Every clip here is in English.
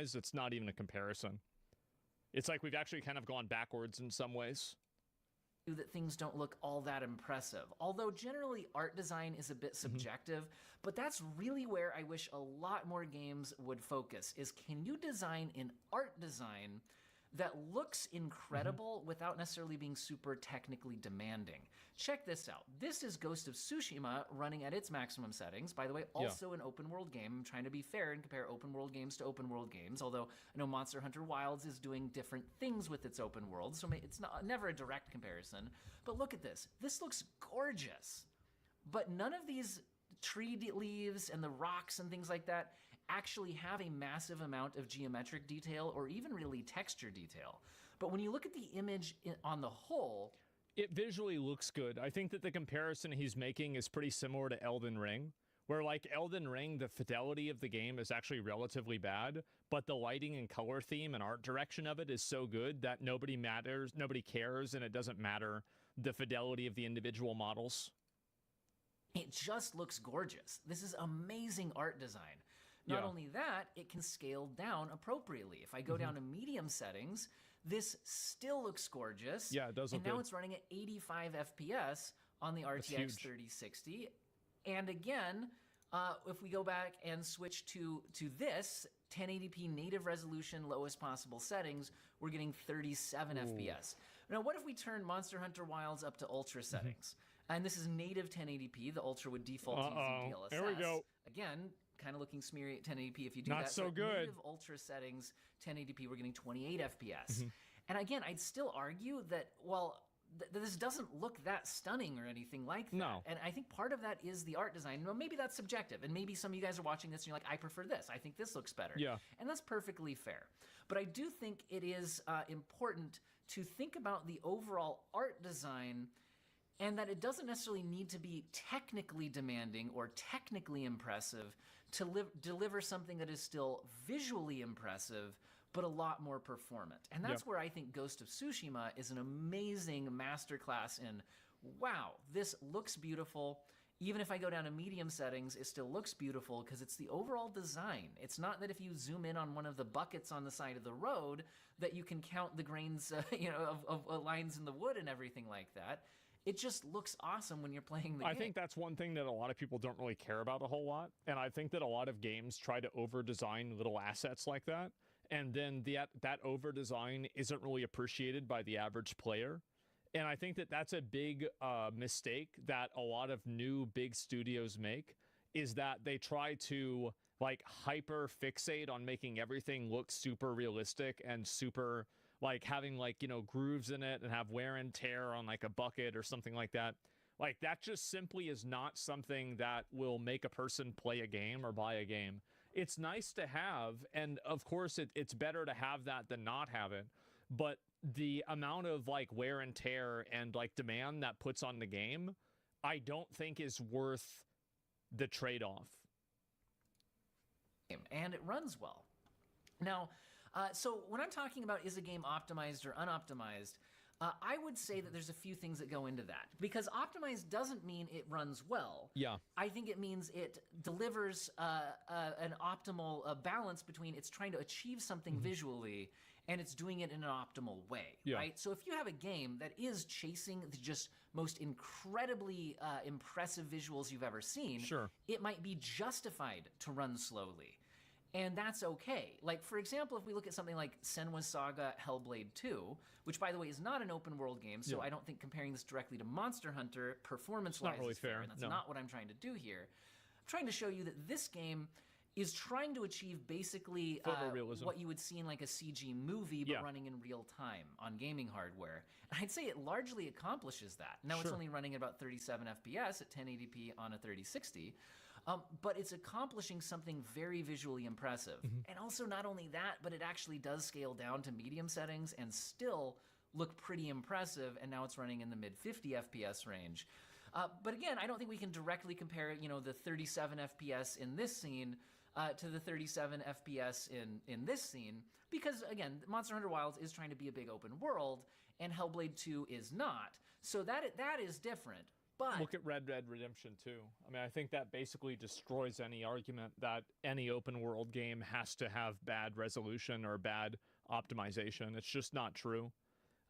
optimized, it's not even a comparison. It's like we've actually kind of gone backwards in some ways. That things don't look all that impressive. Although generally art design is a bit subjective, but that's really where I wish a lot more games would focus, is can you design an art design that looks incredible without necessarily being super technically demanding. Check this out. This is Ghost of Tsushima running at its maximum settings. By the way, also an open world game. I'm trying to be fair and compare open world games to open world games, although I know Monster Hunter Wilds is doing different things with its open world, so it's never a direct comparison. But look at this. This looks gorgeous. But none of these tree leaves and the rocks and things like that actually have a massive amount of geometric detail or even really texture detail. But when you look at the image on the whole, it visually looks good. I think that the comparison he's making is pretty similar to Elden Ring, where like Elden Ring, the fidelity of the game is actually relatively bad, but the lighting and color theme and art direction of it is so good that nobody cares, and it doesn't matter the fidelity of the individual models. It just looks gorgeous. This is amazing art design. Not only that, it can scale down appropriately. If I go down to medium settings, this still looks gorgeous. Yeah, it does look good. And now good. it's running at 85 FPS on the RTX 3060. And again, if we go back and switch to this, 1080p native resolution, lowest possible settings, we're getting 37 FPS. Now, what if we turn Monster Hunter Wilds up to ultra settings? And this is native 1080p. The ultra would default to using DLSS. There we go. Again, kind of looking smeary at 1080p if you do Not that. so but good. Native ultra settings, 1080p, we're getting 28 FPS. And again, I'd still argue that, well, this doesn't look that stunning or anything like that. No. And I think part of that is the art design. Well, maybe that's subjective, and maybe some of you guys are watching this and you're like, I prefer this. I think this looks better. Yeah. And that's perfectly fair. But I do think it is important to think about the overall art design, and that it doesn't necessarily need to be technically demanding or technically impressive to deliver something that is still visually impressive, but a lot more performant. And that's where I think Ghost of Tsushima is an amazing masterclass in, wow, this looks beautiful. Even if I go down to medium settings, it still looks beautiful because it's the overall design. It's not that if you zoom in on one of the buckets on the side of the road that you can count the grains of lines in the wood and everything like that. It just looks awesome when you're playing the game. I think that's one thing that a lot of people don't really care about a whole lot. And I think that a lot of games try to over-design little assets like that. And then that over-design isn't really appreciated by the average player. And I think that that's a big mistake that a lot of new big studios make, is that they try to like hyper fixate on making everything look super realistic and super like having like, you know, grooves in it and have wear and tear on like a bucket or something like that. Like that just simply is not something that will make a person play a game or buy a game. It's nice to have, and of course it's better to have that than not have it, but the amount of like wear and tear and like demand that puts on the game, I don't think is worth the trade-off. And it runs well. Now, so when I'm talking about is a game optimized or unoptimized, I would say that there's a few things that go into that. Because optimized doesn't mean it runs well. Yeah. I think it means it delivers an optimal balance between it's trying to achieve something visually and it's doing it in an optimal way, right? So if you have a game that is chasing the just most incredibly impressive visuals you've ever seen, it might be justified to run slowly. And that's okay. Like, for example, if we look at something like Senua's Saga Hellblade 2, which, by the way, is not an open world game, so I don't think comparing this directly to Monster Hunter performance-wise really is fair, and that's not what I'm trying to do here. I'm trying to show you that this game is trying to achieve basically what you would see in like a CG movie, but running in real time on gaming hardware. And I'd say it largely accomplishes that. Now it's only running at about 37 FPS at 1080p on a 3060, but it's accomplishing something very visually impressive. And also not only that, but it actually does scale down to medium settings and still look pretty impressive, and now it's running in the mid 50 FPS range. But again, I don't think we can directly compare, you know, the 37 FPS in this scene to the 37 FPS in this scene, because again, Monster Hunter Wilds is trying to be a big open world, and Hellblade 2 is not. So that is different. But look at Red Dead Redemption 2. I mean, I think that basically destroys any argument that any open world game has to have bad resolution or bad optimization. It's just not true.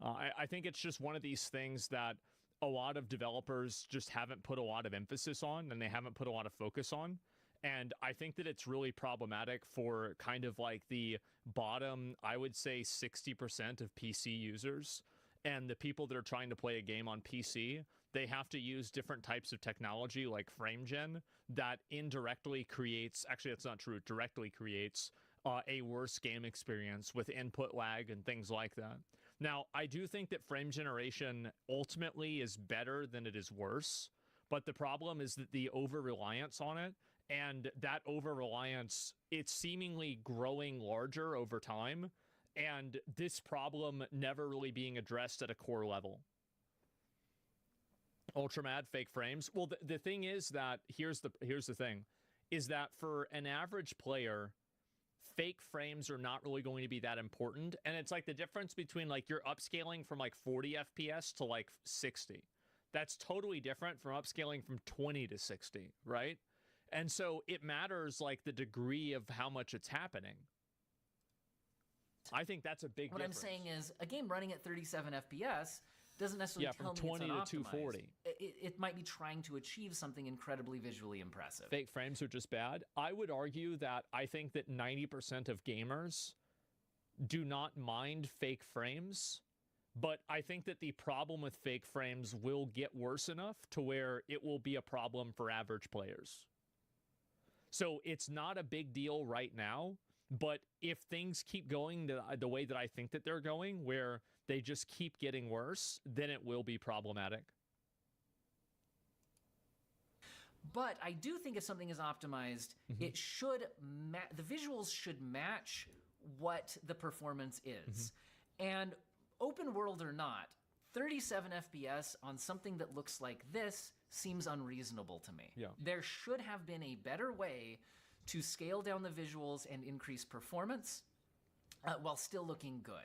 I think it's just one of these things that a lot of developers just haven't put a lot of emphasis on, and they haven't put a lot of focus on. And I think that it's really problematic for kind of like the bottom, I would say 60% of PC users, and the people that are trying to play a game on PC. They have to use different types of technology like frame gen that indirectly creates, actually that's not true, it directly creates a worse game experience with input lag and things like that. Now, I do think that frame generation ultimately is better than it is worse, but the problem is that the over-reliance on it, and that over-reliance, it's seemingly growing larger over time, and this problem never really being addressed at a core level. Ultra mad fake frames. Well, the thing is that here's the thing, is that for an average player, fake frames are not really going to be that important. And it's like the difference between like you're upscaling from like 40 FPS to like 60. That's totally different from upscaling from 20 to 60, right? And so it matters like the degree of how much it's happening. I think that's a big difference. What I'm saying is a game running at 37 FPS doesn't necessarily tell from me 20 it's to unoptimized. 240. It might be trying to achieve something incredibly visually impressive. Fake frames are just bad. I would argue that I think that 90% of gamers do not mind fake frames, but I think that the problem with fake frames will get worse enough to where it will be a problem for average players. So it's not a big deal right now, but if things keep going the way that I think that they're going, where they just keep getting worse, then it will be problematic. But I do think if something is optimized, it should the visuals should match what the performance is. And open world or not, 37 FPS on something that looks like this seems unreasonable to me. Yeah. There should have been a better way to scale down the visuals and increase performance while still looking good.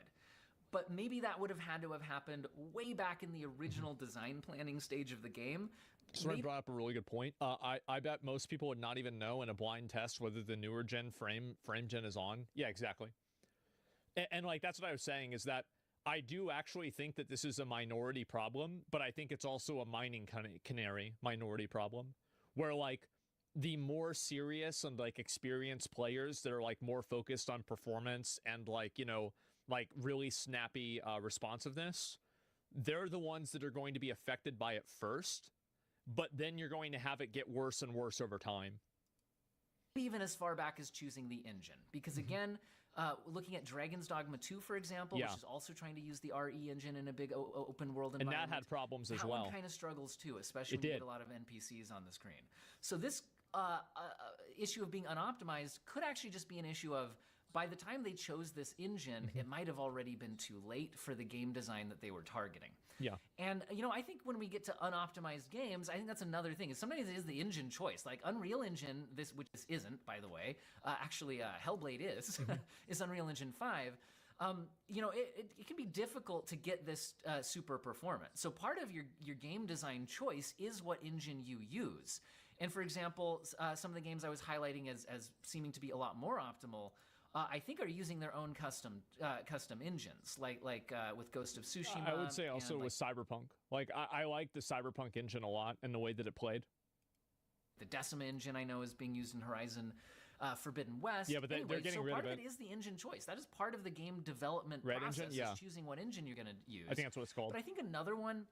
But maybe that would have had to have happened way back in the original design planning stage of the game. So I brought up a really good point. I bet most people would not even know in a blind test whether the newer gen frame gen is on. Yeah, exactly. And like that's what I was saying, is that I do actually think that this is a minority problem, but I think it's also a mining canary minority problem, where like the more serious and like experienced players that are like more focused on performance and like, you know, like really snappy responsiveness, they're the ones that are going to be affected by it first, but then you're going to have it get worse and worse over time. Even as far back as choosing the engine. Because again, looking at Dragon's Dogma 2, for example, which is also trying to use the RE engine in a big open world environment. And that had problems as well. That one kind of struggles too, especially when you get a lot of NPCs on the screen. So this issue of being unoptimized could actually just be an issue of, by the time they chose this engine, it might have already been too late for the game design that they were targeting. Yeah. And, you know, I think when we get to unoptimized games, I think that's another thing. Sometimes it is the engine choice. Like Unreal Engine, which this isn't, by the way, actually Hellblade is, is Unreal Engine 5. You know, it can be difficult to get this super performance. So part of your game design choice is what engine you use. And for example, some of the games I was highlighting as seeming to be a lot more optimal, I think are using their own custom engines, like with Ghost of Tsushima. I would say also with Cyberpunk. Like I like the Cyberpunk engine a lot and the way that it played. The Decima engine I know is being used in Horizon Forbidden West. Yeah, but they're getting rid of it. So part of it is the engine choice. That is part of the game development process. Engine, yeah. Is choosing what engine you're going to use. I think that's what it's called. But I think another one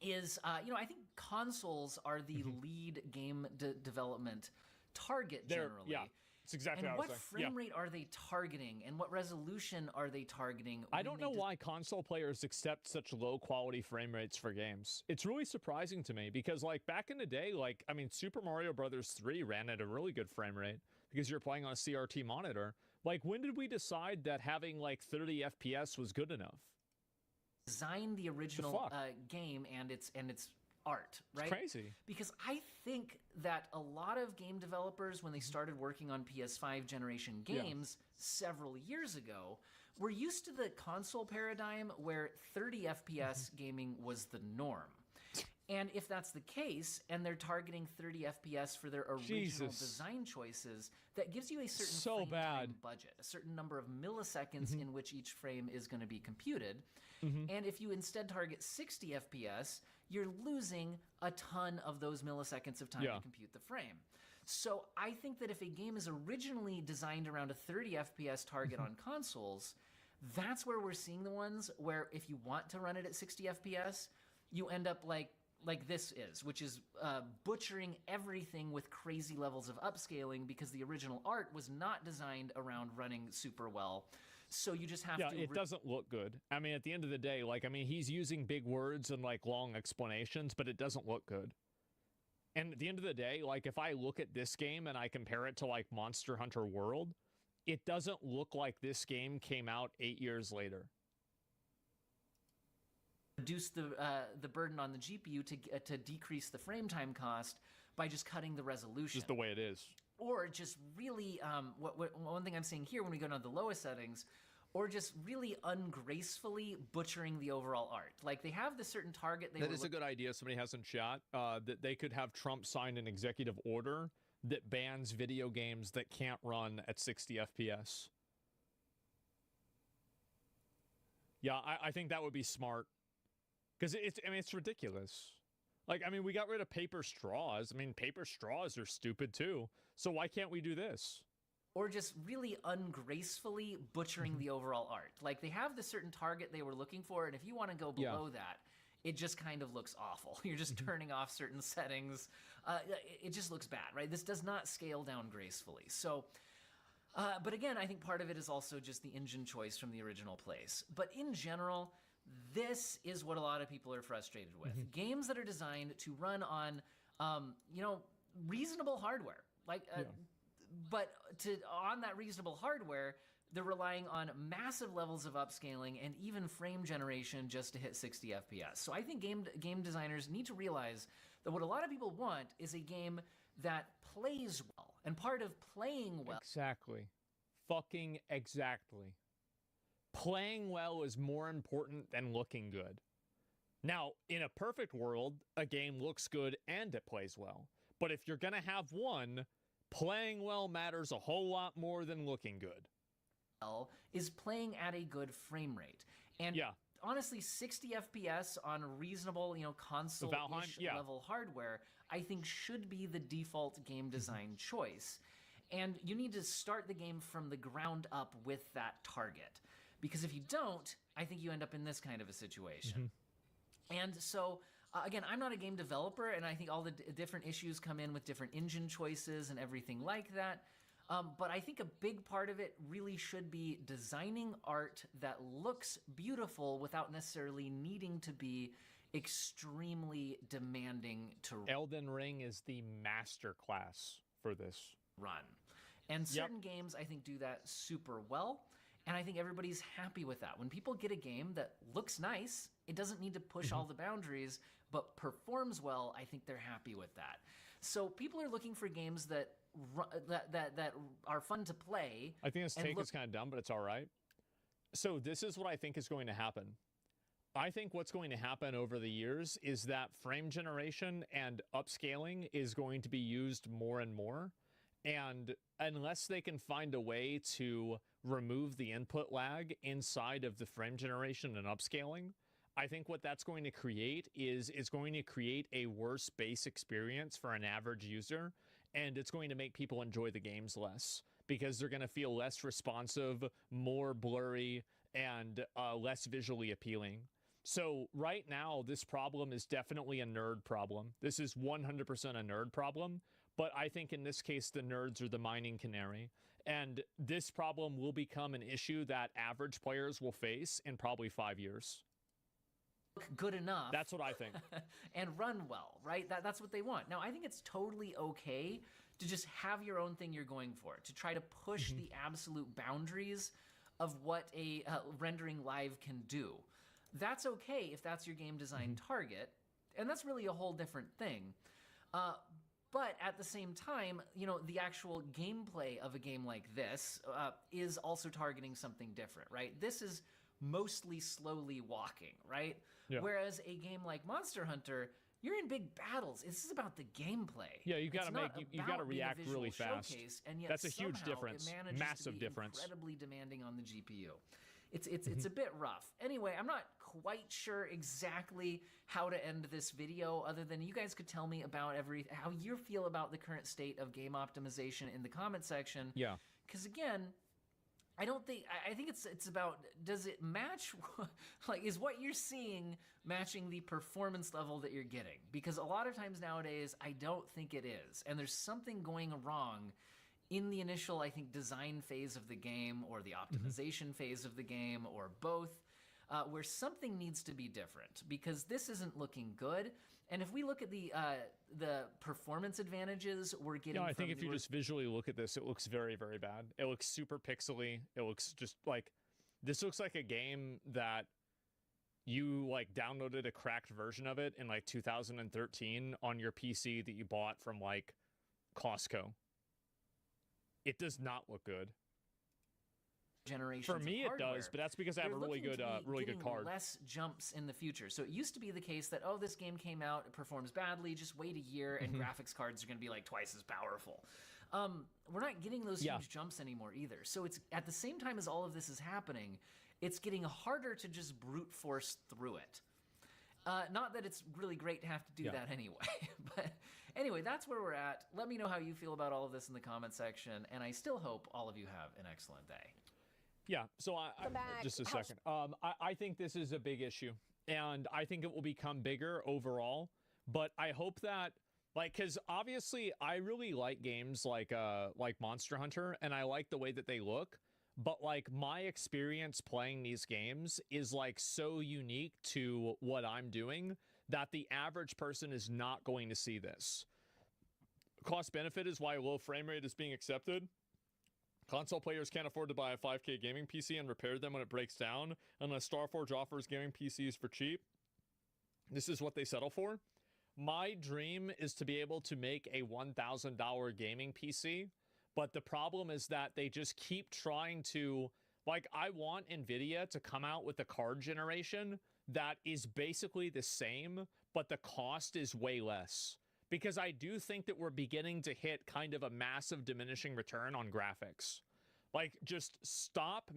is, you know, I think consoles are the lead game development target generally. Yeah. That's exactly and what I was saying. What frame rate are they targeting, and what resolution are they targeting? I don't know why console players accept such low quality frame rates for games. It's really surprising to me because, like, back in the day, like, I mean, Super Mario Brothers 3 ran at a really good frame rate because you're playing on a CRT monitor. Like, when did we decide that having like 30 FPS was good enough? Design the original game and its art, right? It's crazy. Because I think that a lot of game developers, when they started working on PS5 generation games several years ago, were used to the console paradigm where 30 FPS gaming was the norm. And if that's the case, and they're targeting 30 FPS for their original design choices, that gives you a certain frame time budget, a certain number of milliseconds in which each frame is going to be computed. And if you instead target 60 FPS, you're losing a ton of those milliseconds of time to compute the frame. So I think that if a game is originally designed around a 30 FPS target on consoles, that's where we're seeing the ones where if you want to run it at 60 FPS, you end up like this is, which is butchering everything with crazy levels of upscaling because the original art was not designed around running super well. So you just have to... Yeah, it doesn't look good. I mean, at the end of the day, like, I mean, he's using big words and, like, long explanations, but it doesn't look good. And at the end of the day, like, if I look at this game and I compare it to, like, Monster Hunter World, it doesn't look like this game came out 8 years later. Reduce the burden on the GPU to decrease the frame time cost by just cutting the resolution. Just the way it is. Or just really, one thing I'm seeing here when we go down to the lowest settings, or just really ungracefully butchering the overall art. Like, they have this certain target. That is a good idea. Somebody has in chat that they could have Trump sign an executive order that bans video games that can't run at 60 FPS. Yeah, I think that would be smart. Because it's ridiculous. Like, I mean, we got rid of paper straws. I mean, paper straws are stupid too. So why can't we do this? Or just really ungracefully butchering the overall art. Like, they have the certain target they were looking for, and if you want to go below that, it just kind of looks awful. You're just turning off certain settings. It just looks bad, right? This does not scale down gracefully. So, but again, I think part of it is also just the engine choice from the original place. But in general, this is what a lot of people are frustrated with. Games that are designed to run on, reasonable hardware. Like, but on that reasonable hardware, they're relying on massive levels of upscaling and even frame generation just to hit 60 FPS. So I think game designers need to realize that what a lot of people want is a game that plays well. And part of playing well... Exactly. Fucking exactly. Playing well is more important than looking good. Now, in a perfect world, a game looks good and it plays well. But if you're going to have one, playing well matters a whole lot more than looking good. Is playing at a good frame rate. And honestly, 60 FPS on reasonable, console-ish level hardware, I think should be the default game design choice. And you need to start the game from the ground up with that target. Because if you don't, I think you end up in this kind of a situation. And so, again, I'm not a game developer, and I think all the different issues come in with different engine choices and everything like that. But I think a big part of it really should be designing art that looks beautiful without necessarily needing to be extremely demanding to run. Elden Ring is the master class for this. And certain games, I think, do that super well. And I think everybody's happy with that. When people get a game that looks nice, it doesn't need to push all the boundaries, but performs well, I think they're happy with that. So people are looking for games that are fun to play. I think this take is kind of dumb, but it's all right. So this is what I think is going to happen. I think what's going to happen over the years is that frame generation and upscaling is going to be used more and more. And unless they can find a way to remove the input lag inside of the frame generation and upscaling, I think what that's going to create is it's going to create a worse base experience for an average user, and it's going to make people enjoy the games less because they're going to feel less responsive, more blurry, and less visually appealing. So right now, this problem is definitely a nerd problem. This is 100% a nerd problem. But I think in this case, the nerds are the mining canary. And this problem will become an issue that average players will face in probably 5 years. Good enough. That's what I think. And run well, right? That's what they want. Now, I think it's totally okay to just have your own thing you're going for, to try to push the absolute boundaries of what a rendering live can do. That's okay if that's your game design target. And that's really a whole different thing. But at the same time, the actual gameplay of a game like this is also targeting something different, right? This is mostly slowly walking, right? Yeah. Whereas a game like Monster Hunter, You're in big battles. This is about the gameplay. Yeah, you got to make you got to being a react visual really fast. showcase, and yet That's a huge somehow difference. It manages Massive to be difference. Incredibly demanding on the GPU. It's a bit rough. Anyway, I'm not quite sure exactly how to end this video, other than you guys could tell me about how you feel about the current state of game optimization in the comment section. Yeah. Because again, I think it's about, does it match, like, is what you're seeing matching the performance level that you're getting? Because a lot of times nowadays, I don't think it is. And there's something going wrong in the initial, I think, design phase of the game, or the optimization phase of the game, or both, where something needs to be different, because this isn't looking good. And if we look at the performance advantages we're getting, I think if you just visually look at this, it looks very, very bad. It looks super pixely. It looks just like, this looks like a game that you like downloaded a cracked version of it in like 2013 on your PC that you bought from like Costco. It does not look good. Generations for me of it does, but that's because I have a really good card. Less jumps in the future. So it used to be the case that, oh, this game came out, it performs badly, just wait a year and graphics cards are going to be like twice as powerful. We're not getting those huge jumps anymore either. So it's at the same time as all of this is happening, it's getting harder to just brute force through it. Not that it's really great to have to do that anyway, but anyway, that's where we're at. Let me know how you feel about all of this in the comment section, and I still hope all of you have an excellent day. Yeah, so just a second. I think this is a big issue, and I think it will become bigger overall, but I hope that, like, because obviously I really like games like Monster Hunter, and I like the way that they look, but like my experience playing these games is like so unique to what I'm doing that the average person is not going to see this. Cost benefit is why low frame rate is being accepted. Console players can't afford to buy a 5K gaming PC and repair them when it breaks down unless Starforge offers gaming PCs for cheap. This is what they settle for. My dream is to be able to make a $1,000 gaming PC, but the problem is that they just keep trying to, like, I want NVIDIA to come out with a card generation that is basically the same, but the cost is way less. Because I do think that we're beginning to hit kind of a massive diminishing return on graphics. Like, just stop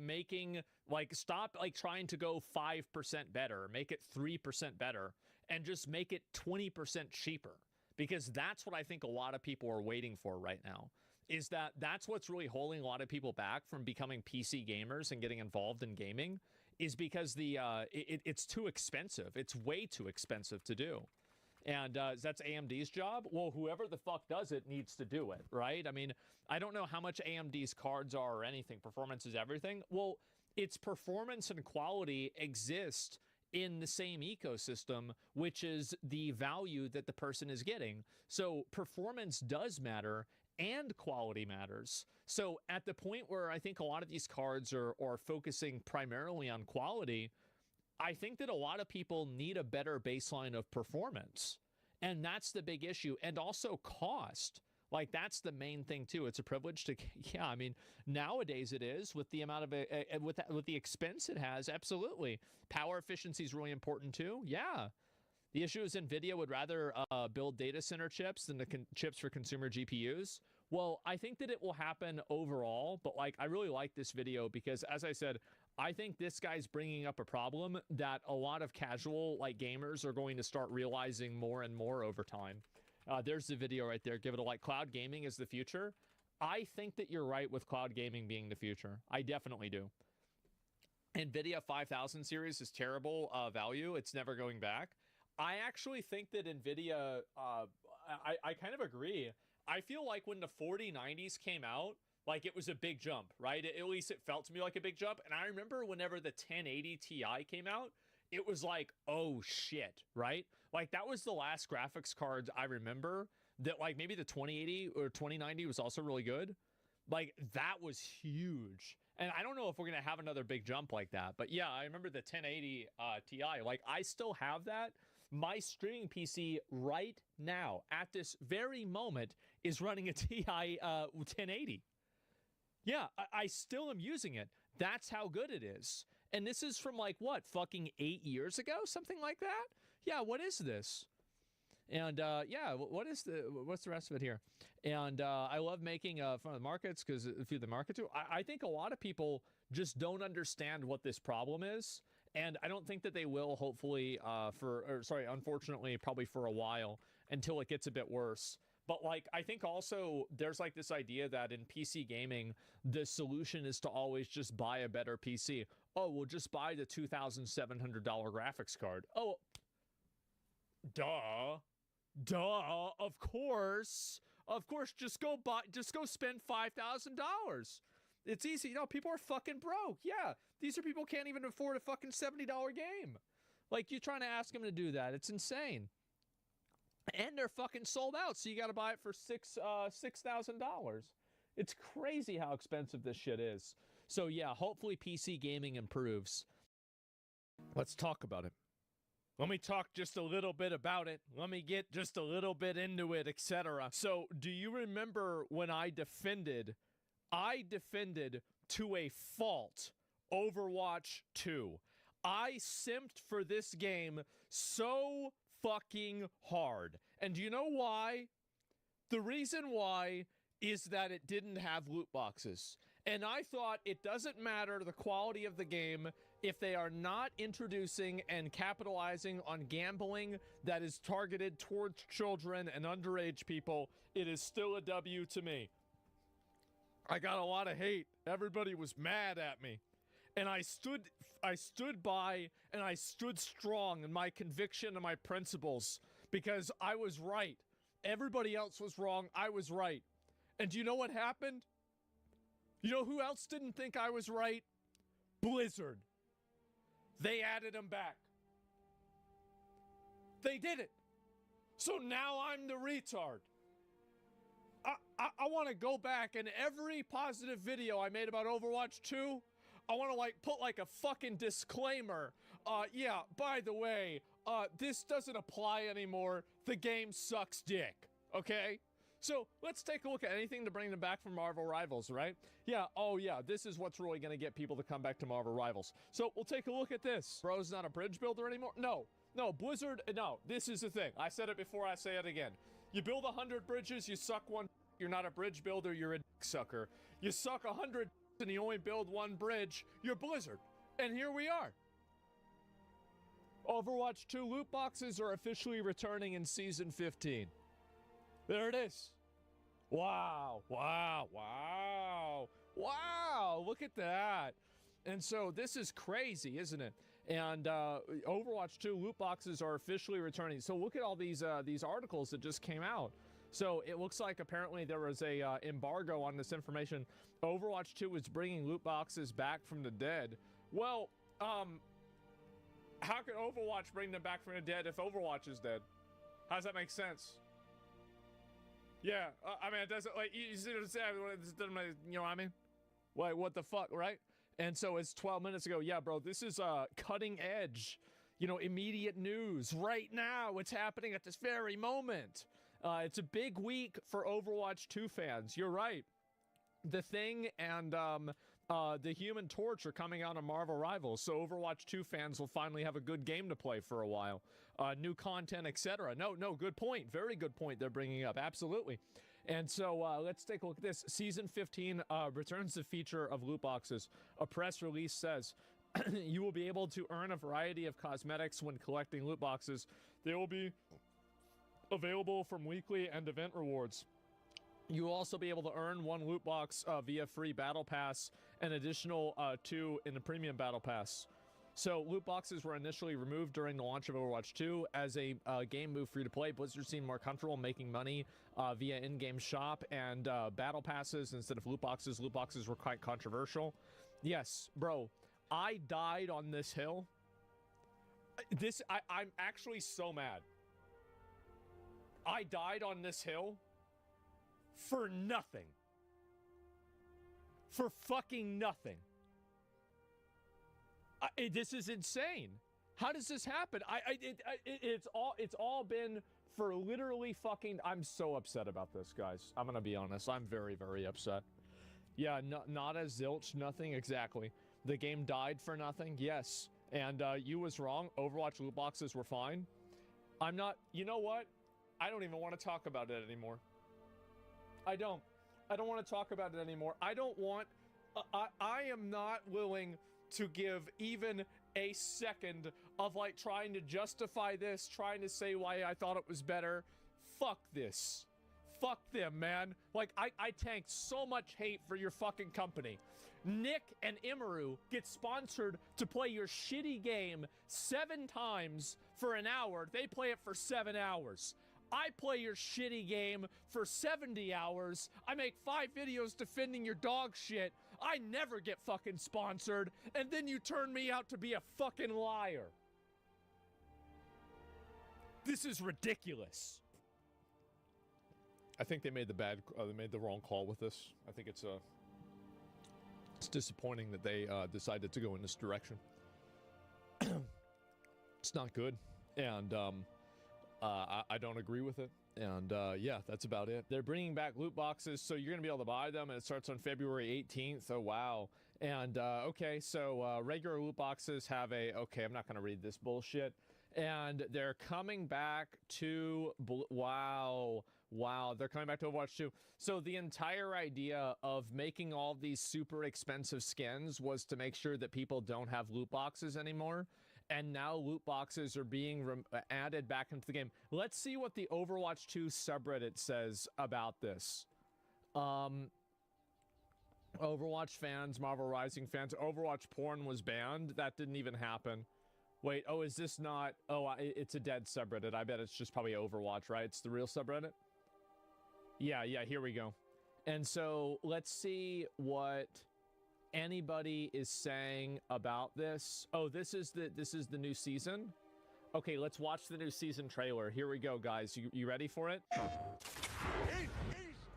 trying to go 5% better, make it 3% better, and just make it 20% cheaper. Because that's what I think a lot of people are waiting for right now. Is that's what's really holding a lot of people back from becoming PC gamers and getting involved in gaming, is because it's too expensive. It's way too expensive to do. And that's AMD's job. Well, whoever the fuck does it needs to do it, right? I mean, I don't know how much AMD's cards are or anything. Performance is everything. Well, its performance and quality exist in the same ecosystem, which is the value that the person is getting. So performance does matter and quality matters. So at the point where I think a lot of these cards are focusing primarily on quality, I think that a lot of people need a better baseline of performance. And that's the big issue. And also cost. Like, that's the main thing too. It's a privilege to, yeah, I mean, nowadays it is, with the amount of, with the expense it has, absolutely. Power efficiency is really important too. Yeah. The issue is NVIDIA would rather build data center chips than the chips for consumer GPUs. Well, I think that it will happen overall, but like, I really like this video because, as I said, I think this guy's bringing up a problem that a lot of casual like gamers are going to start realizing more and more over time. There's the video right there. Give it a like. Cloud gaming is the future. I think that you're right with cloud gaming being the future. I definitely do. NVIDIA 5000 series is terrible value. It's never going back. I actually think that NVIDIA, I kind of agree. I feel like when the 4090s came out, like, it was a big jump, right? At least it felt to me like a big jump. And I remember whenever the 1080 Ti came out, it was like, oh shit, right? Like, that was the last graphics cards I remember that, like, maybe the 2080 or 2090 was also really good. Like, that was huge. And I don't know if we're going to have another big jump like that. But yeah, I remember the 1080 Ti. Like, I still have that. My streaming PC right now, at this very moment, is running a Ti 1080. Yeah, I still am using it. That's how good it is. And this is from, like, what, fucking 8 years ago? Something like that? Yeah, what is this? And yeah, what's the rest of it here? And I love making fun of the markets because through the market too. I think a lot of people just don't understand what this problem is, and I don't think that they will. Hopefully, unfortunately, probably for a while until it gets a bit worse. But like, I think also there's like this idea that in PC gaming, the solution is to always just buy a better PC. Oh, we'll just buy the $2,700 graphics card. Oh, duh. Of course, just go spend $5,000. It's easy. You know, people are fucking broke. Yeah, these are people can't even afford a fucking $70 game. Like, you're trying to ask them to do that. It's insane. And they're fucking sold out, so you got to buy it for $6,000. It's crazy how expensive this shit is. So yeah, hopefully PC gaming improves. Let's talk about it. Let me talk just a little bit about it. Let me get just a little bit into it, etc. So, do you remember when I defended to a fault Overwatch 2? I simped for this game so fucking hard. And do you know why? The reason why is that it didn't have loot boxes. And I thought it doesn't matter the quality of the game if they are not introducing and capitalizing on gambling that is targeted towards children and underage people. It is still a W to me. I got a lot of hate. Everybody was mad at me. And I stood by and I stood strong in my conviction and my principles because I was right. Everybody else was wrong. I was right. And do you know what happened? You know who else didn't think I was right? Blizzard. They added them back. They did it. So now I'm the retard. I want to go back and every positive video I made about Overwatch 2, I want to like put like a fucking disclaimer. Yeah, by the way, this doesn't apply anymore. The game sucks dick. Okay? So let's take a look at anything to bring them back from Marvel Rivals, right? Yeah, oh yeah, this is what's really going to get people to come back to Marvel Rivals. So we'll take a look at this. Bro's not a bridge builder anymore? No, Blizzard, no, this is the thing. I said it before, I say it again. You build 100 bridges, you suck one, you're not a bridge builder, you're a dick sucker. You suck 100 and you only build one bridge, you're Blizzard. And here we are. Overwatch 2 loot boxes are officially returning in Season 15. There it is. Wow, look at that. And so this is crazy, isn't it? And Overwatch 2 loot boxes are officially returning. So look at all these articles that just came out. So it looks like apparently there was a embargo on this information. Overwatch 2 is bringing loot boxes back from the dead. Well, how could Overwatch bring them back from the dead if Overwatch is dead? How does that make sense? Yeah, I mean, it doesn't, like, you see what I'm saying? You know what I mean? Like, what the fuck, right? And so it's 12 minutes ago. Yeah, bro, this is cutting edge, you know, immediate news right now. It's happening at this very moment. It's a big week for Overwatch 2 fans. You're right. The Thing and the Human Torch are coming out on Marvel Rivals, so Overwatch 2 fans will finally have a good game to play for a while. New content, etc. No, good point. Very good point they're bringing up. Absolutely. And so let's take a look at this. Season 15 returns the feature of loot boxes. A press release says you will be able to earn a variety of cosmetics when collecting loot boxes. They will be available from weekly and event rewards. You will also be able to earn one loot box via free battle pass and additional 2 in the premium battle pass. So loot boxes were initially removed during the launch of Overwatch 2 as a game move free to play. Blizzard seemed more comfortable making money via in-game shop and battle passes instead of loot boxes. Loot boxes were quite controversial. Yes, bro, I died on this hill. I'm actually so mad. I died on this hill for nothing. For fucking nothing. This is insane. How does this happen? It's all been for literally fucking. I'm so upset about this, guys. I'm gonna be honest. I'm very, very upset. Yeah, not as zilch, nothing exactly. The game died for nothing. Yes, and you was wrong. Overwatch loot boxes were fine. I'm not. You know what? I don't even want to talk about it anymore. I don't want to talk about it anymore. I don't want, I am not willing to give even a second of like trying to justify this, trying to say why I thought it was better. Fuck this. Fuck them, man. Like, I tanked so much hate for your fucking company. Nick and Imaru get sponsored to play your shitty game 7 times for an hour. They play it for 7 hours. I play your shitty game for 70 hours. I make 5 videos defending your dog shit. I never get fucking sponsored. And then you turn me out to be a fucking liar. This is ridiculous. I think they made they made the wrong call with this. I think it's disappointing that they decided to go in this direction. It's not good, and I don't agree with it. And yeah, that's about it. They're bringing back loot boxes, so you're gonna be able to buy them, and it starts on February 18th. Oh wow. And okay, so regular loot boxes have a, okay, I'm not gonna read this bullshit. And they're coming back to wow, they're coming back to Overwatch 2. So the entire idea of making all these super expensive skins was to make sure that people don't have loot boxes anymore. And now loot boxes are being added back into the game. Let's see what the Overwatch 2 subreddit says about this. Overwatch fans, Marvel Rising fans, Overwatch porn was banned. That didn't even happen. Wait, oh, is this not... Oh, it's a dead subreddit. I bet it's just probably Overwatch, right? It's the real subreddit? Yeah, here we go. And so, let's see what anybody is saying about this. Oh, this is the new season? Okay, let's watch the new season trailer. Here we go, guys. You ready for it? It is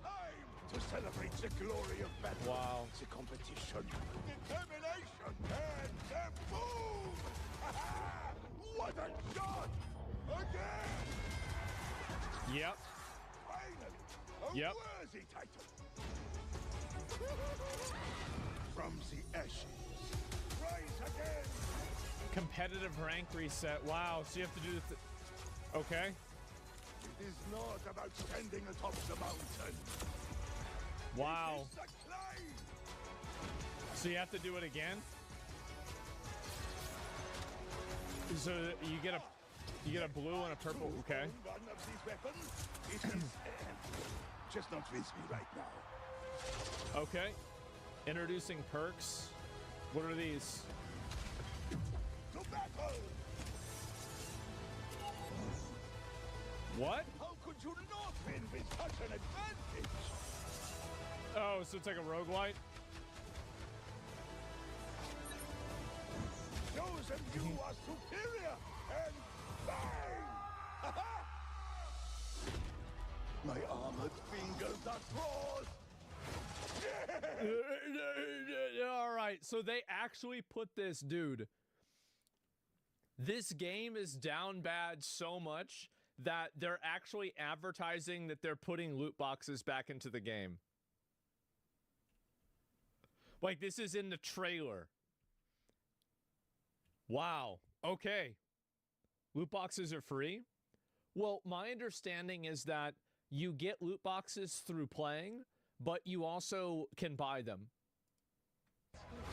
time to celebrate the glory of battle. Wow. The competition, determination, and the boom! What a shot! Again! Yep. Finally, a worthy title. From the ashes, rise again. Competitive rank reset. Wow, so you have to do the... Okay. It is not about standing atop the mountain. Wow. It is the climb. So you have to do it again? So you get a blue and a purple. Okay. One of these weapons. It is just not with me right now. Okay. Introducing perks. What are these? To battle. What? How could you not win with such an advantage? Oh, so it's like a roguelite? Shows them you are superior and bang! My armored fingers are crossed. All right, so they actually put this, dude. This game is down bad so much that they're actually advertising that they're putting loot boxes back into the game. Like, this is in the trailer. Wow. Okay. Loot boxes are free? Well, my understanding is that you get loot boxes through playing, but you also can buy them.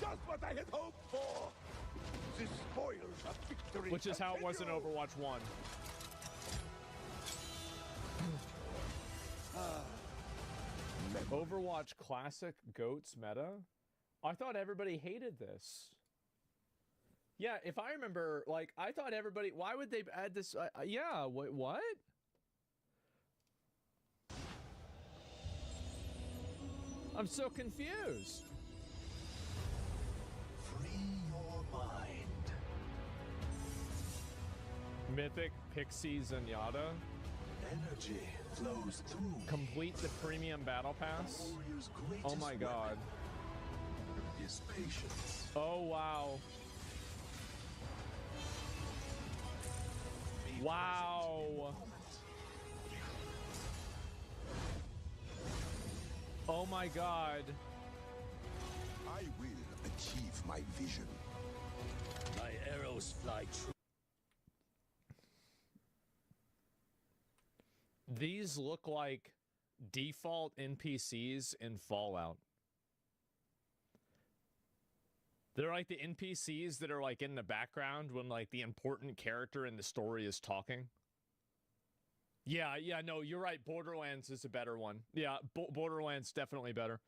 Just what I had hoped for. The spoils of victory. Which is how it was in Overwatch 1. Overwatch Classic GOATS meta? I thought everybody hated this. Yeah, if I remember, like, I thought everybody... Why would they add this? Yeah, what? I'm so confused. Free your mind. Mythic, Pixies, and Yada. Energy flows through. Complete the premium battle pass. Oh my god. Is patience. Oh wow. Wow. Oh my god. I will achieve my vision. My arrows fly true. These look like default NPCs in Fallout. They're like the NPCs that are like in the background when like the important character in the story is talking. Yeah, no, you're right. Borderlands is a better one. Yeah, Borderlands definitely better.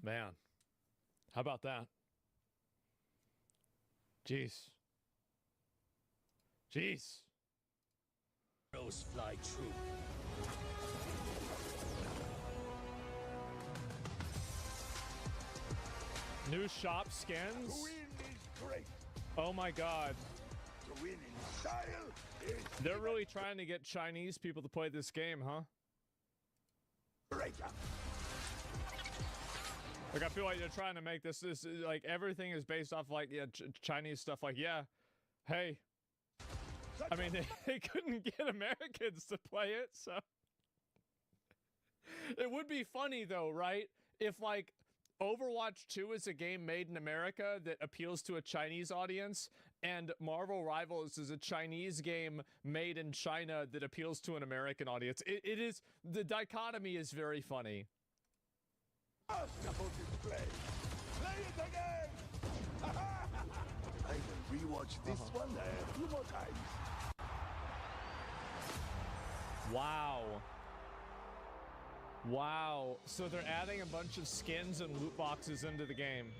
Man, how about that? Jeez. Arrows fly true. New shop skins? To win is great. Oh my god. To win in style is They're really trying to get Chinese people to play this game, huh? greater. Like, I feel like they're trying to make this like, everything is based off, like, yeah, Chinese stuff. Like, yeah, hey. I mean, they couldn't get Americans to play it, so. It would be funny, though, right? If, like, Overwatch 2 is a game made in America that appeals to a Chinese audience, and Marvel Rivals is a Chinese game made in China that appeals to an American audience. It is, the dichotomy is very funny. Masterful display. Play it again. I will rewatch this one a few more times. Wow. Wow. So they're adding a bunch of skins and loot boxes into the game.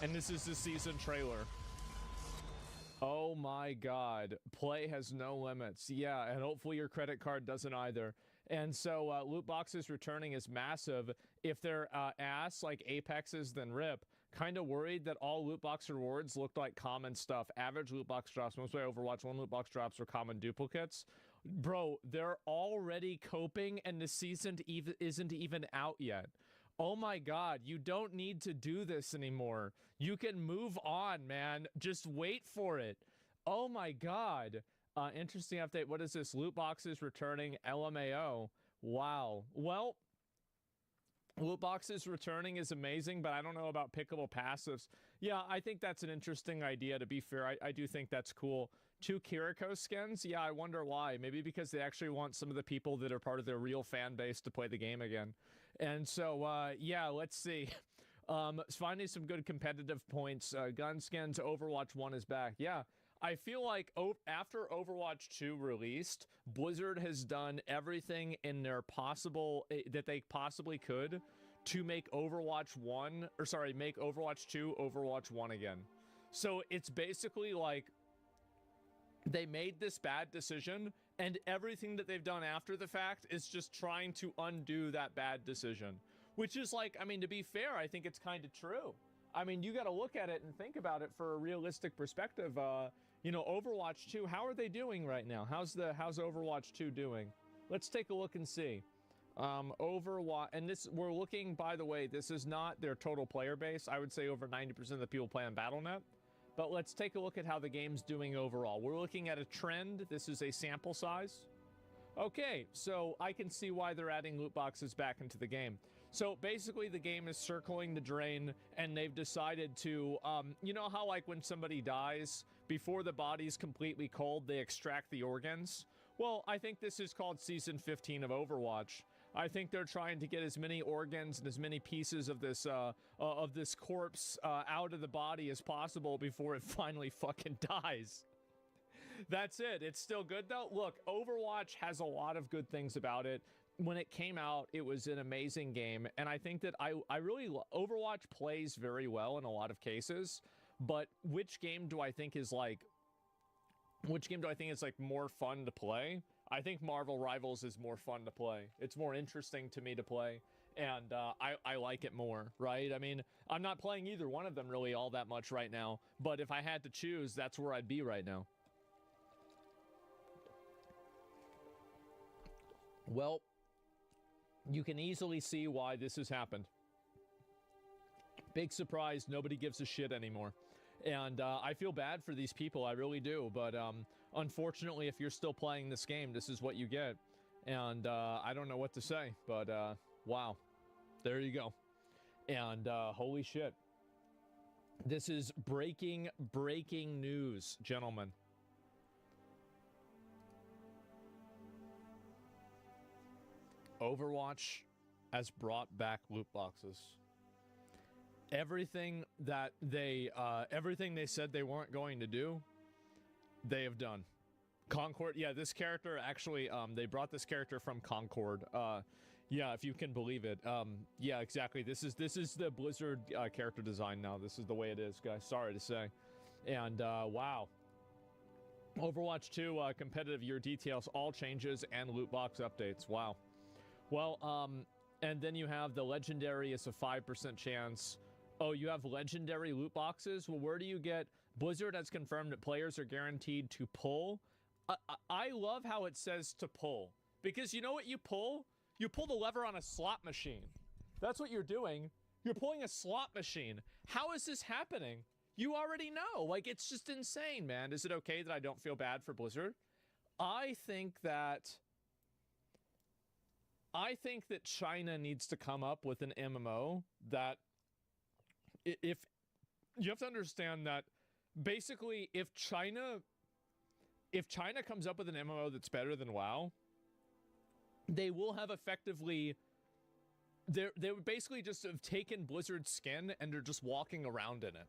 And this is the season trailer. Oh my god. Play has no limits. Yeah, and hopefully your credit card doesn't either. And so loot boxes returning is massive. If they're ass like Apex's, then rip. Kind of worried that all loot box rewards looked like common stuff. Average loot box drops, most play Overwatch 1 loot box drops are common duplicates. Bro, they're already coping and the season isn't even out yet. Oh my god, you don't need to do this anymore. You can move on, man. Just wait for it. Oh my god. Interesting update. What is this? Loot boxes returning LMAO. Wow. Well, loot boxes returning is amazing, but I don't know about pickable passives. Yeah, I think that's an interesting idea, to be fair. I do think that's cool. 2 Kiriko skins? Yeah, I wonder why. Maybe because they actually want some of the people that are part of their real fan base to play the game again. And so, yeah, let's see. Finding some good competitive points. Gun skins, Overwatch 1 is back. Yeah. I feel like after Overwatch 2 released, Blizzard has done everything in their possible that they possibly could to make Overwatch 1, or sorry, make Overwatch 2 Overwatch 1 again. So it's basically like they made this bad decision, and everything that they've done after the fact is just trying to undo that bad decision. Which is like, I mean, to be fair, I think it's kind of true. I mean, you got to look at it and think about it for a realistic perspective. You know, Overwatch 2, how are they doing right now? How's Overwatch 2 doing? Let's take a look and see. Overwatch, and this, we're looking, by the way, this is not their total player base. I would say over 90% of the people play on Battle.net. But let's take a look at how the game's doing overall. We're looking at a trend. This is a sample size. Okay, so I can see why they're adding loot boxes back into the game. So basically the game is circling the drain, and they've decided to, you know how like when somebody dies, before the body's completely cold, they extract the organs? Well, I think this is called Season 15 of Overwatch. I think they're trying to get as many organs and as many pieces of this corpse out of the body as possible before it finally fucking dies. That's it. It's still good though. Look, Overwatch has a lot of good things about it. When it came out, it was an amazing game, and I think that I really Overwatch plays very well in a lot of cases. But which game do I think is like more fun to play? I think Marvel Rivals is more fun to play. It's more interesting to me to play. and I like it more, right? I mean, I'm not playing either one of them really all that much right now, but if I had to choose, that's where I'd be right now. Well, you can easily see why this has happened. Big surprise, nobody gives a shit anymore. And I feel bad for these people, I really do. But unfortunately, if you're still playing this game, this is what you get. And I don't know what to say, but wow. There you go. And holy shit. This is breaking news, gentlemen. Overwatch has brought back loot boxes. Everything that everything they said they weren't going to do, they have done. Concord, yeah, this character actually, they brought this character from Concord. Yeah, if you can believe it. Yeah, exactly. This is the Blizzard character design now. This is the way it is, guys. Sorry to say. And wow. Overwatch 2 competitive year details, all changes and loot box updates. Wow. Well, and then you have the legendary is a 5% chance. Oh, you have legendary loot boxes? Well, where do you get... Blizzard has confirmed that players are guaranteed to pull. I love how it says to pull. Because you know what you pull? You pull the lever on a slot machine. That's what you're doing. You're pulling a slot machine. How is this happening? You already know. Like, it's just insane, man. Is it okay that I don't feel bad for Blizzard? I think that China needs to come up with an MMO that... If you have to understand that basically if China comes up with an MMO that's better than WoW, they will have effectively they would basically just have taken Blizzard's skin and they're just walking around in it.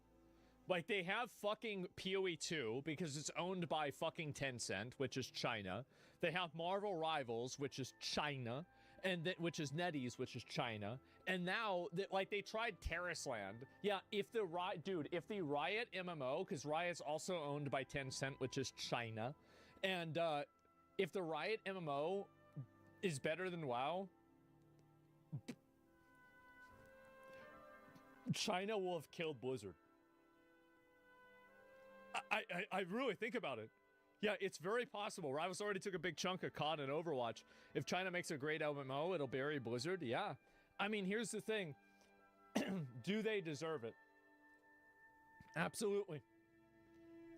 Like, they have fucking PoE 2 because it's owned by fucking Tencent, which is China. They have Marvel Rivals, which is China, and which is NetEase, which is China. And now, like, they tried Terraceland. Yeah, if the Riot MMO, because Riot's also owned by Tencent, which is China, and if the Riot MMO is better than WoW, China will have killed Blizzard. I really think about it. Yeah, it's very possible. Rivals already took a big chunk of COD and Overwatch. If China makes a great MMO, it'll bury Blizzard. Yeah. I mean, here's the thing. Do they deserve it? Absolutely.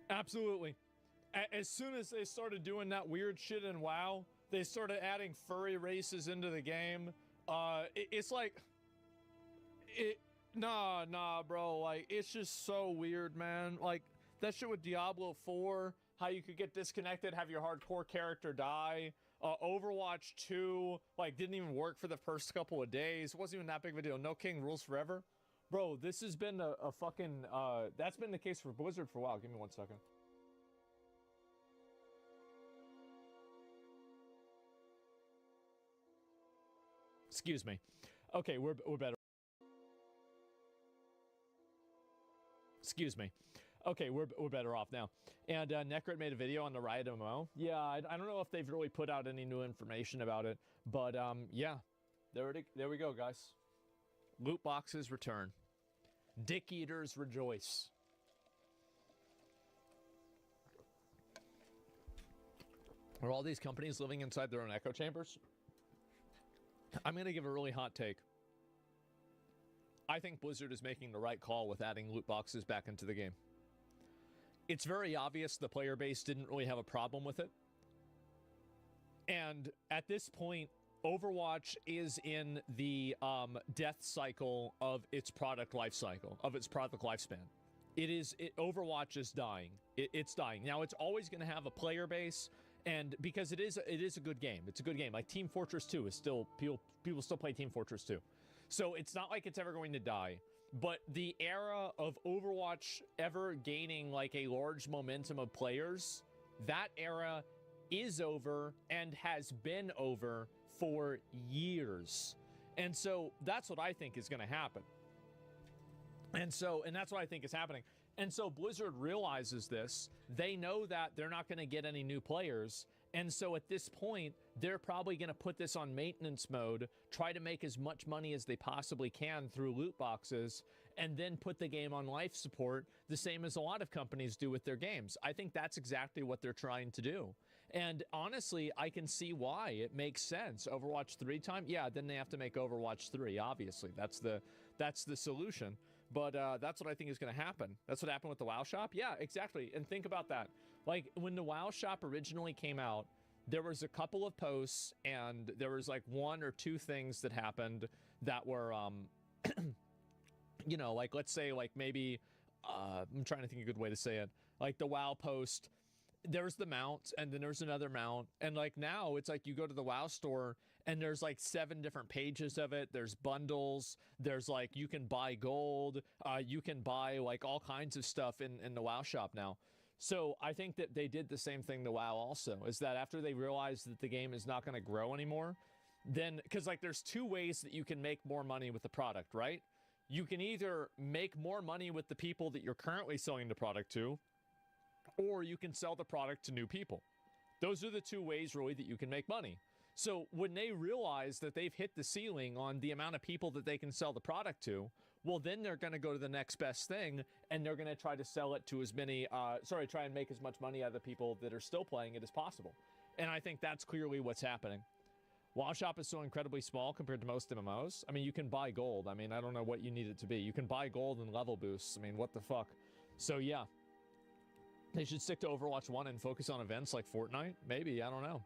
Absolutely. As soon as they started doing that weird shit in WoW, they started adding furry races into the game. It's like... Nah, bro. Like, it's just so weird, man. Like, that shit with Diablo 4, how you could get disconnected, have your hardcore character die. Overwatch 2, like, didn't even work for the first couple of days. It wasn't even that big of a deal. No King rules forever. Bro, this has been a fucking, that's been the case for Blizzard for a while. Give me 1 second. Excuse me. Okay, we're better. Excuse me. Okay, we're better off now. And Necrit made a video on the Riot MMO. Yeah, I don't know if they've really put out any new information about it, but yeah, there we go, guys. Loot boxes return. Dick eaters rejoice. Are all these companies living inside their own echo chambers? I'm gonna give a really hot take. I think Blizzard is making the right call with adding loot boxes back into the game. It's very obvious the player base didn't really have a problem with it. And at this point, Overwatch is in the death cycle of its product life cycle, of its product lifespan. Overwatch is dying. It's dying. Now, it's always going to have a player base, and because it is a good game. It's a good game. Like Team Fortress 2 is still, people still play Team Fortress 2. So it's not like it's ever going to die. But the era of Overwatch ever gaining like a large momentum of players, that era is over and has been over for years. And so that's what I think is going to happen. And that's what I think is happening. And so Blizzard realizes this. They know that they're not going to get any new players. And so at this point, they're probably going to put this on maintenance mode, try to make as much money as they possibly can through loot boxes, and then put the game on life support, the same as a lot of companies do with their games. I think that's exactly what they're trying to do. And honestly, I can see why. It makes sense. Overwatch 3 time? Yeah, then they have to make Overwatch 3, obviously. That's the solution. But that's what I think is going to happen. That's what happened with the WoW shop? Yeah, exactly. And think about that. Like, when the WoW shop originally came out, there was a couple of posts, and there was like 1 or 2 things that happened that were, you know, like, let's say, like, maybe, I'm trying to think of a good way to say it. Like, the WoW post, there's the mount, and then there's another mount. And, like, now, it's like you go to the WoW store, and there's, like, 7 different pages of it. There's bundles. There's, like, you can buy gold. You can buy, like, all kinds of stuff in the WoW shop now. So I think that they did the same thing to WoW also, is that after they realized that the game is not going to grow anymore, then, because, like, there's 2 ways that you can make more money with the product, right? You can either make more money with the people that you're currently selling the product to, or you can sell the product to new people. Those are the 2 ways, really, that you can make money. So when they realize that they've hit the ceiling on the amount of people that they can sell the product to, well, then they're going to go to the next best thing, and they're going to try to sell it to as many, try and make as much money out of the people that are still playing it as possible. And I think that's clearly what's happening. WoW Shop is so incredibly small compared to most MMOs. I mean, you can buy gold. I mean, I don't know what you need it to be. You can buy gold and level boosts. I mean, what the fuck? So, yeah. They should stick to Overwatch 1 and focus on events like Fortnite? Maybe, I don't know.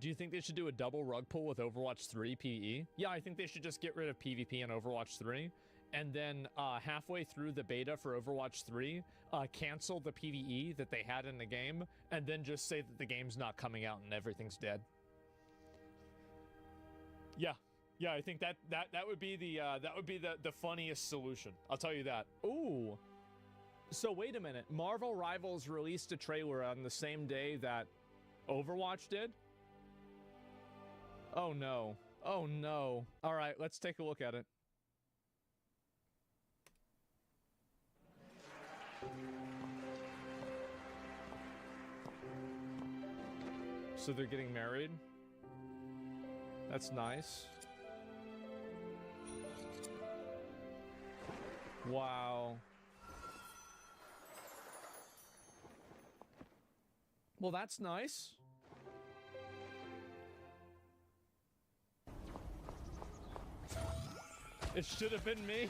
Do you think they should do a double rug pull with Overwatch 3 PvE? Yeah, I think they should just get rid of PvP in Overwatch 3. And then halfway through the beta for Overwatch 3, cancel the PvE that they had in the game, and then just say that the game's not coming out and everything's dead. Yeah, I think that would be the funniest solution. I'll tell you that. Ooh. So wait a minute. Marvel Rivals released a trailer on the same day that Overwatch did? Oh no. Oh no. All right, let's take a look at it. So they're getting married? That's nice. Wow. Well, that's nice. It should have been me.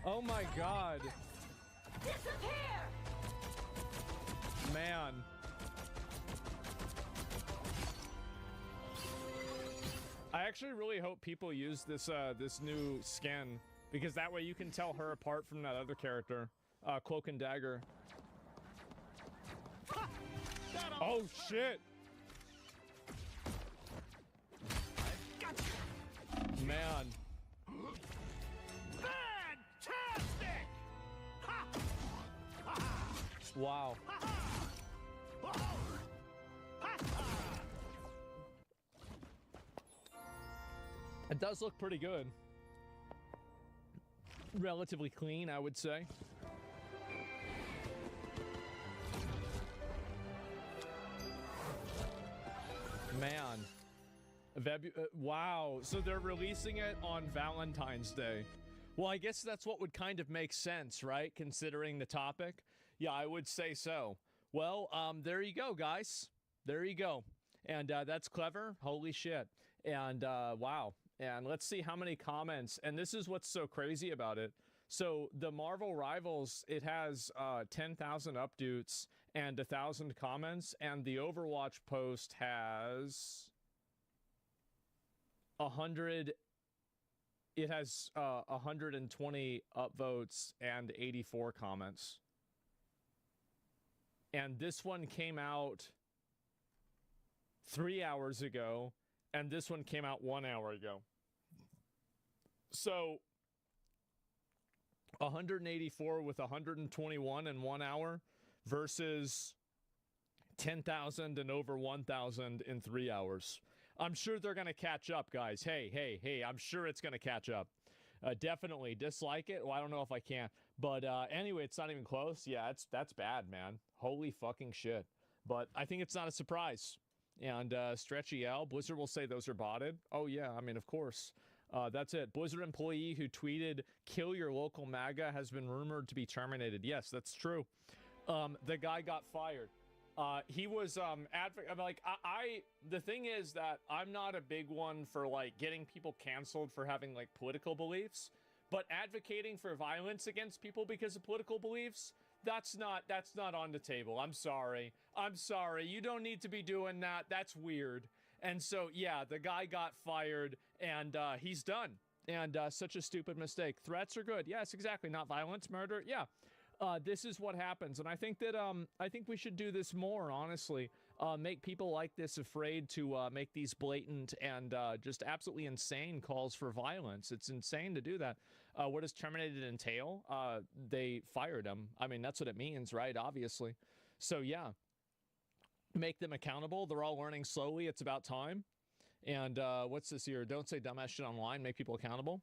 Oh my god. Disappear! Man. I actually really hope people use this this new skin, because that way you can tell her apart from that other character, Cloak and Dagger. Oh shit! Man. Fantastic! Wow. It does look pretty good. Relatively clean, I would say. Man. Wow. So they're releasing it on Valentine's Day. Well, I guess that's what would kind of make sense, right? Considering the topic. Yeah, I would say so. Well, there you go, guys. There you go. And that's clever. Holy shit. And wow. And let's see how many comments. And this is what's so crazy about it. So the Marvel Rivals, it has 10,000 updates and 1,000 comments. And the Overwatch post has 100. It has 120 upvotes and 84 comments. And this one came out 3 hours ago. And this one came out 1 hour ago. So 184 with 121 in 1 hour versus 10,000 and over 1,000 in 3 hours. I'm sure they're going to catch up, guys. Hey, I'm sure it's going to catch up. Definitely dislike it. Well, I don't know if I can. But anyway, it's not even close. Yeah, that's bad, man. Holy fucking shit. But I think it's not a surprise. And Stretchy L, Blizzard will say those are botted. Oh yeah, I mean, of course. That's it. Blizzard employee who tweeted, "Kill your local MAGA," has been rumored to be terminated. Yes, that's true. The guy got fired. He was the thing is that I'm not a big one for like getting people canceled for having like political beliefs, but advocating for violence against people because of political beliefs, that's not on the table. I'm sorry. You don't need to be doing that. That's weird. And so yeah, the guy got fired and he's done. And such a stupid mistake. Threats are good. Yes, exactly. Not violence, murder. Yeah. This is what happens, and I think that I think we should do this more, honestly. Make people like this afraid to make these blatant and just absolutely insane calls for violence. It's insane to do that. What does terminated entail? They fired him. I mean, that's what it means, right? Obviously. So yeah, make them accountable. They're all learning slowly. It's about time. And what's this here? Don't say dumbass shit online. Make people accountable.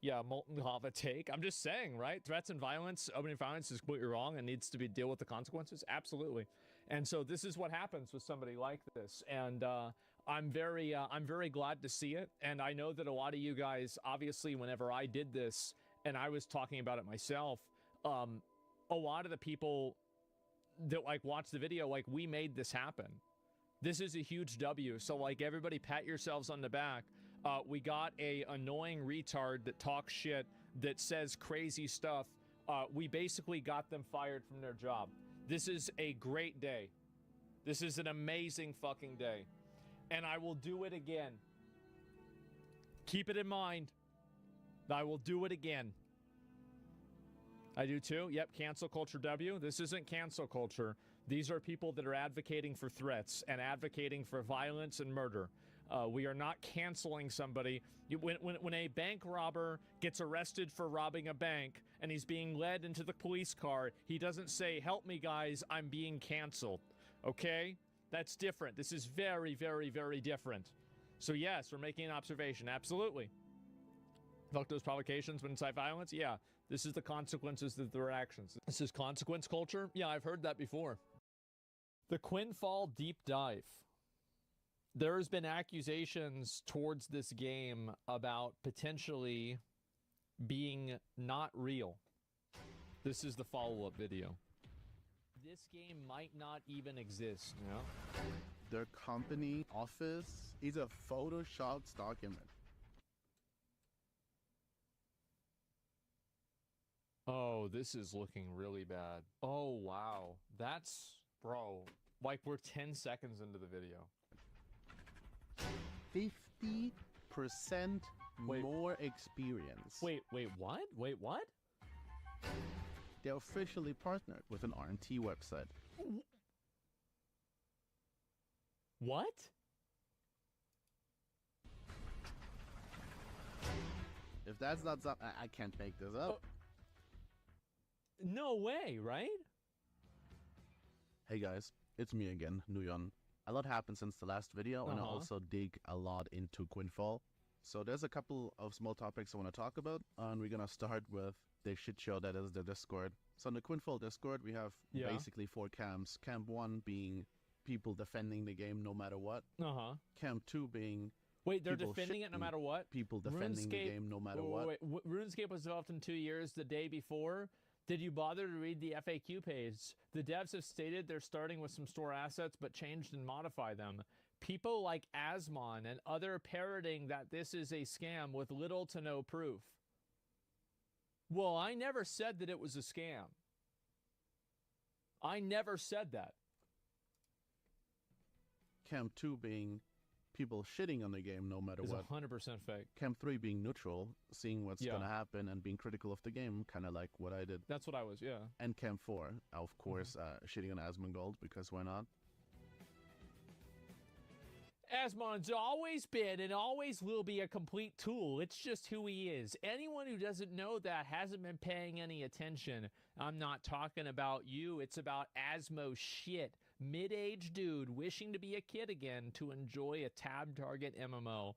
Yeah, molten lava take. I'm just saying, right? Threats and violence, opening violence is completely wrong and needs to be deal with the consequences. Absolutely. And so this is what happens with somebody like this. And I'm very glad to see it. And I know that a lot of you guys, obviously, whenever I did this and I was talking about it myself, a lot of the people that like watch the video, like we made this happen. This is a huge W. So like everybody pat yourselves on the back. We got a annoying retard that talks shit, that says crazy stuff. We basically got them fired from their job. This is a great day. This is an amazing fucking day. And I will do it again. Keep it in mind. I will do it again. I do too. Yep, cancel culture W. This isn't cancel culture. These are people that are advocating for threats and advocating for violence and murder. We are not canceling somebody. When a bank robber gets arrested for robbing a bank and he's being led into the police car, he doesn't say, "Help me, guys, I'm being canceled." Okay? That's different. This is very, very, very different. So yes, we're making an observation. Absolutely. Fuck those provocations when incite violence? Yeah. This is the consequences of their actions. This is consequence culture? Yeah, I've heard that before. The Quinfall deep dive. There's been accusations towards this game about potentially being not real. This is the follow-up video. This game might not even exist. Yeah. Their company office is a Photoshop stock image. Oh, this is looking really bad. Oh, wow. That's, bro, like we're 10 seconds into the video. 50% more experience. Wait, what? Wait, what? They're officially partnered with an R&T website. What? If that's not something, I can't make this up. No way, right? Hey guys, it's me again, Nuyon. A lot happened since the last video, and I also dig a lot into Quinfall. So there's a couple of small topics I want to talk about, and we're gonna start with the shit show that is the Discord. So in the Quinfall Discord, we have basically 4 camps. Camp 1 being people defending the game no matter what. Camp 2 being wait, they're defending it no matter what? People defending the game no matter what. Wait, RuneScape was developed in 2 years. The day before, did you bother to read the FAQ page? The devs have stated they're starting with some store assets, but changed and modify them. People like Asmon and other parroting that this is a scam with little to no proof. Well, I never said that it was a scam. I never said that. Camp 2 being people shitting on the game no matter what. 100% fake. Camp 3 being neutral, seeing what's gonna happen and being critical of the game, kind of like what I did. That's what I was, yeah. And Camp 4, of course, shitting on Asmongold, because why not? Asmon's always been and always will be a complete tool. It's just who he is. Anyone who doesn't know that hasn't been paying any attention. I'm not talking about you. It's about Asmo shit. Mid-aged dude wishing to be a kid again to enjoy a tab target MMO.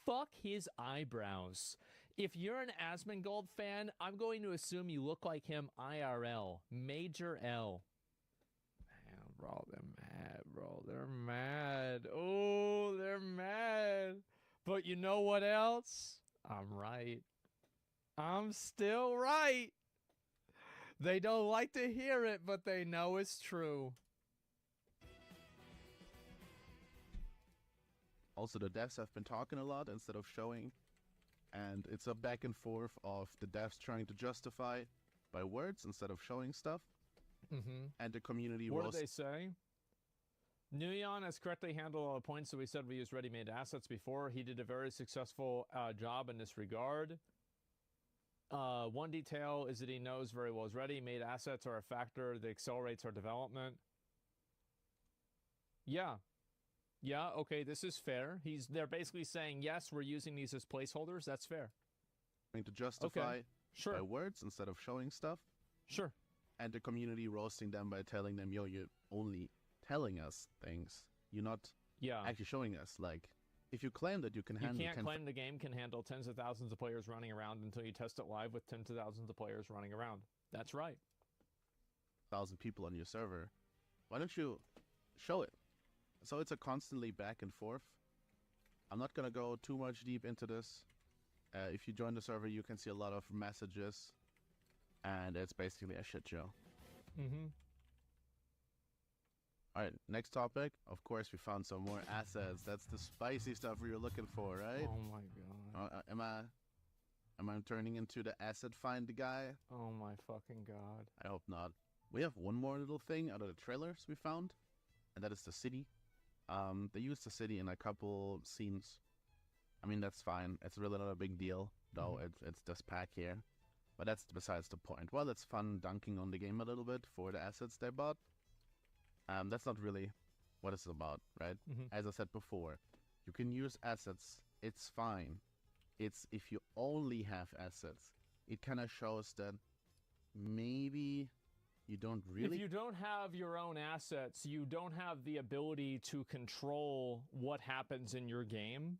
Fuck his eyebrows. If you're an Asmongold fan, I'm going to assume you look like him IRL. Major L. Man, bro, they're mad, bro. They're mad. Oh, they're mad. But you know what else? I'm right. I'm still right. They don't like to hear it, but they know it's true. Also, the devs have been talking a lot instead of showing. And it's a back and forth of the devs trying to justify by words instead of showing stuff. And the community What roast. did they say? Nguyen has correctly handled all the points that we said we used ready-made assets before. He did a very successful job in this regard. One detail is that he knows very well is ready-made assets are a factor that accelerates our development. Yeah. Yeah, okay, this is fair. They're basically saying, yes, we're using these as placeholders. That's fair. Trying to justify Sure. by words instead of showing stuff. Sure. And the community roasting them by telling them, yo, you're only telling us things. You're not actually showing us. Like, if you claim that you can handle... You can't claim the game can handle tens of thousands of players running around until you test it live with tens of thousands of players running around. That's right. 1,000 people on your server. Why don't you show it? So it's a constantly back and forth. I'm not going to go too much deep into this. If you join the server, you can see a lot of messages. And it's basically a shit show. Alright, next topic. Of course, we found some more assets. That's the spicy stuff we were looking for, right? Oh my god. Am I turning into the asset find guy? Oh my fucking god. I hope not. We have one more little thing out of the trailers we found. And that is the city. They used the city in a couple scenes. I mean, that's fine. It's really not a big deal, though. It's this pack here. But that's besides the point. Well, it's fun dunking on the game a little bit for the assets they bought. That's not really what it's about, right? As I said before, you can use assets. It's fine. It's if you only have assets. It kind of shows that maybe... You don't really... If you don't have your own assets, you don't have the ability to control what happens in your game.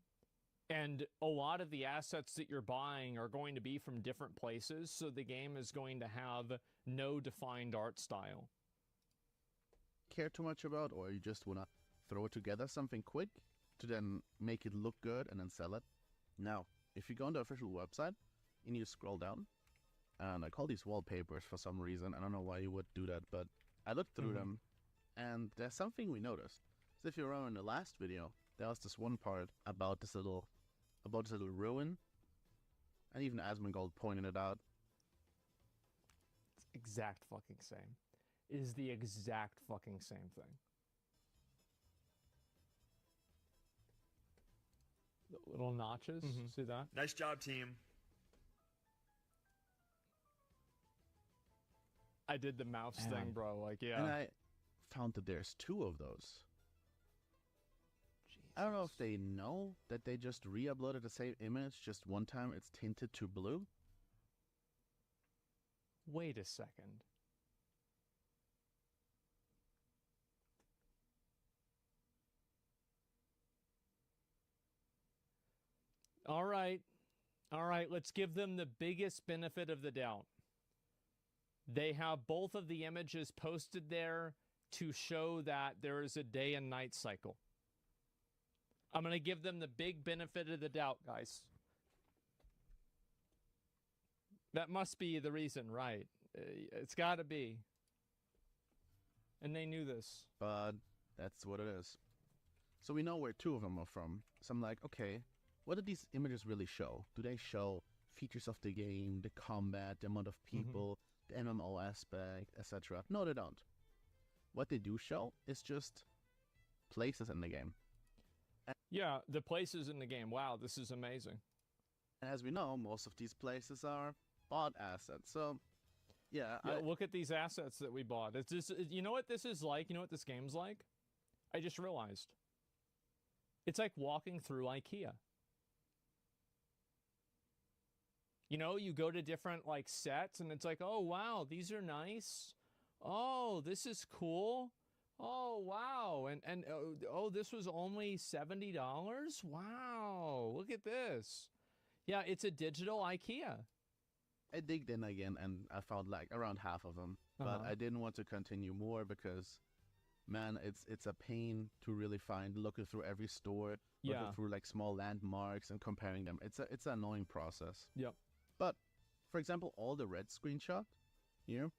And a lot of the assets that you're buying are going to be from different places, so the game is going to have no defined art style. Care too much about, or you just want to throw together something quick to then make it look good and then sell it. Now, if you go on the official website and you scroll down, and I call these wallpapers for some reason. I don't know why you would do that, but I looked through them, and there's something we noticed. So if you remember in the last video, there was this one part about this little ruin, and even Asmongold pointed it out. It's exact fucking same. It is the exact fucking same thing. The little notches, see that? Nice job, team. I did the mouse thing, bro. Like, yeah. And I found that there's two of those. Jesus. I don't know if they know that they just re-uploaded the same image, just one time it's tinted to blue. Wait a second. All right. All right, let's give them the biggest benefit of the doubt. They have both of the images posted there to show that there is a day and night cycle. I'm going to give them the big benefit of the doubt, guys. That must be the reason, right? It's got to be. And they knew this. But that's what it is. So we know where two of them are from. So I'm like, okay, what do these images really show? Do they show features of the game, the combat, the amount of people, the MMO aspect, etc.? No, they don't. What they do show is just places in the game. Yeah, the places in the game. Wow, this is amazing. And as we know, most of these places are bought assets. So, yeah. Look at these assets that we bought. It's just, you know what this is like? You know what this game's like? I just realized. It's like walking through IKEA. You know, you go to different, like, sets, and it's like, oh, wow, these are nice. Oh, this is cool. Oh, wow. And oh, this was only $70? Wow, look at this. Yeah, it's a digital IKEA. I digged in again and I found like around half of them, but I didn't want to continue more because, man, it's a pain to really find, looking through every store, looking through like small landmarks and comparing them. It's an annoying process. Yep. But for example, all the red screenshot here,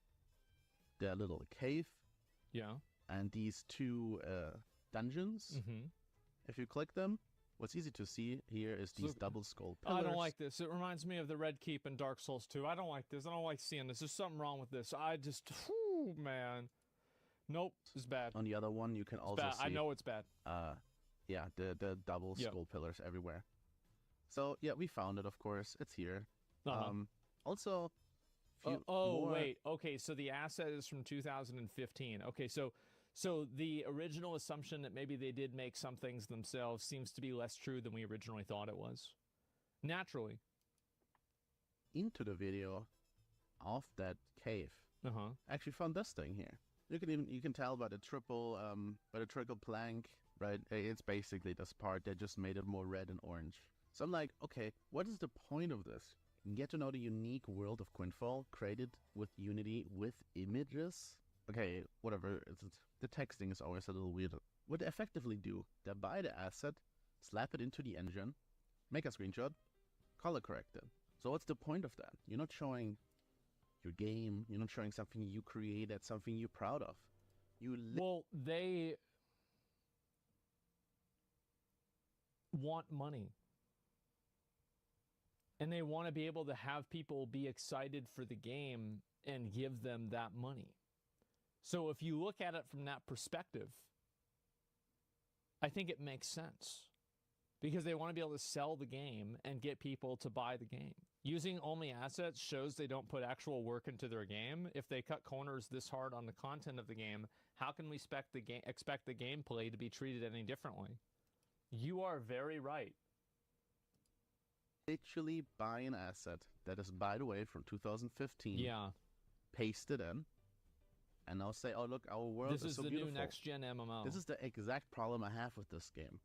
the little cave, and these two dungeons. If you click them, what's easy to see here is these double skull pillars. I don't like this. It reminds me of the Red Keep in Dark Souls 2. I don't like this. I don't like seeing this. There's something wrong with this. I just, whew, man. Nope, it's bad. On the other one, you can also see. I know it's bad. Yeah, the double skull pillars everywhere. So yeah, we found it. Of course, it's here. Also. Wait. Okay, so the asset is from 2015. Okay, so the original assumption that maybe they did make some things themselves seems to be less true than we originally thought it was. Naturally. Into the video of that cave, I actually found this thing here. You can tell by the triple plank, right? It's basically this part that just made it more red and orange. So I'm like, okay, what is the point of this? Get to know the unique world of Quinfall, created with Unity with images. Okay, whatever. The texting is always a little weird. What they effectively do, they buy the asset, slap it into the engine, make a screenshot, color correct it. So what's the point of that? You're not showing your game. You're not showing something you created, something you're proud of. Well, they want money. And they want to be able to have people be excited for the game and give them that money. So if you look at it from that perspective, I think it makes sense. Because they want to be able to sell the game and get people to buy the game. Using only assets shows they don't put actual work into their game. If they cut corners this hard on the content of the game, how can we expect the gameplay to be treated any differently? You are very right. Literally buy an asset that is, by the way, from 2015. Paste it in, and I'll say, "Oh, look, our world is so beautiful." This is the new next-gen MMO. This is the exact problem I have with this game.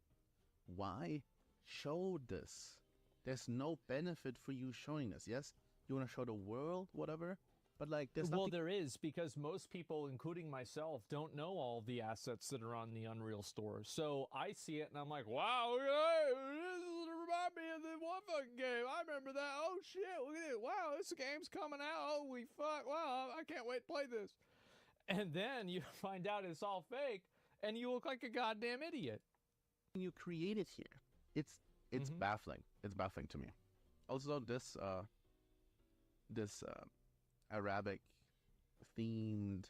Why show this? There's no benefit for you showing this. Yes, you want to show the world, whatever, but like, there's nothing. Well, there is, because most people, including myself, don't know all the assets that are on the Unreal store. So I see it and I'm like, wow, this remind me of the one fucking game. I remember that. Oh shit, look at it. Wow, this game's coming out. Holy fuck. Wow, I can't wait to play this. And then you find out it's all fake and you look like a goddamn idiot. You create it here. It's baffling. It's baffling to me. Also, this Arabic themed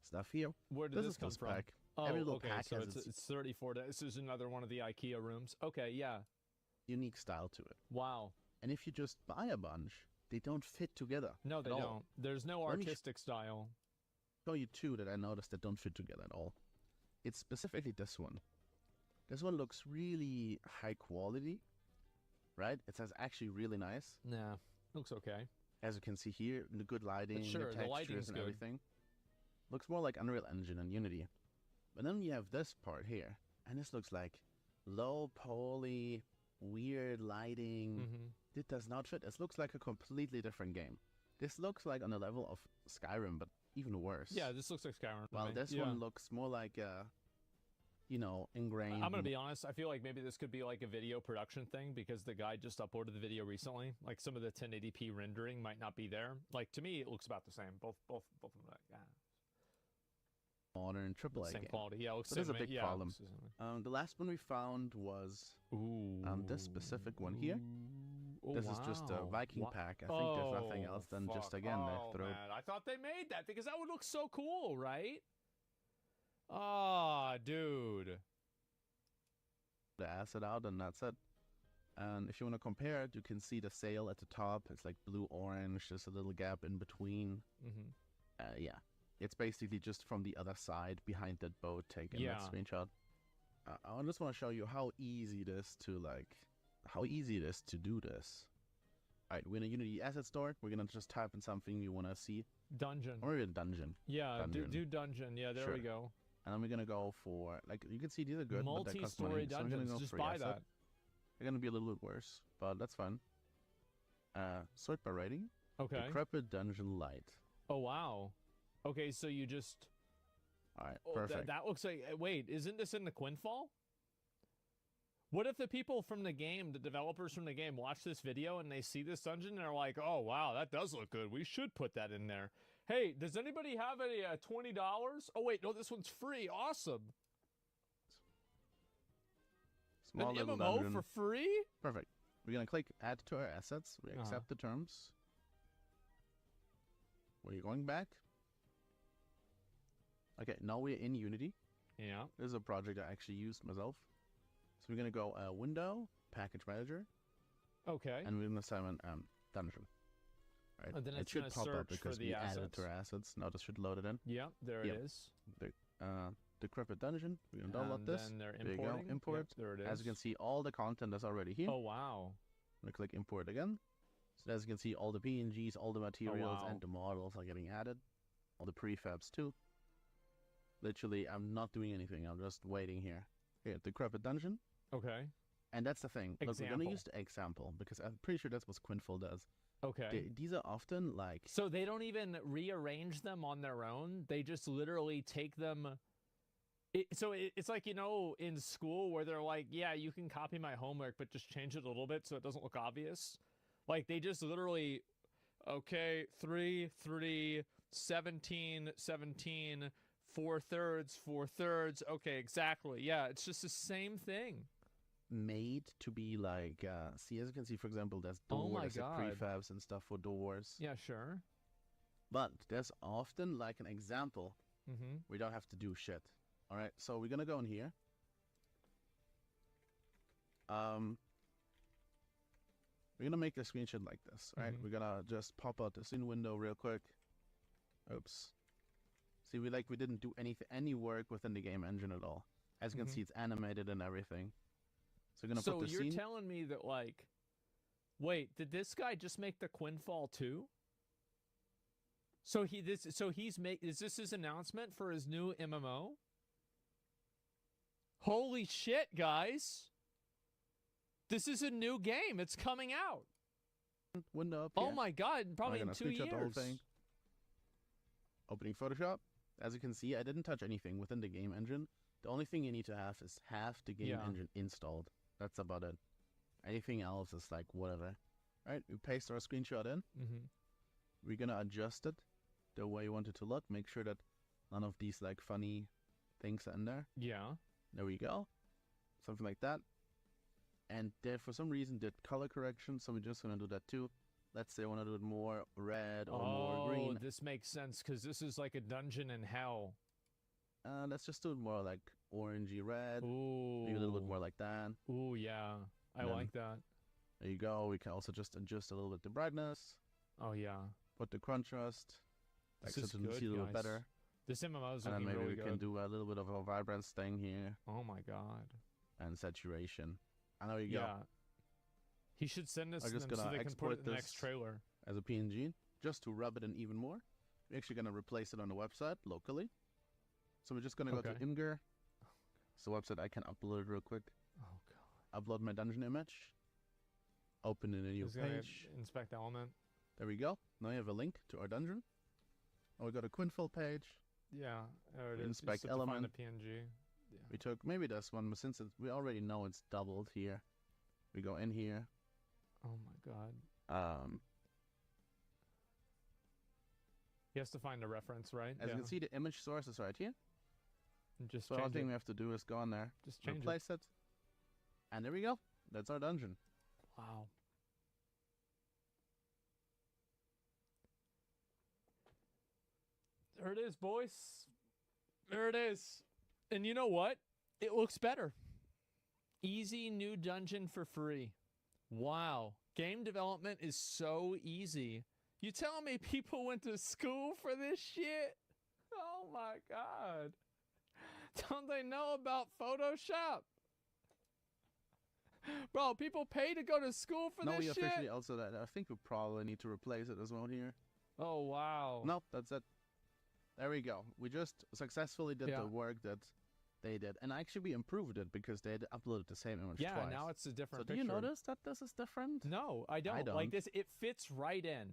stuff here. Where did this come from? Pack. Oh, every little okay, pack so has it's 34. This is another one of the IKEA rooms. Okay, yeah. Unique style to it. Wow. And if you just buy a bunch, they don't fit together. No, they don't. There's no artistic style. Show you two that I noticed that don't fit together at all. It's specifically this one. This one looks really high quality, right? It's actually really nice. Nah, looks okay. As you can see here, the good lighting, sure, the textures and everything. Looks more like Unreal Engine and Unity. But then you have this part here, and this looks like low poly, weird lighting. It does not fit. This looks like a completely different game. This looks like on the level of Skyrim, but even worse. Yeah, this looks like Skyrim. While this one looks more like ingrained. I'm gonna be honest. I feel like maybe this could be like a video production thing because the guy just uploaded the video recently. Like some of the 1080p rendering might not be there. Like to me, it looks about the same. Both of them. Modern AAA same game. Quality. Yeah, it looks but there's a big problem. The last one we found was this specific one here. This is just a Viking pack. I think there's nothing else than just, again, they throw... Man. I thought they made that because that would look so cool, right? Ah, dude. The asset out and that's it. And if you want to compare it, you can see the sail at the top. It's like blue-orange. There's a little gap in between. Yeah. It's basically just from the other side behind that boat taking that screenshot. I just want to show you how easy it is to do this. Alright, we're in a Unity asset store. We're gonna just type in something you want to see. Dungeon. Or a dungeon. Yeah, dungeon. Do dungeon. Yeah, there we go. And then we're gonna go for, like, you can see these are good, but they cost money. Multi-story dungeons. So go just for buy that. They're gonna be a little bit worse, but that's fine. Sort by rating. Okay. Decrepit Dungeon Light. Oh, wow. Okay, so you just... All right, Oh, perfect. that looks like... Wait, isn't this in the Quinfall? What if the people from the game, the developers from the game, watch this video and they see this dungeon and they're like, oh, wow, that does look good. We should put that in there. Hey, does anybody have any $20? Oh, wait, no, this one's free. Awesome. Small An little MMO dungeon. for free? Perfect. We're gonna click Add to our assets. We accept the terms. We're going back. Okay, now we're in Unity. Yeah. This is a project I actually used myself. So we're gonna go Window, Package Manager, Okay. and we're gonna summon dungeon. Right. And then it it's should gonna pop up search because for the we added it assets. to our assets. Now this should load it in. Yeah, there Yep. it is. Decrepit Dungeon. We're gonna download And this. then they're There you go. importing. Import. Yep, there it is. As you can see, all the content is already here. Oh, wow. I'm gonna click Import again. So as you can see, all the PNGs, all the materials, wow. and the models are getting added. All the prefabs too. Literally, I'm not doing anything. I'm just waiting here. Here, Decrepit Dungeon. Okay. And that's the thing. Look, we're gonna Example. use the example because I'm pretty sure that's what Quinfall does. Okay. These are often like So they don't even rearrange them on their own. They just literally take them. It's like, you know, in school where they're like, yeah, you can copy my homework, but just change it a little bit so it doesn't look obvious. Like they just literally, okay, 3, 3, 17, 17, 4/3, 4/3. Okay, exactly. Yeah, it's just the same thing. made to be like see, as you can see, for example, there's Oh my doors, God. prefabs and stuff for doors. Yeah, sure. But there's often like an example. Mm-hmm. We don't have to do shit. All right, so we're gonna go in here. We're gonna make a screenshot like this, right? Mhm. We're gonna just pop out the scene window real quick. Oops. See, we didn't do any work within the game engine at all. As you can Mhm. see, it's animated and everything. So we're gonna So put the you're scene. telling me that, like, wait, did this guy just make the Quinfall too? So is this his announcement for his new MMO? Holy shit, guys! This is a new game. It's coming out. Window up Oh here. my god! Probably I'm in gonna 2 screenshot the whole years. thing. Opening Photoshop. As you can see, I didn't touch anything within the game engine. The only thing you need to have is half the game Yeah. engine installed. That's about it. Anything else is like whatever. Right? We paste our screenshot in. Mm-hmm. We're gonna adjust it the way you want it to look. Make sure that none of these like funny things are in there. Yeah. There we go. Something like that. And there, for some reason, did color correction, so we're just gonna do that too. Let's say I want to do it more red or more green. This makes sense because this is like a dungeon in hell. Let's just do it more like orangey red. Ooh. Maybe a little bit more like that. Ooh, yeah. I Then- like that. There you go. We can also just adjust a little bit the brightness, Oh yeah. put the contrast, This like is so you can good, see a little guys. better. This MMO is And then looking maybe really we can good. do a little bit of a vibrance thing here Oh my god. and saturation. And there you go. Yeah. He should send us I'm them just so gonna they can put export it in the next this trailer. as a PNG, just to rub it in even more. We're actually gonna replace it on the website locally. So we're just gonna go to Okay. Imgur. It's the website I can upload it real quick. Oh god. Upload my dungeon image. Open in a new He's gonna page. inspect element. There we go. Now you have a link to our dungeon. And we got a Quinfall page. Yeah. There it is. You just Inspect have to find element. the PNG. Yeah. We took maybe this one, but since we already know it's doubled here, we go in here. Oh my god. He has to find a reference, right? As you can see, the image source is right here. And just So all change thing it. we have to do is go on there, Just change it. replace it, and there we go. That's our dungeon. Wow. There it is, boys. There it is. And you know what? It looks better. Easy new dungeon for free. Wow. Game development is so easy. You telling me people went to school for this shit? Oh my god. Don't they know about Photoshop? Bro, people pay to go to school for No, this we shit? officially also that. I think we probably need to replace it as well here. Oh, wow. No, that's it. There we go. We just successfully did Yeah. the work that They did, and actually we improved it because they had uploaded the same image Yeah, twice. now it's a different So picture. do you notice that this is different? No, I don't. don't. Like this, it fits right in.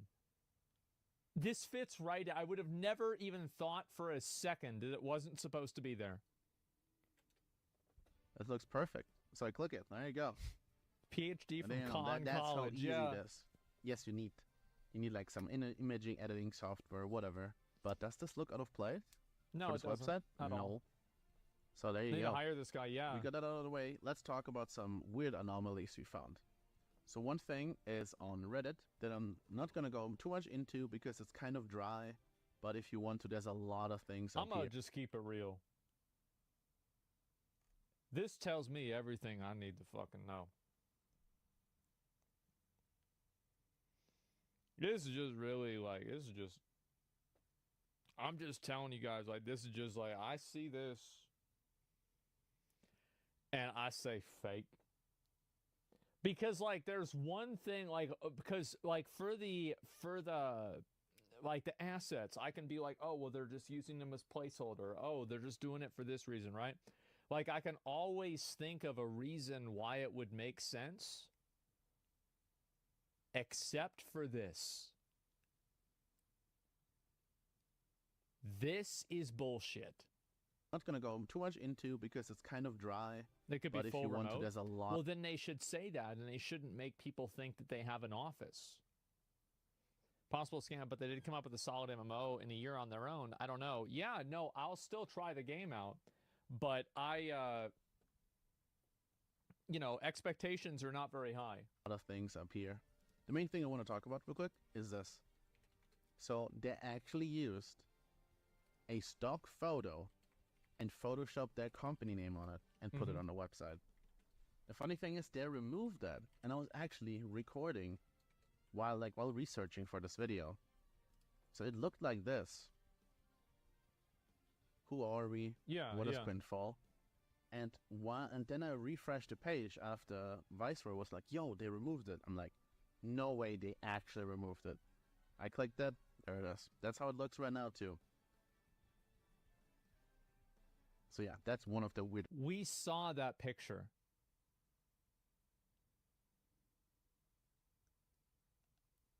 This fits right. I would have never even thought for a second that it wasn't supposed to be there. It looks perfect. So I click it. There you go. PhD from And then, Con that's how College. easy Yeah. it is. Yes, you need like some imaging editing software, whatever. But does this look out of place No, for it this doesn't website? at No. all. So there you Need go. to hire this guy. Yeah. We got that out of the way. Let's talk about some weird anomalies we found. So one thing is on Reddit that I'm not going to go too much into because it's kind of dry. But if you want to, there's a lot of things I'm up gonna here. just keep it real. This tells me everything I need to fucking know. This is just really like, this is just, I'm just telling you guys, like, this is just like, I see this and I say fake. Because, like, there's one thing, like, because, like, for the, like, the assets, I can be like, oh, well, they're just using them as placeholder. Oh, they're just doing it for this reason, right? Like, I can always think of a reason why it would make sense, except for this. This is bullshit. Not going to go too much into because it's kind of dry. They could be But if full you want remote. to, there's a lot. Well, then they should say that, and they shouldn't make people think that they have an office. Possible scam, but they did come up with a solid MMO in a year on their own. I don't know. Yeah, no, I'll still try the game out, but you know, expectations are not very high. A lot of things up here. The main thing I want to talk about real quick is this. So they actually used a stock photo and photoshopped their company name on it and put it on the website. The funny thing is they removed that, and I was actually recording while researching for this video. So it looked like this. Who are we? Yeah, What is yeah. Quintfall? And then I refreshed the page after Viceroy was like, yo, they removed it. I'm like, no way they actually removed it. I clicked that, there it is. That's how it looks right now too. So yeah, that's one of the weird. We saw that picture.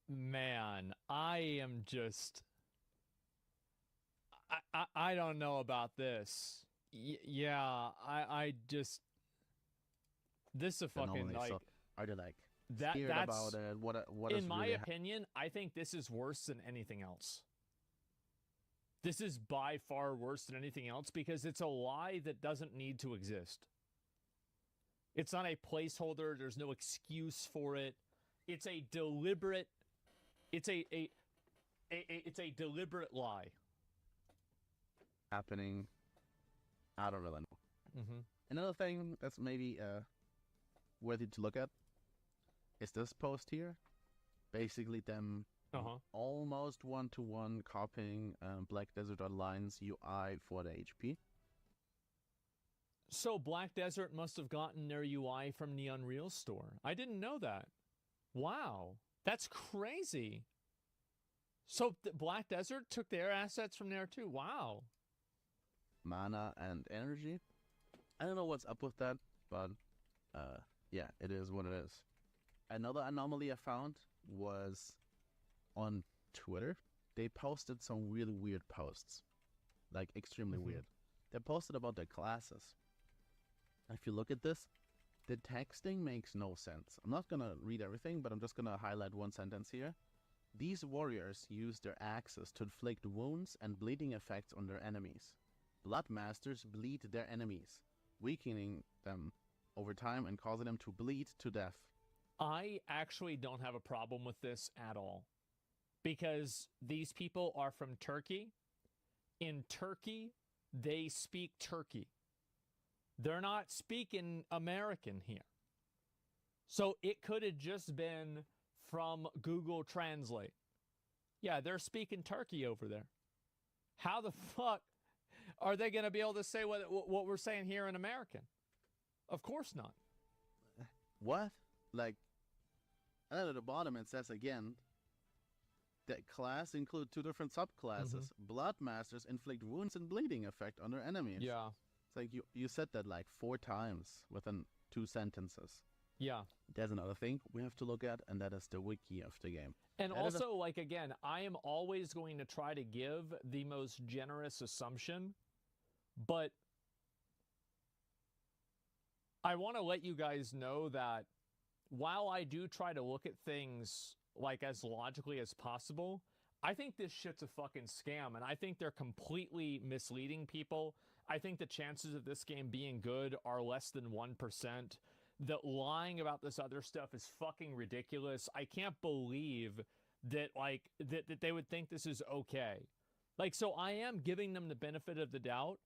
Man, I am just... I don't know about this. Yeah, I just... This is a fucking, anomaly. like... So are they like That, scared that's... about it? What in is my really opinion, I think this is worse than anything else. This is by far worse than anything else because it's a lie that doesn't need to exist. It's not a placeholder. There's no excuse for it. It's a deliberate... It's it's a deliberate lie. happening? I don't really know. Mm-hmm. Another thing that's maybe worthy to look at is this post here. Basically them almost one-to-one copying Black Desert Online's UI for the HP. So Black Desert must have gotten their UI from the Unreal Store. I didn't know that. Wow. That's crazy. So Black Desert took their assets from there too. Wow. Mana and energy. I don't know what's up with that, but yeah, it is what it is. Another anomaly I found was on Twitter. They posted some really weird posts, like extremely weird. They posted about their classes. If you look at this, the texting makes no sense. I'm not gonna read everything, but I'm just gonna highlight one sentence here. These warriors use their axes to inflict wounds and bleeding effects on their enemies. Blood masters bleed their enemies, weakening them over time and causing them to bleed to death. I actually don't have a problem with this at all. Because these people are from Turkey. In Turkey, they speak Turkey. They're not speaking American here. So it could have just been from Google Translate. Yeah, they're speaking Turkey over there. How the fuck are they going to be able to say what we're saying here in American? Of course not. What? Like, and then at the bottom it says again, that class include two different subclasses. Blood masters inflict wounds and bleeding effect on their enemies. Yeah. It's like you said that like 4 times within 2 sentences. Yeah. There's another thing we have to look at, and that is the wiki of the game. And That is also, like, again, I am always going to try to give the most generous assumption, but I want to let you guys know that while I do try to look at things, like, as logically as possible, I think this shit's a fucking scam, and I think they're completely misleading people. I think the chances of this game being good are less than 1%. That lying about this other stuff is fucking ridiculous. I can't believe that, like, that they would think this is okay. Like, so I am giving them the benefit of the doubt,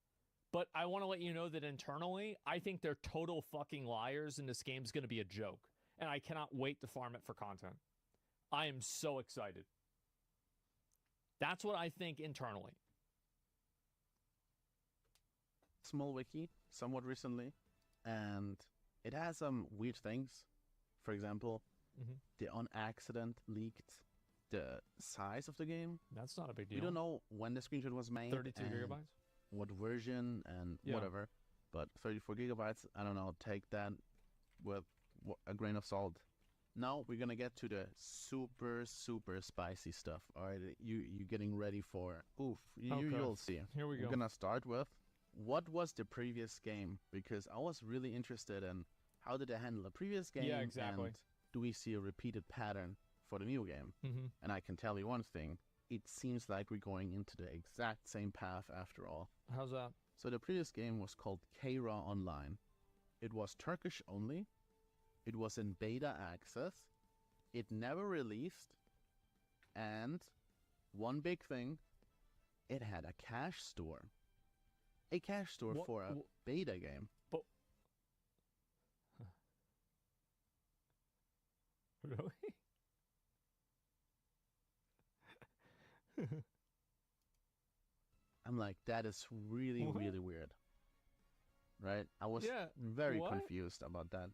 but I want to let you know that internally, I think they're total fucking liars, and this game's going to be a joke. And I cannot wait to farm it for content. I am so excited. That's what I think internally. Small wiki, somewhat recently, and it has some weird things. For example, they on accident leaked the size of the game. That's not a big deal. We don't know when the screenshot was made. 32 and gigabytes? what version and whatever. But 34 gigabytes, I don't know, take that with a grain of salt. Now we're gonna get to the super spicy stuff. All right, you getting ready for? You'll see. Here we go. We're gonna start with what was the previous game, because I was really interested in how did they handle the previous game. Yeah, exactly. And do we see a repeated pattern for the new game? And I can tell you one thing: it seems like we're going into the exact same path after all. How's that? So the previous game was called K-Ra Online. It was Turkish only. It was in beta access. It never released. And one big thing, it had a cash store. A cash store for a beta game. But really? I'm like, that is really, really weird. Right? I was very confused about that.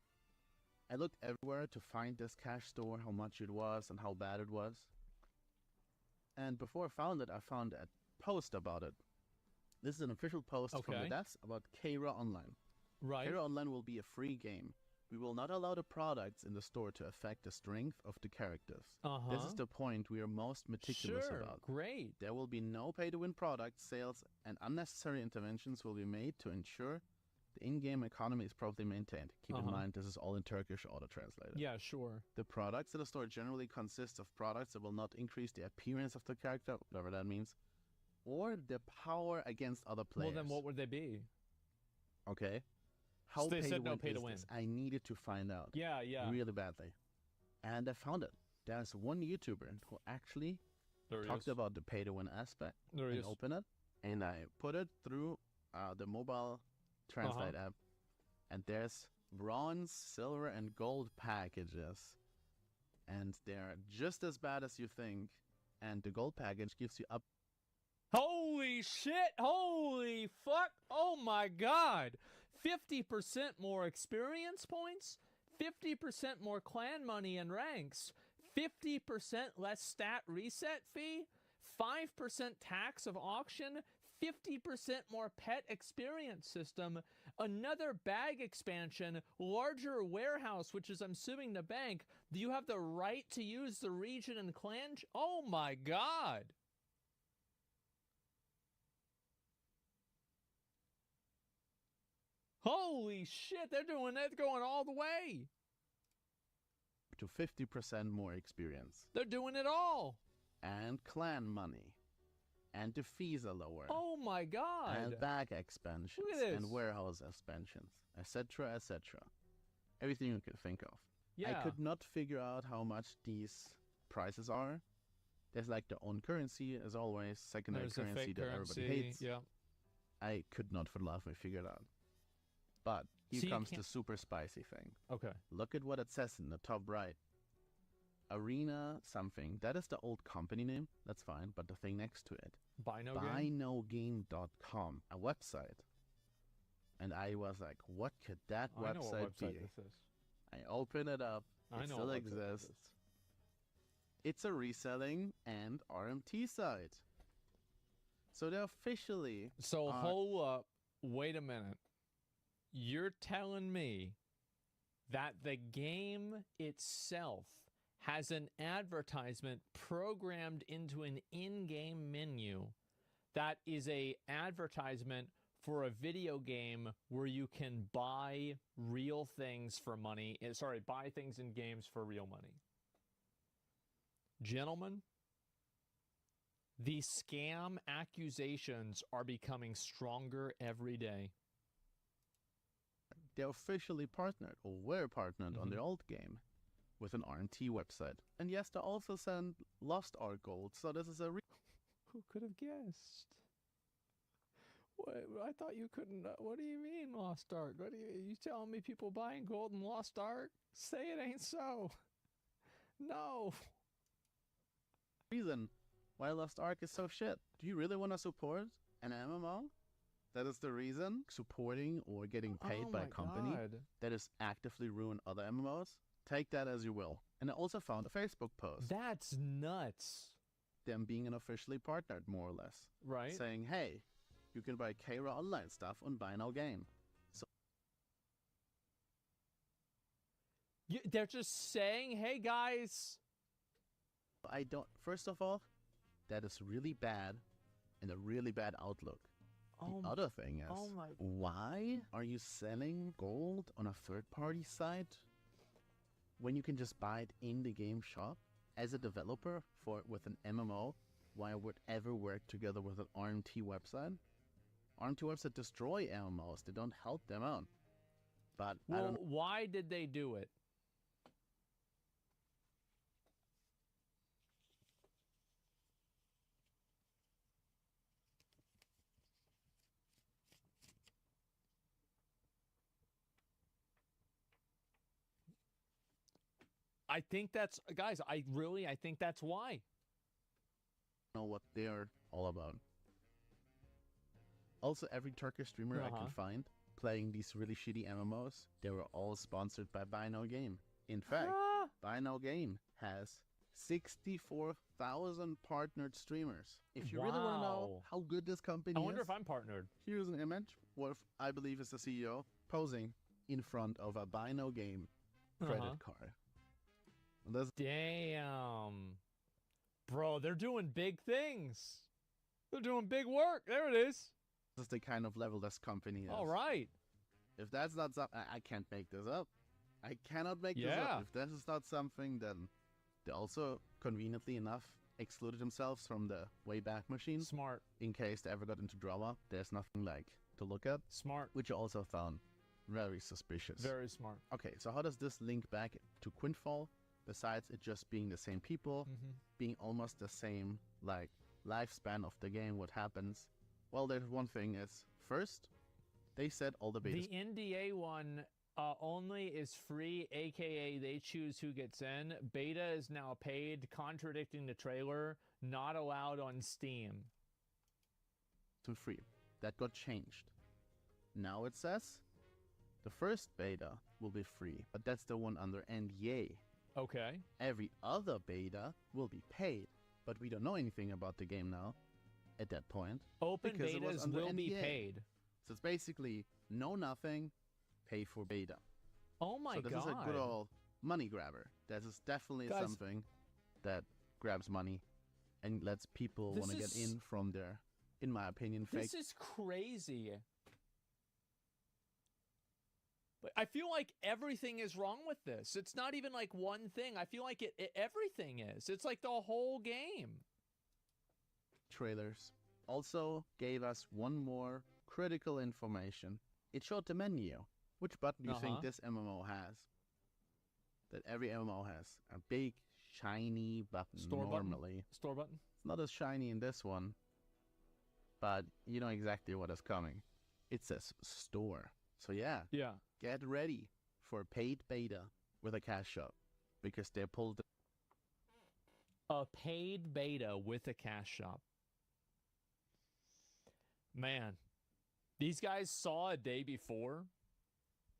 I looked everywhere to find this cash store, how much it was and how bad it was. And before I found it, I found a post about it. This is an official post from the devs about K-Ra Online. Right. K-Ra Online will be a free game. We will not allow the products in the store to affect the strength of the characters. This is the point we are most meticulous about. Great. There will be no pay-to-win product sales, and unnecessary interventions will be made to ensure the in-game economy is properly maintained. Keep in mind, this is all in Turkish auto-translated. Yeah, sure. The products in the store generally consist of products that will not increase the appearance of the character, whatever that means, or the power against other players. Well, then what would they be? Okay. How So they said no pay-to-win pay is to win. this? I needed to find out. Yeah. Really badly. And I found it. There's one YouTuber who actually talked about the pay-to-win aspect. And open it, and I put it through the mobile translate app, and there's bronze, silver, and gold packages, and they're just as bad as you think. And the gold package gives you up. Holy shit! Holy fuck! Oh my god! 50% more experience points, 50% more clan money and ranks, 50% less stat reset fee, 5% tax of auction, 50% more pet experience system, another bag expansion, larger warehouse, which is I'm suing the bank. Do you have the right to use the region and clan? Oh my god! Holy shit, they're doing that, going all the way. To 50% more experience. They're doing it all. And clan money. And the fees are lower. Oh my god. And bag expansions. Look at this. And warehouse expansions. Etc. etc. Everything you could think of. Yeah. I could not figure out how much these prices are. There's like their own currency, as always. Secondary There's a currency fake that currency. everybody hates. Yeah. I could not for the life of me figure it out. But here comes the super spicy thing. Okay. Look at what it says in the top right. Arena something. That is the old company name. That's fine. But the thing next to it. BuyNoGame.com. A website. And I was like, what could that I know what website website be? this is. I open it up. I It know still what website this exists. is. It's a reselling and RMT site. So they officially So hold up. wait a minute. You're telling me that the game itself has an advertisement programmed into an in-game menu that is a advertisement for a video game where you can buy real things for money. Sorry, buy things in games for real money. Gentlemen, the scam accusations are becoming stronger every day. They're officially partnered, or were partnered on their old game, with an RMT website. And yes, they also send Lost Ark Gold, so this is a Who could have guessed? What, I thought you couldn't. What do you mean, Lost Ark? What are you telling me people buying gold in Lost Ark? Say it ain't so. No. reason why Lost Ark is so shit. Do you really want to support an MMO? That is the reason? Supporting or getting paid by a company that is actively ruin other MMOs? Take that as you will. And I also found a Facebook post. That's nuts. Them being an officially partnered, more or less. Right. Saying, hey, you can buy Kara Online stuff on Buy Now Game. So They're just saying, hey guys. I don't, first of all, that is really bad and a really bad outlook. The other thing is, why are you selling gold on a third-party site when you can just buy it in the game shop? As a developer with an MMO, why would ever work together with an RMT website? RMT websites destroy MMOs. They don't help them out. But I don't know. Why did they do it? I think that's, guys, I think that's why. Know what they're all about. Also, every Turkish streamer I can find playing these really shitty MMOs, they were all sponsored by Buy Now Game. In fact, Buy Now Game has 64,000 partnered streamers. If you really want to know how good this company is, I wonder if I'm partnered. Here's an image with, I believe is the CEO, posing in front of a Buy Now Game credit card. Damn. Bro, they're doing big things. They're doing big work. There it is. This is the kind of level this company is. All right. If that's not something, I can't make this up. I cannot make this up. If this is not something, then they also, conveniently enough, excluded themselves from the Wayback Machine. Smart. In case they ever got into drama, there's nothing like to look at. Smart. Which I also found very suspicious. Very smart. Okay, so how does this link back to Quintfall? Besides it just being the same people, being almost the same like lifespan of the game, what happens? Well, there's one thing is, first, they said all the betas. The NDA one only is free, aka they choose who gets in. Beta is now paid, contradicting the trailer, not allowed on Steam. To free. That got changed. Now it says the first beta will be free, but that's the one under NDA. Okay. Every other beta will be paid, but we don't know anything about the game now at that point. Open betas will be paid. So it's basically know nothing, pay for beta. Oh my god. So this is a good old money grabber. That is definitely something that grabs money and lets people want to get in from their, in my opinion, fake. This is crazy. But I feel like everything is wrong with this. It's not even like one thing. I feel like everything is. It's like the whole game. Trailers also gave us one more critical information. It showed the menu. Which button do you think this MMO has? That every MMO has. A big, shiny button normally. Store button? It's not as shiny in this one. But you know exactly what is coming. It says store. So yeah. Yeah. Get ready for paid beta with a cash shop because they pulled a paid beta with a cash shop. Man, these guys saw a day before,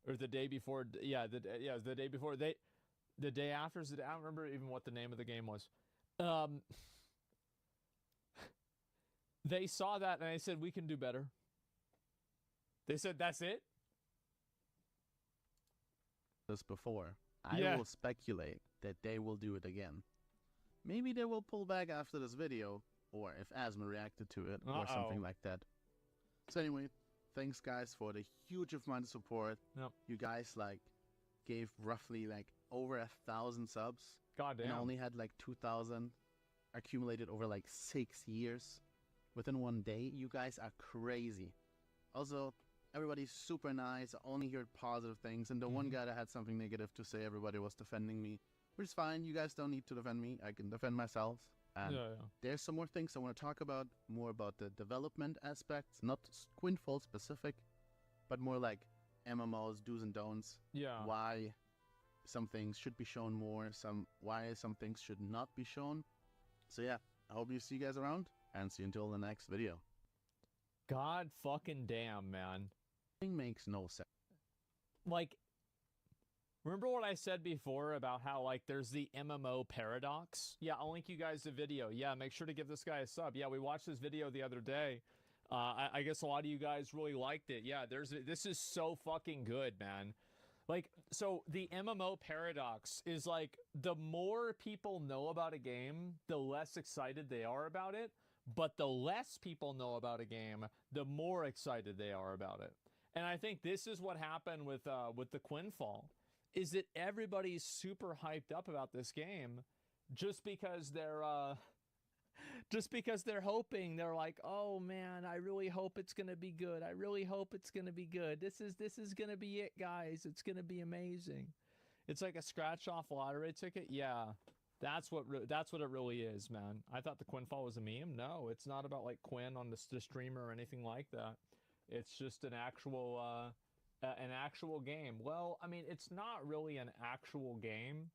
or the day before. Yeah, the day before. The day after. I don't remember even what the name of the game was. They saw that and they said we can do better. They said that's it? This before. I Yeah. will speculate that they will do it again. Maybe they will pull back after this video, or if Asma reacted to it, or something like that. So anyway, thanks guys for the huge amount of support. Yep. You guys like gave roughly like over 1,000 subs. Goddamn. And only had like 2,000 accumulated over like 6 years. Within one day, you guys are crazy. Also, everybody's super nice. I only heard positive things. And the one guy that had something negative to say, everybody was defending me. Which is fine. You guys don't need to defend me. I can defend myself. And there's some more things I want to talk about. More about the development aspects. Not Quinfall specific, but more like MMOs, do's and don'ts. Yeah. Why some things should be shown more. Why some things should not be shown. So yeah, I hope you see you guys around. And see you until the next video. God fucking damn, man. Thing makes no sense. Like, remember what I said before about how, like, there's the MMO paradox? Yeah, I'll link you guys the video. Yeah, make sure to give this guy a sub. Yeah, we watched this video the other day. I guess a lot of you guys really liked it. Yeah, this is so fucking good, man. Like, so the MMO paradox is like, the more people know about a game, the less excited they are about it. But the less people know about a game, the more excited they are about it. And I think this is what happened with the Quinfall, is that everybody's super hyped up about this game just because they're hoping. They're like, oh man, I really hope it's gonna be good. I really hope it's gonna be good. This is gonna be it, guys. It's gonna be amazing. It's like a scratch off lottery ticket. Yeah. That's what it really is, man. I thought the Quinfall was a meme. No, it's not about like Quinn on the streamer or anything like that. It's just an actual game. Well, I mean, it's not really an actual game,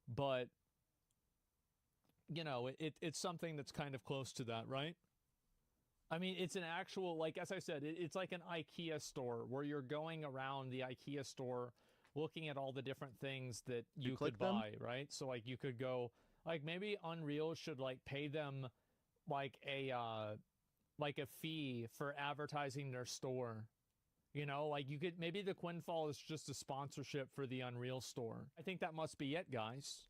but you know, it's something that's kind of close to that, right? I mean, it's an actual, like, as I said, it's like an IKEA store where you're going around the IKEA store looking at all the different things that you could buy, right? So like you could go, like maybe Unreal should like pay them like a fee for advertising their store. You know, like you could, maybe the Quinfall is just a sponsorship for the Unreal store. I think that must be it, guys.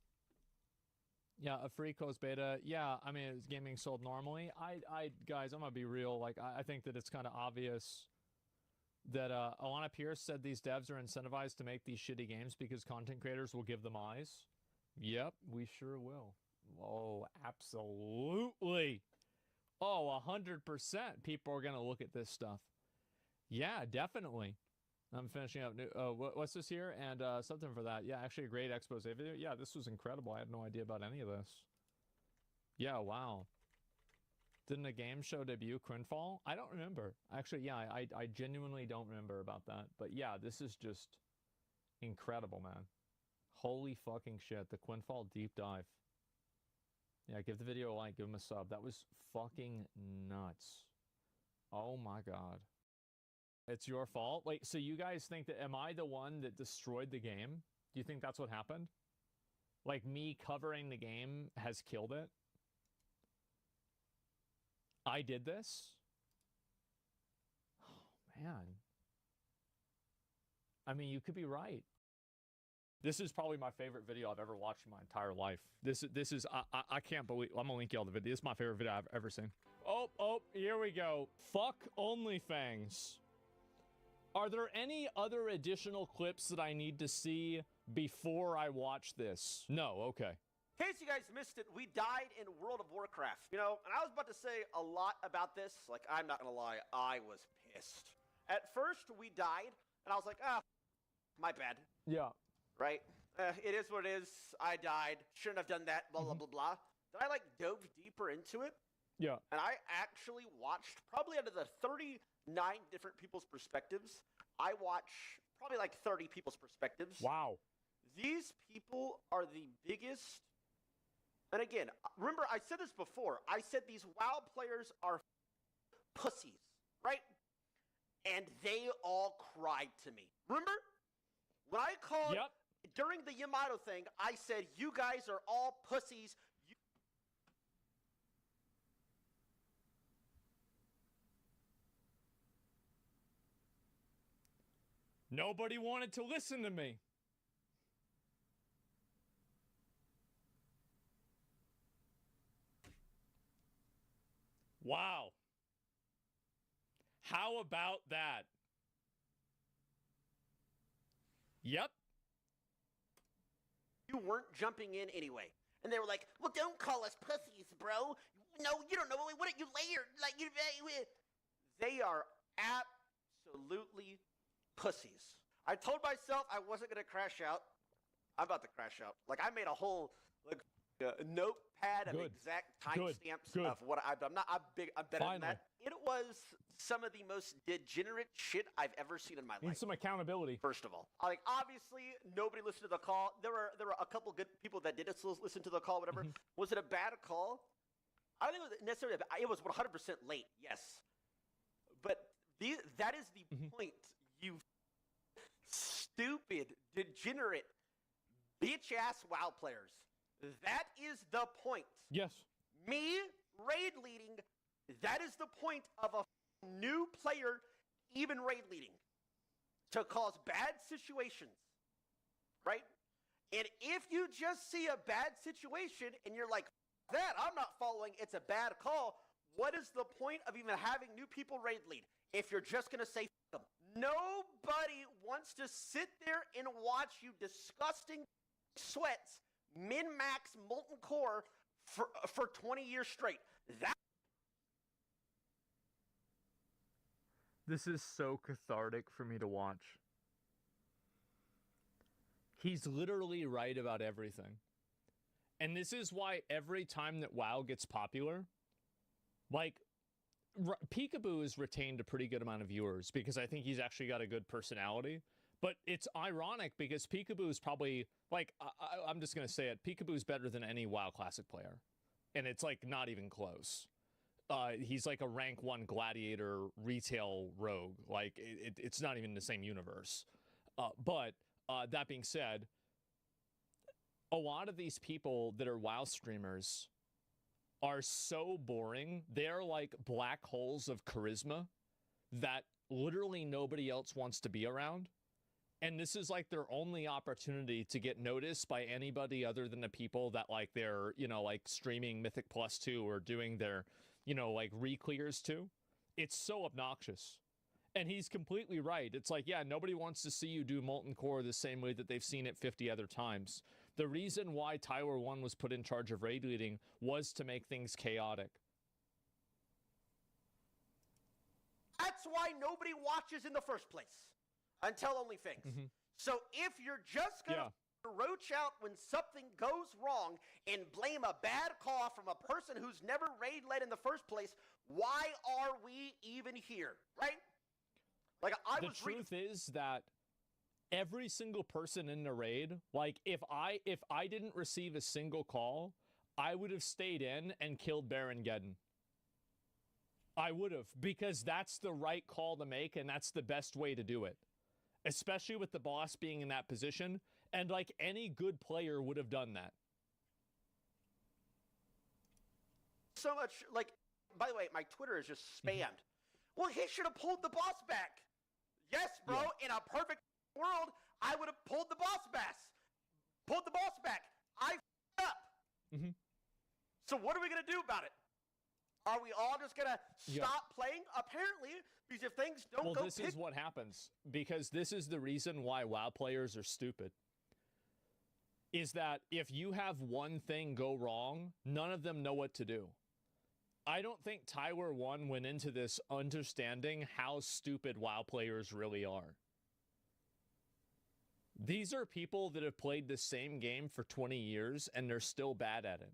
Yeah, a free closed beta. Yeah, I mean, it's gaming sold normally. Guys, I'm gonna be real. Like, I think that it's kind of obvious that Alana Pierce said these devs are incentivized to make these shitty games because content creators will give them eyes. Yep, we sure will. Oh, absolutely. Oh, 100% people are going to look at this stuff. Yeah, definitely. I'm finishing up. What's this here? And something for that. Yeah, actually a great expose video. Yeah, this was incredible. I had no idea about any of this. Yeah, wow. Didn't a game show debut Quinfall? I don't remember. Actually, yeah, I genuinely don't remember about that. But yeah, this is just incredible, man. Holy fucking shit. The Quinfall deep dive. Yeah, give the video a like, give him a sub. That was fucking nuts. Oh my god. It's your fault? Wait, so you guys think that, am I the one that destroyed the game? Do you think that's what happened? Like me covering the game has killed it? I did this? Oh, man. I mean, you could be right. This is probably my favorite video I've ever watched in my entire life. This is, I can't believe, I'm gonna link you all the video. This is my favorite video I've ever seen. Oh, here we go. Fuck OnlyFans. Are there any other additional clips that I need to see before I watch this? No, okay. In case you guys missed it, we died in World of Warcraft. You know, and I was about to say a lot about this. Like, I'm not gonna lie, I was pissed. At first, we died, and I was like, my bad. Yeah. Right? It is what it is. I died. Shouldn't have done that, blah, blah, blah, blah. Then I, like, dove deeper into it. Yeah. And I actually watched, probably out of the 39 different people's perspectives, I watch probably like 30 people's perspectives. Wow. These people are the biggest. And again, remember, I said this before. I said these WoW players are pussies, right? And they all cried to me. Remember? When I called, during the Yamato thing, I said, you guys are all pussies. Nobody wanted to listen to me. Wow. How about that? Yep. You weren't jumping in anyway. And they were like, well, don't call us pussies, bro. No, you don't know what you layered. Like, they are absolutely pussies. I told myself I wasn't going to crash out. I'm about to crash out. Like, I made a whole notepad of exact timestamps of what I've done. I'm better than that. It was some of the most degenerate shit I've ever seen in my life. Need some accountability. First of all, like, obviously nobody listened to the call. There were a couple good people that did listen to the call. Whatever. Was it a bad call? I don't think it was necessarily. It was 100% late. Yes, but that is the point. You stupid, degenerate, bitch ass WoW players. That is the point. Yes. Me raid leading, that is the point of a new player even raid leading. To cause bad situations. Right? And if you just see a bad situation and you're like, that, I'm not following, it's a bad call, what is the point of even having new people raid lead? If you're just going to say them. Nobody wants to sit there and watch you disgusting sweats min-max molten core for 20 years straight. This is so cathartic for me to watch. He's literally right about everything. And this is why every time that WoW gets popular, like, Peekaboo has retained a pretty good amount of viewers because I think he's actually got a good personality. But it's ironic because Peekaboo is probably, like, I'm just going to say it, Peekaboo's better than any WoW Classic player. And it's, like, not even close. He's like a rank 1 gladiator retail rogue. Like, it's not even the same universe. But that being said, a lot of these people that are WoW streamers are so boring. They're like black holes of charisma that literally nobody else wants to be around. And this is like their only opportunity to get noticed by anybody other than the people that, like, they're, you know, like streaming Mythic Plus to or doing their, you know, like re-clears to. It's so obnoxious. And he's completely right. It's like, yeah, nobody wants to see you do Molten Core the same way that they've seen it 50 other times. The reason why Tyler 1 was put in charge of raid leading was to make things chaotic. That's why nobody watches in the first place. Until OnlyFans. So if you're just going to roach out when something goes wrong and blame a bad call from a person who's never raid led in the first place, why are we even here? Right? Like, the truth is that every single person in the raid, like, if I didn't receive a single call, I would have stayed in and killed Baron Geddon. I would have, because that's the right call to make, and that's the best way to do it. Especially with the boss being in that position, and, like, any good player would have done that. So much, like, by the way, my Twitter is just spammed. Well, he should have pulled the boss back. Yes, bro, in a perfect world, I would have pulled the boss back. I f***ed up. So what are we going to do about it? Are we all just going to stop playing? Apparently, because if things don't go... Well, this is what happens. Because this is the reason why WoW players are stupid. Is that if you have one thing go wrong, none of them know what to do. I don't think Tyler 1 went into this understanding how stupid WoW players really are. These are people that have played the same game for 20 years and they're still bad at it.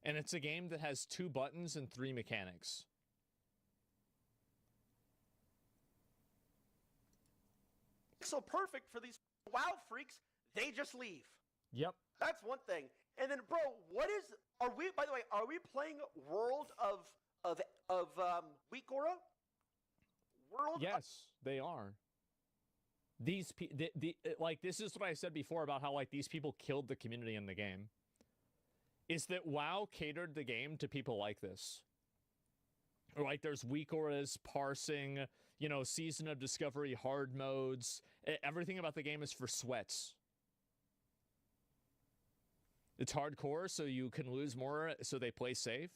And it's a game that has 2 buttons and 3 mechanics. So perfect for these WoW freaks, they just leave. Yep. That's one thing. And then, bro, are we, by the way, are we playing World of Weak Aura? Yes, they are. These like, this is what I said before about how, like, these people killed the community in the game. Is that WoW catered the game to people like this. Or, like, there's weak auras, parsing, you know, Season of Discovery hard modes. Everything about the game is for sweats. It's hardcore, so you can lose more, so they play safe.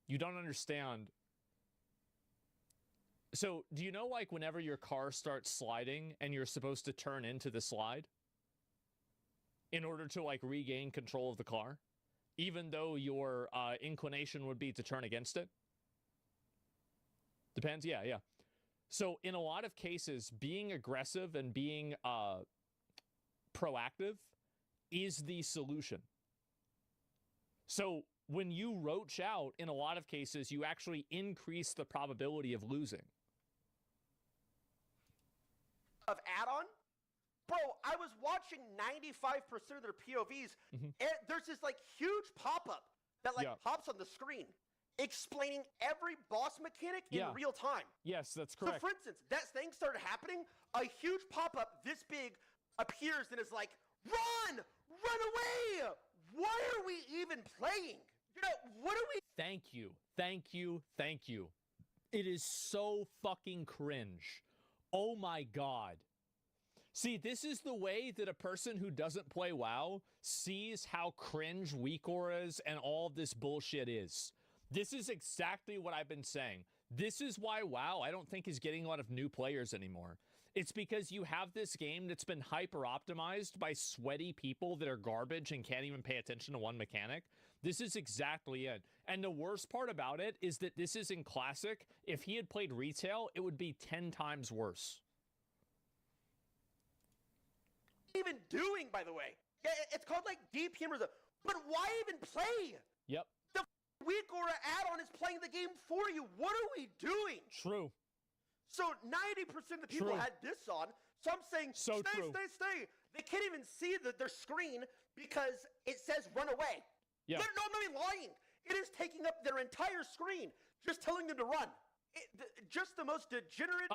You don't understand. So, do you know, like, whenever your car starts sliding and you're supposed to turn into the slide in order to, like, regain control of the car, even though your inclination would be to turn against it? Depends? Yeah. So, in a lot of cases, being aggressive and being proactive is the solution. So, when you roach out, in a lot of cases, you actually increase the probability of losing. Of add-on? Bro, I was watching 95% of their POVs, and there's this, like, huge pop-up that, like, pops on the screen explaining every boss mechanic in real time. Yes, that's correct. So, for instance, that thing started happening, a huge pop-up this big appears and is like, run! Run away! Why are we even playing? You know, what are we... Thank you. It is so fucking cringe. Oh my god. See, this is the way that a person who doesn't play WoW sees how cringe weak auras and all of this bullshit is. This is exactly what I've been saying. This is why WoW, I don't think, is getting a lot of new players anymore. It's because you have this game that's been hyper-optimized by sweaty people that are garbage and can't even pay attention to one mechanic. This is exactly it. And the worst part about it is that this is in Classic. If he had played Retail, it would be 10 times worse. Even doing, by the way? Yeah, it's called, like, DPM or the... But why even play? Yep. The Weak Aura add-on is playing the game for you. What are we doing? True. So 90% of the people had this on, so I'm saying, so stay. They can't even see their screen because it says run away. Yeah. No, I'm not even lying. It is taking up their entire screen, just telling them to run. Just the most degenerate,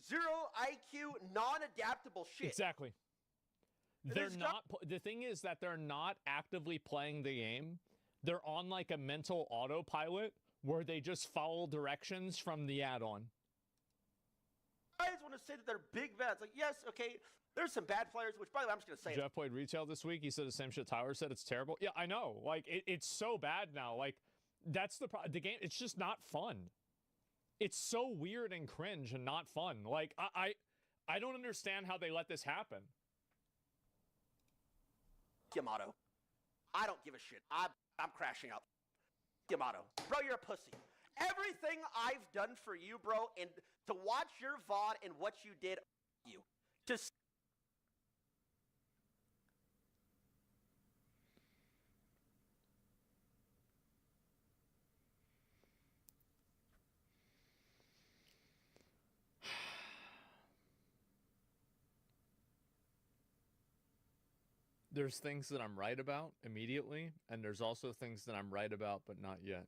zero IQ, non-adaptable shit. Exactly. They're not. The thing is that they're not actively playing the game. They're on like a mental autopilot where they just follow directions from the add-on. I just want to say that they're big bad. It's like, yes, okay, there's some bad players, which, by the way, I'm just going to say Jeff played Retail this week. He said the same shit Tyler said. It's terrible. Yeah, I know. Like, it's so bad now. Like, that's the problem. The game, it's just not fun. It's so weird and cringe and not fun. Like, I don't understand how they let this happen. Yamato. I don't give a shit. I'm crashing out. Yamato. Bro, you're a pussy. Everything I've done for you, bro, and to watch your VOD and what you did, you. Just... There's things that I'm right about immediately, and there's also things that I'm right about, but not yet.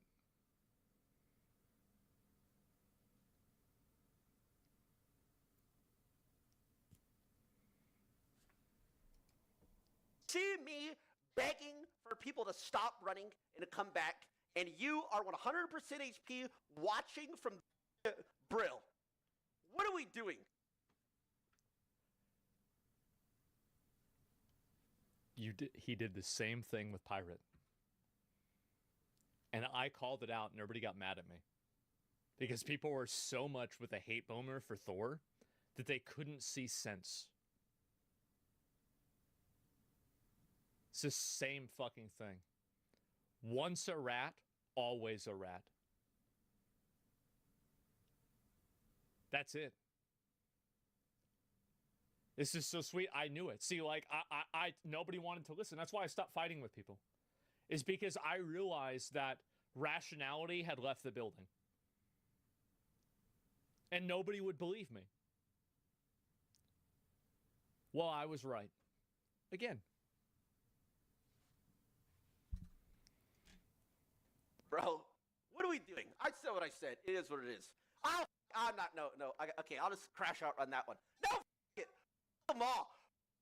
See me begging for people to stop running and to come back, and you are 100% HP watching from Brill. What are we doing? He did the same thing with Pirate. And I called it out and everybody got mad at me. Because people were so much with a hate boomer for Thor that they couldn't see sense. It's the same fucking thing. Once a rat, always a rat. That's it. This is so sweet. I knew it. See, like, I nobody wanted to listen. That's why I stopped fighting with people. Is because I realized that rationality had left the building. And nobody would believe me. Well, I was right. Again. Bro, what are we doing? I said what I said. It is what it is. I'm not, no. Okay, I'll just crash out on that one. No, it. Them all.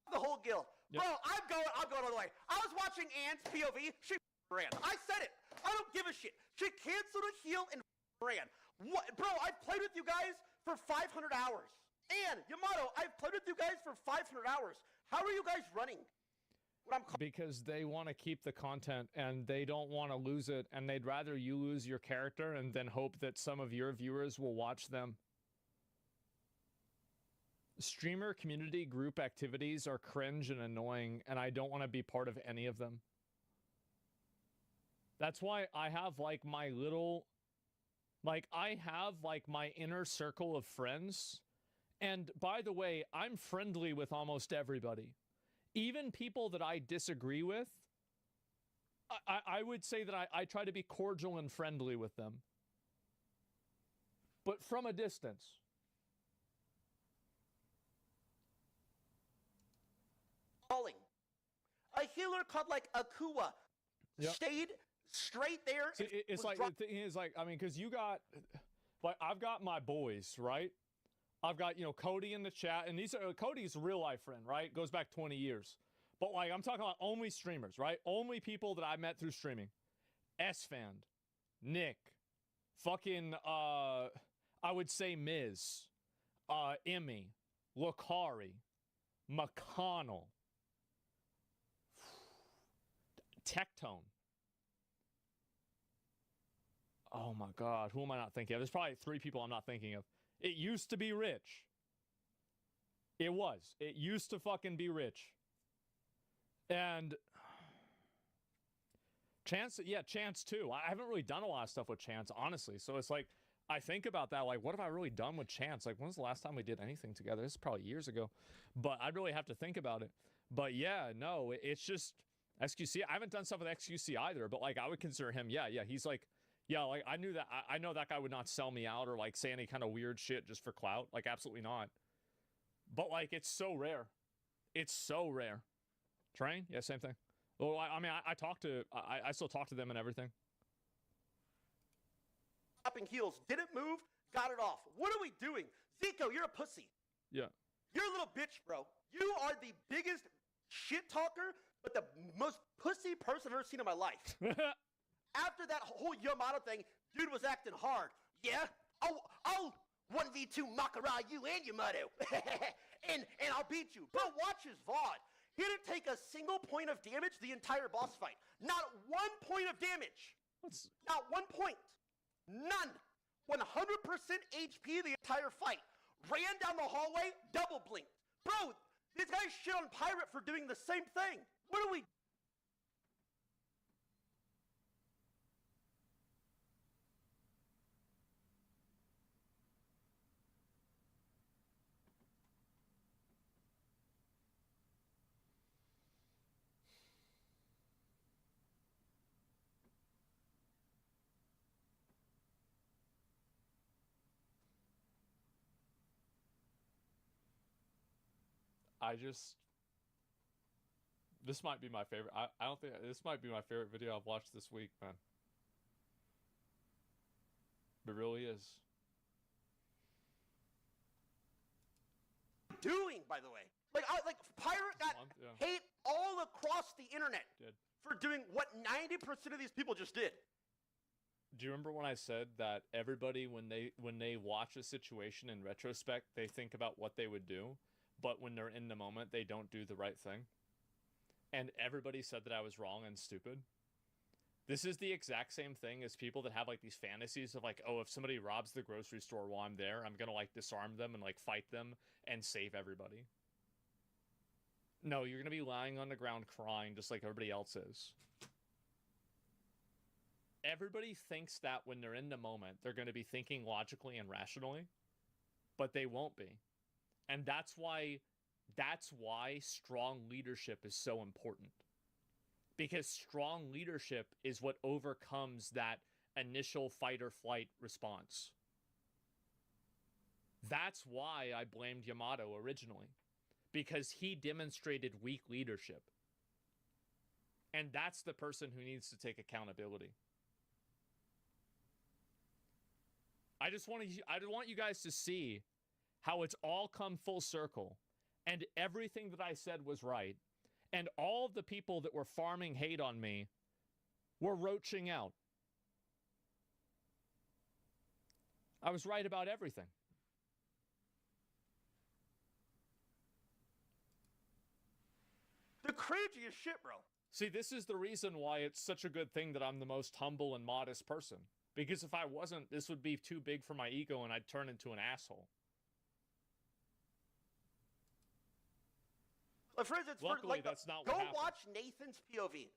The whole guild. Yep. Bro, I'm going all the way. I was watching Ant's POV. She ran. I said it. I don't give a shit. She canceled a heal and ran. What? Bro, I've played with you guys for 500 hours. And, Yamato, I've played with you guys for 500 hours. How are you guys running? Because they want to keep the content and they don't want to lose it, and they'd rather you lose your character and then hope that some of your viewers will watch them. Streamer community group activities are cringe and annoying, and I don't want to be part of any of them. That's why I have like my little, like I have like my inner circle of friends. And by the way, I'm friendly with almost everybody. Even people that I disagree with, I would say that I try to be cordial and friendly with them. But from a distance. Falling. A healer called like Akua stayed straight there. See, it's like, the thing is like, I mean, because you got, like, I've got my boys, right? I've got, you know, Cody in the chat, and these are Cody's a real life friend, right? Goes back 20 years. But like, I'm talking about only streamers, right? Only people that I met through streaming. S-Fan, Nick, fucking, I would say Miz, Emmy, Lakari, McConnell, Tectone. Oh my God, who am I not thinking of? There's probably 3 people I'm not thinking of. It used to be Rich. It was. It used to fucking be Rich. And Chance, yeah, Chance too. I haven't really done a lot of stuff with Chance, honestly. So it's like, I think about that, like, what have I really done with Chance? Like, when was the last time we did anything together? This is probably years ago. But I'd really have to think about it. But yeah, no, it's just XQC. I haven't done stuff with XQC either, but like, I would consider him, yeah, he's like, yeah, like, I knew that, I know that guy would not sell me out or like say any kind of weird shit just for clout. Like, absolutely not. But like, it's so rare. It's so rare. Train? Yeah, same thing. Well, I mean, I talk to, I still talk to them and everything. Dropping heels, didn't move, got it off. What are we doing? Zico, you're a pussy. Yeah. You're a little bitch, bro. You are the biggest shit talker, but the most pussy person I've ever seen in my life. After that whole Yamato thing, dude was acting hard. Yeah? I'll 1v2 Makara you and Yamato. and I'll beat you. Bro, watch his VOD. He didn't take a single point of damage the entire boss fight. Not 1 point of damage. Not 1 point. None. 100% HP the entire fight. Ran down the hallway, double blinked. Bro, these guys shit on Pirate for doing the same thing. What are we... This might be my favorite. I don't think, this might be my favorite video I've watched this week, man. It really is. Doing, by the way. Like Pirate got hate all across the internet for doing what 90% of these people just did. Do you remember when I said that everybody, when they watch a situation in retrospect, they think about what they would do, but when they're in the moment, they don't do the right thing? And everybody said that I was wrong and stupid. This is the exact same thing as people that have like these fantasies of like, oh, if somebody robs the grocery store while I'm there, I'm gonna like disarm them and like fight them and save everybody. No, you're gonna be lying on the ground crying just like everybody else is. Everybody thinks that when they're in the moment, they're gonna be thinking logically and rationally, but they won't be. And that's why strong leadership is so important. Because strong leadership is what overcomes that initial fight or flight response. That's why I blamed Yamato originally. Because he demonstrated weak leadership. And that's the person who needs to take accountability. I want you guys to see how it's all come full circle. And everything that I said was right. And all of the people that were farming hate on me were roaching out. I was right about everything. cringy as shit, bro. See, this is the reason why it's such a good thing that I'm the most humble and modest person. Because if I wasn't, this would be too big for my ego and I'd turn into an asshole. Like, for instance, Luckily, that's not what go happened. watch Nathan's POV.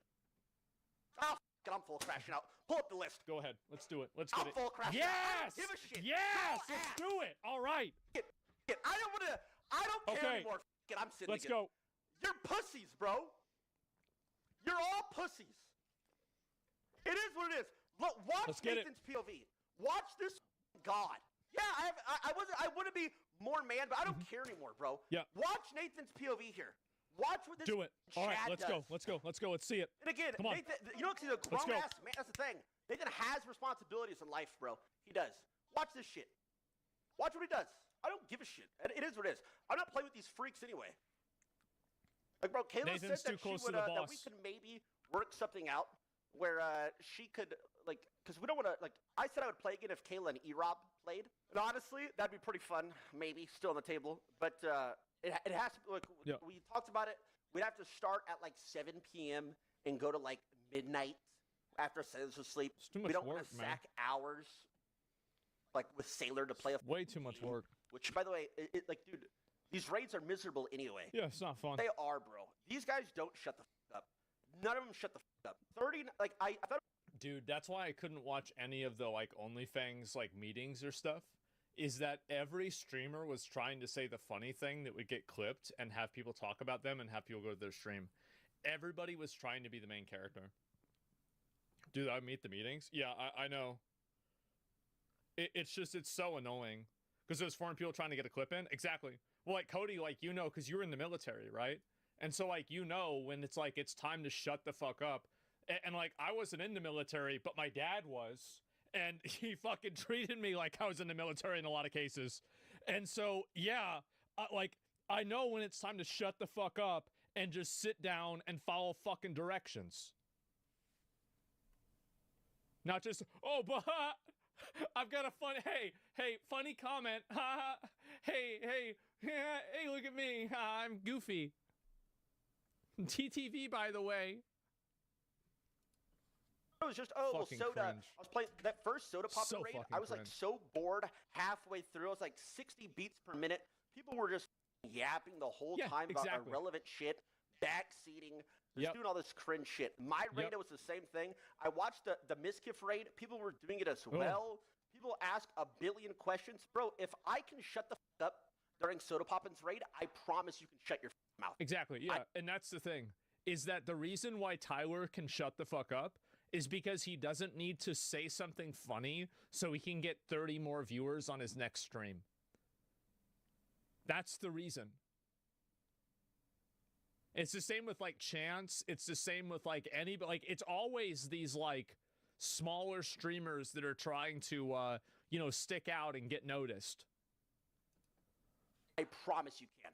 Oh, I'm full crashing out. Pull up the list. Go ahead. Let's do it. Let's get it. Full crashing out. I don't give a shit. Yes! Go Let's ass. do it! All right. I don't care anymore. I'm sitting Let's again. go. You're pussies, bro. You're all pussies. It is what it is. Look, watch Let's get Nathan's POV. Watch this God. Yeah, I wouldn't be more man, but I don't care anymore, bro. Yeah. Watch Nathan's POV here. Watch what this Do it. All right, Chad let's does. go. Let's go. Let's go. Let's see it. And again, Come on. Nathan, you know, he's a Let's grown go. ass man. That's the thing. Nathan has responsibilities in life, bro. He does. Watch this shit. Watch what he does. I don't give a shit. It is what it is. I'm not playing with these freaks anyway. Like, bro, Kayla Nathan's said too close that to the that we boss. could maybe work something out where she could, like, because we don't want to, like, I said I would play again if Kayla and E-Rob played. And honestly, that'd be pretty fun, maybe, still on the table. But it has to, like, Yeah. we talked about it. We'd have to start at, like, 7 p.m. and go to, like, midnight after Sailor's asleep. It's too much We don't work, want to man. sack hours, like, with Sailor to play a Way too much work. Which, by the way, like, dude, these raids are miserable anyway. Yeah, it's not fun. They are, bro. These guys don't shut the f up. None of them shut the f up. 30, like, I thought. Dude, that's why I couldn't watch any of the, like, OnlyFans, like, meetings or stuff, is that every streamer was trying to say the funny thing that would get clipped and have people talk about them and have people go to their stream. Everybody was trying to be the main character. Dude, I meet the meetings? Yeah, I know. It's just, it's so annoying. Because there's foreign people trying to get a clip in? Exactly. Well, like, Cody, like, you know, because you were in the military, right? And so, like, you know, when it's like, it's time to shut the fuck up. And like, I wasn't in the military, but my dad was. And he fucking treated me like I was in the military in a lot of cases. And so, yeah, like, I know when it's time to shut the fuck up and just sit down and follow fucking directions. Not just, oh, but I've got a fun, hey, funny comment. hey, look at me. I'm goofy. TTV, by the way. It was just, oh, well, Fucking soda. cringe. I was playing that first soda pop So raid. fucking I was like cringe. so bored halfway through. I was like 60 beats per minute. People were just yapping the whole Yeah, time about exactly. irrelevant shit, backseating, just Yep. doing all this cringe shit. My raid, Yep. it was the same thing. I watched the Miskiff raid. People were doing it as Oh. well. People ask a billion questions. Bro, if I can shut the f up during Soda Poppin's raid, I promise you can shut your mouth. Exactly, yeah. And that's the thing, is that the reason why Tyler can shut the fuck up is because he doesn't need to say something funny so he can get 30 more viewers on his next stream. That's the reason. It's the same with, like, Chance. It's the same with, like, like, it's always these, like, smaller streamers that are trying to, you know, stick out and get noticed. I promise you can.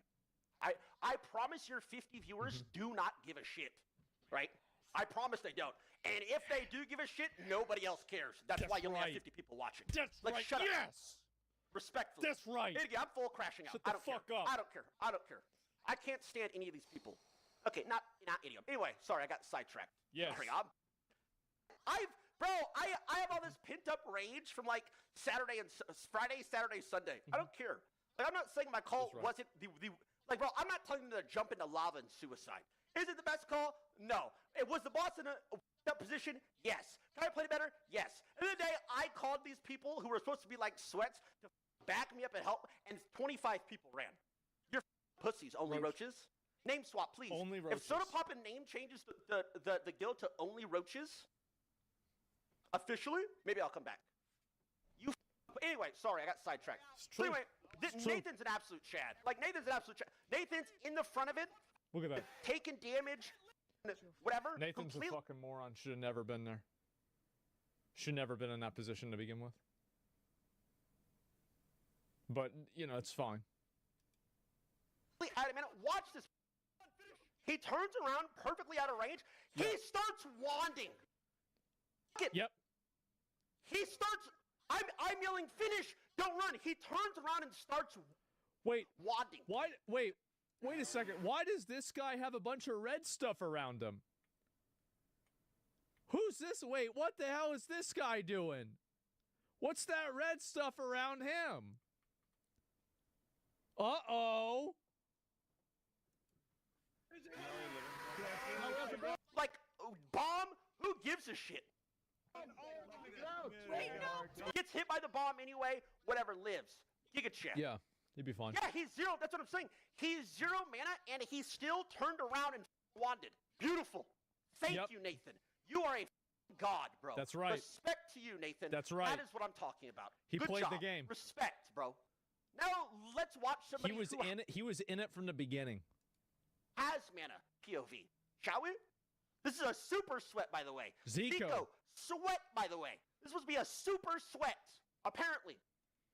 I promise your 50 viewers do not give a shit, right? I promise they don't. And if they do give a shit, nobody else cares. That's why you only have right. 50 people watching. That's Like, right, shut up. yes! Respectfully. That's right. Again, I'm full crashing out. Shut I the don't care. fuck up. I don't care. I don't care. I can't stand any of these people. Okay, not any of them. Anyway, sorry, I got sidetracked. Yes. Sorry, I have all this pent up rage from like Friday, Saturday, Sunday. I don't care. Like, I'm not saying my call That's right. wasn't the like, bro. I'm not telling them to jump into lava and suicide. Is it the best call? No. It was the boss in a position? Yes. Can I play it better? Yes. At the end of the day, I called these people who were supposed to be like sweats to back me up and help, and 25 people ran. You're pussies, only Roach. roaches. Name swap, please. Only If Soda roaches. Poppin' name changes the guild to only roaches, officially, maybe I'll come back. Anyway, sorry, I got sidetracked. It's So true. anyway, It's true. Nathan's an absolute Chad. Like, Nathan's an absolute Chad. Nathan's in the front of it, Look at that. taking damage, whatever. Nathan's a completely. fucking moron. Should have never been there. Should never been in that position to begin with. But, you know, it's fine. Adamant. Watch this. He turns around perfectly out of range. He starts wanding. Yep. He starts. I'm yelling, finish! Don't run! He turns around and starts Wait. wanding. Why? Wait. Wait a second. Why does this guy have a bunch of red stuff around him? Who's this? Wait, what the hell is this guy doing? What's that red stuff around him? Uh-oh. Like, bomb? Who gives a shit? Gets hit by the bomb anyway, whatever, lives. Giga check. Yeah, he'd be fine. Yeah, he's 0. That's what I'm saying. He's 0 mana, and he's still turned around and wanded. Beautiful. Thank you, Nathan. You are a god, bro. That's right. Respect to you, Nathan. That's right. That is what I'm talking about. He Good played job. the game. Respect, bro. Now let's watch somebody He was who in it. He was in it from the beginning. has mana POV. Shall we? This is a super sweat, by the way. Zico. Sweat, by the way. This was be a super sweat. Apparently.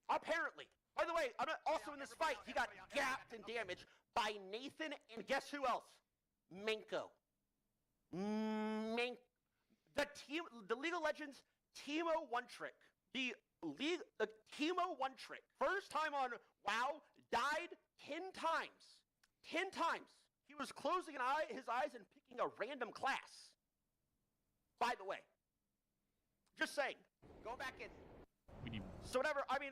Apparently. By the way, also in this fight, he got gapped and damaged by Nathan and guess who else? Menko. The League of Legends Teemo One Trick. The Teemo One Trick. First time on WoW, died 10 times. 10 times. He was closing his eyes and picking a random class. By the way. Just saying. Go back in. So whatever, I mean,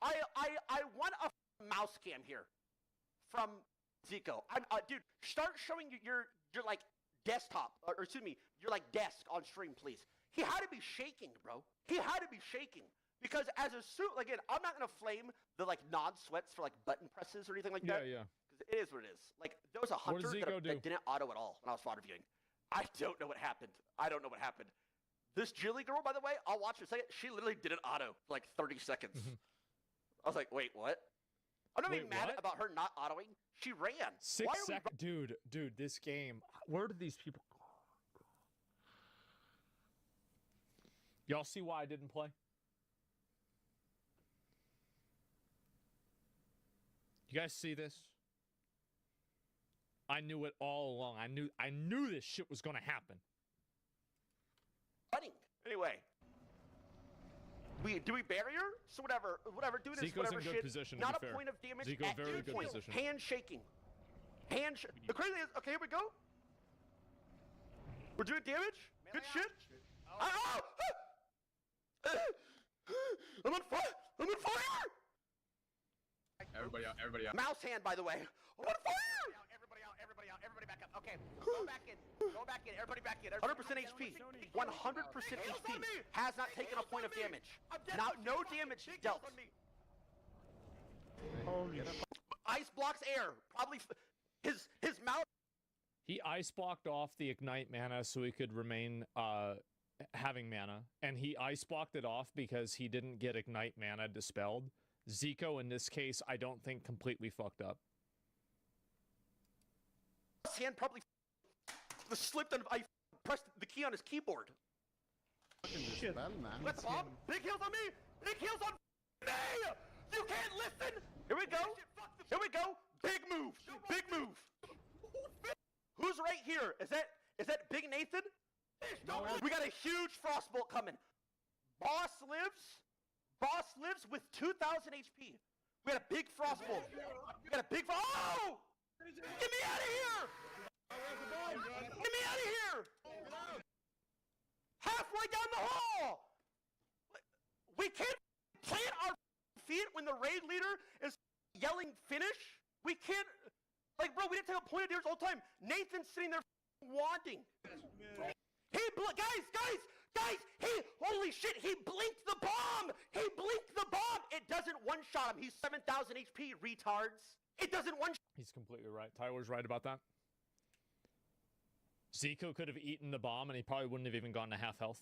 I want a mouse cam here from Zico. Dude, start showing your like desktop, or excuse me, your like desk on stream, please. He had to be shaking, bro. He had to be shaking because as a suit, again, I'm not gonna flame the like non-sweats for like button presses or anything like that. Yeah. Because it is what it is. Like there was a hunter Zico do? that didn't auto at all when I was fodder viewing. I don't know what happened. This Jilly girl, by the way, I'll watch her say it. She literally didn't auto for like 30 seconds. I was like, wait, what? I'm not even mad about her not autoing. She ran. 6 seconds. Dude, this game. Where did these people go? Y'all see why I didn't play? You guys see this? I knew it all along. I knew this shit was gonna happen. Running. Anyway. Do we barrier? So whatever. Do this. Zico's whatever in good shit. position, to Not be a fair. point of damage. Zico at very any good point. position. Hand shaking. The crazy is, okay, here we go. We're doing damage. Good shit. Oh! I'm on fire! Everybody out. Mouse hand, by the way. I'm on fire! Everybody back up. Okay, go back in. Everybody back in. 100% HP. 100% HP. Has not taken a point of damage. Now, no damage dealt. Ice blocks air. Probably his mouth. He ice blocked off the ignite mana so he could remain having mana, and he ice blocked it off because he didn't get ignite mana dispelled. Zico, in this case, I don't think completely fucked up. His hand probably slipped and I pressed the key on his keyboard. Shit, man. Let's bomb. Big heals on me. Big heals on me. You can't listen. Here we go. Big move. Who's right here? Is that Big Nathan? We got a huge frostbolt coming. Boss lives with 2,000 HP. We got a big frostbolt. Oh! Get me out of here! Halfway down the hall! We can't plant our feet when the raid leader is yelling finish? We can't... Like, bro, we didn't take a point of damage all the time. Nathan's sitting there wanting. Guys, holy shit, he blinked the bomb! It doesn't one-shot him. He's 7,000 HP, retards. It doesn't one-shot. He's completely right. Tyler's right about that. Zico could have eaten the bomb, and he probably wouldn't have even gone to half health.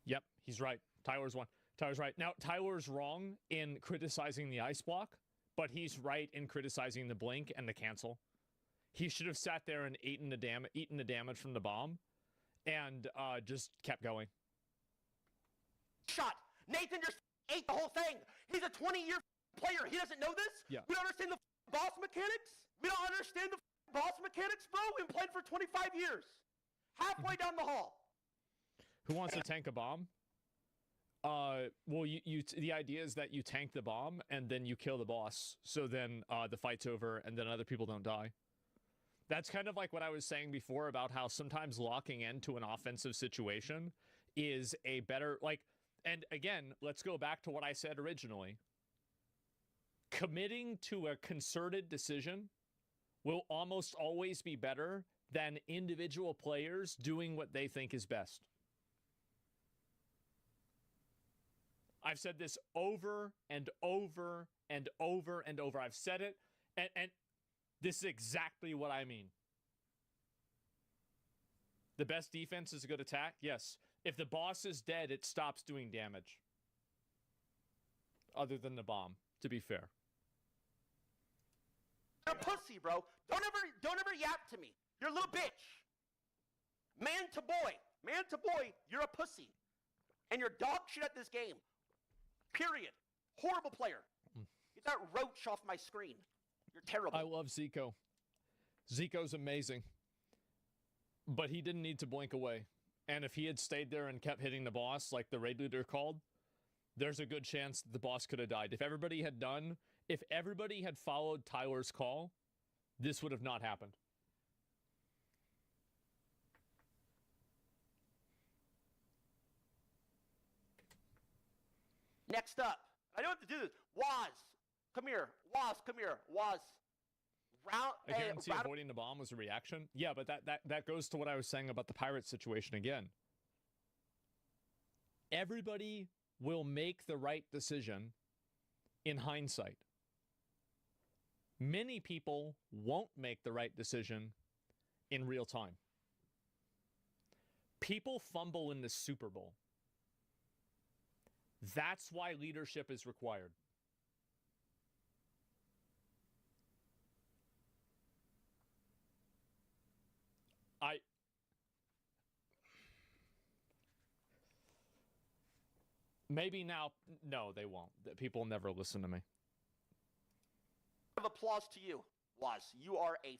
Yep, he's right. Tyler's right. Now, Tyler's wrong in criticizing the ice block, but he's right in criticizing the blink and the cancel. He should have sat there and eaten the damage from the bomb, and just kept going. Shot. Nathan just ate the whole thing. He's a 20-year player. He doesn't know this? Yeah. We don't understand the boss mechanics? We don't understand the boss mechanics, bro? We've been playing for 25 years. Halfway down the hall. Who wants to tank a bomb? Well, the idea is that you tank the bomb and then you kill the boss. So then the fight's over and then other people don't die. That's kind of like what I was saying before about how sometimes locking into an offensive situation is a better, like, and again, let's go back to what I said originally. Committing to a concerted decision will almost always be better than individual players doing what they think is best. I've said this over and over and over and over. I've said it, and this is exactly what I mean. The best defense is a good attack? Yes. If the boss is dead, it stops doing damage. Other than the bomb, to be fair. You're a pussy, bro. Don't ever yap to me. You're a little bitch. Man to boy, you're a pussy. And you're dog shit at this game. Period. Horrible player. Get that roach off my screen. You're terrible. I love Zico. Zico's amazing. But he didn't need to blink away. And if he had stayed there and kept hitting the boss like the raid leader called, there's a good chance that the boss could have died. If everybody had followed Tyler's call, this would have not happened. Next up, I don't have to do this. Waz, come here. Waz, come here. Waz. I guarantee avoiding the bomb was a reaction. Yeah, but that goes to what I was saying about the pirate situation again. Everybody will make the right decision in hindsight. Many people won't make the right decision in real time. People fumble in the Super Bowl. That's why leadership is required. Maybe now, no, they won't. People never listen to me. Of applause to you, Waz. You are a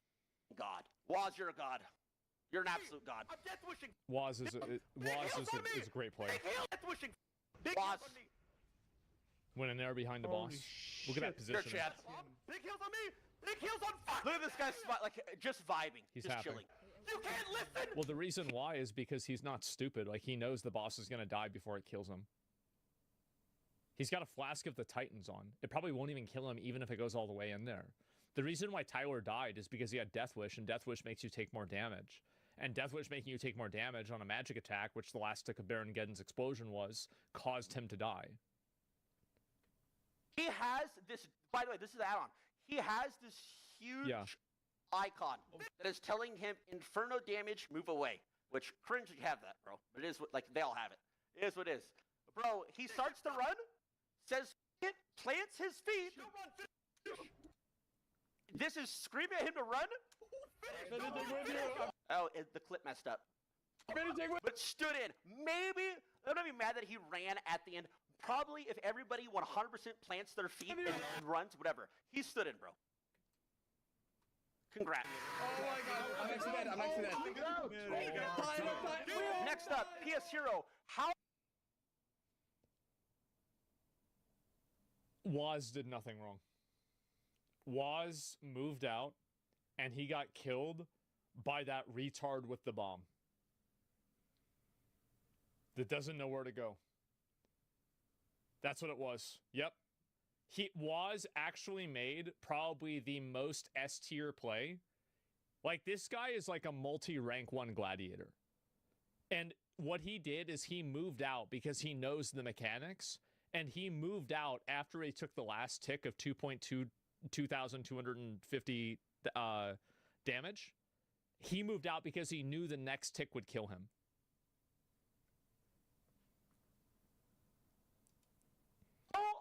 god. Waz, you're a god. You're an absolute god. I'm death wishing. Waz is a great player. Death wishing. Big Waz. heals on me. When in there behind the boss. Look at that Your position. chat. Big heals on me. Big heals on fuck. Look at this guy, like just vibing, He's just happy. chilling. You can't listen. Well, the reason why is because he's not stupid. Like, he knows the boss is going to die before it kills him. He's got a Flask of the Titans on. It probably won't even kill him, even if it goes all the way in there. The reason why Tyler died is because he had Death Wish, and Death Wish makes you take more damage. And Death Wish making you take more damage on a magic attack, which the last tick of Baron Geddon's explosion was, caused him to die. He has this, by the way, this is the add-on. He has this huge icon that is telling him Inferno damage, move away. Which, cringe you have that, bro. But it is what, like, they all have it. It is what it is. Bro, he starts to run, says it, plants his feet. This is screaming at him to run. Oh, the clip messed up. But stood in. Maybe, I'm not even mad that he ran at the end. Probably if everybody 100% plants their feet and runs, whatever. He stood in, bro. Congrats. Oh my god, I'm actually dead. Next up, PS Hero. How? Waz did nothing wrong. Waz moved out, and he got killed by that retard with the bomb that doesn't know where to go. That's what it was. Yep. Waz actually made probably the most S-tier play. Like, this guy is like a multi-rank 1 gladiator. And what he did is he moved out because he knows the mechanics, and he moved out after he took the last tick of 2,250 damage. He moved out because he knew the next tick would kill him.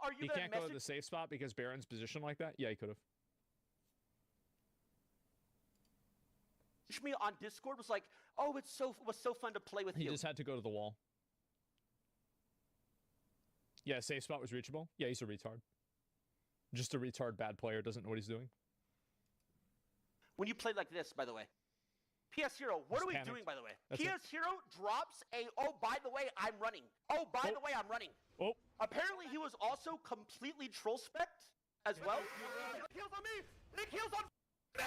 Are you He can't go to the safe spot because Baron's positioned like that? Yeah, he could have. Me on Discord was like, oh, it was so fun to play with you. He just had to go to the wall. Yeah, safe spot was reachable. Yeah, he's a retard. Just a retard bad player, doesn't know what he's doing. When you play like this, by the way, PS Hero, what Just are we panicked. doing, by the way? That's PS Hero drops a, oh, by the way, I'm running. Oh, by the way, I'm running. Oh, Apparently, he was also completely troll-specced as well. Kills on me! It kills on me!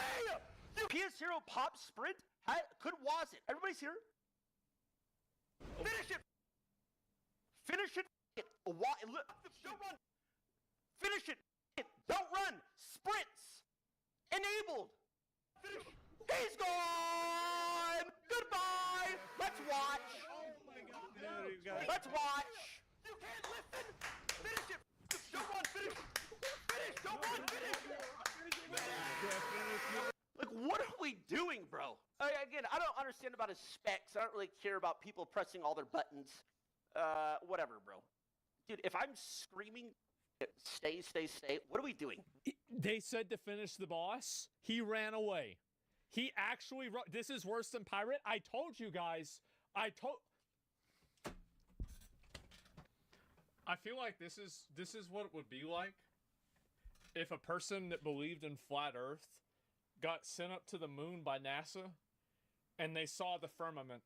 PS Hero pop sprint could was it. Everybody's here? Finish it! Finish it. Don't run. Finish it. Don't run. Sprints. Enabled. Finish! He's gone. Goodbye. Let's watch. Let's watch. You can't listen! Finish it! Don't run! Finish! Finish! Don't run! Finish! Like, what are we doing, bro? Again, I don't understand about his specs. I don't really care about people pressing all their buttons. Whatever, bro. Dude, if I'm screaming, stay, stay, stay, what are we doing? they said to finish the boss. He ran away. He actually this is worse than Pirate. I told you guys. I feel like this is what it would be like if a person that believed in flat Earth got sent up to the moon by NASA and they saw the firmament.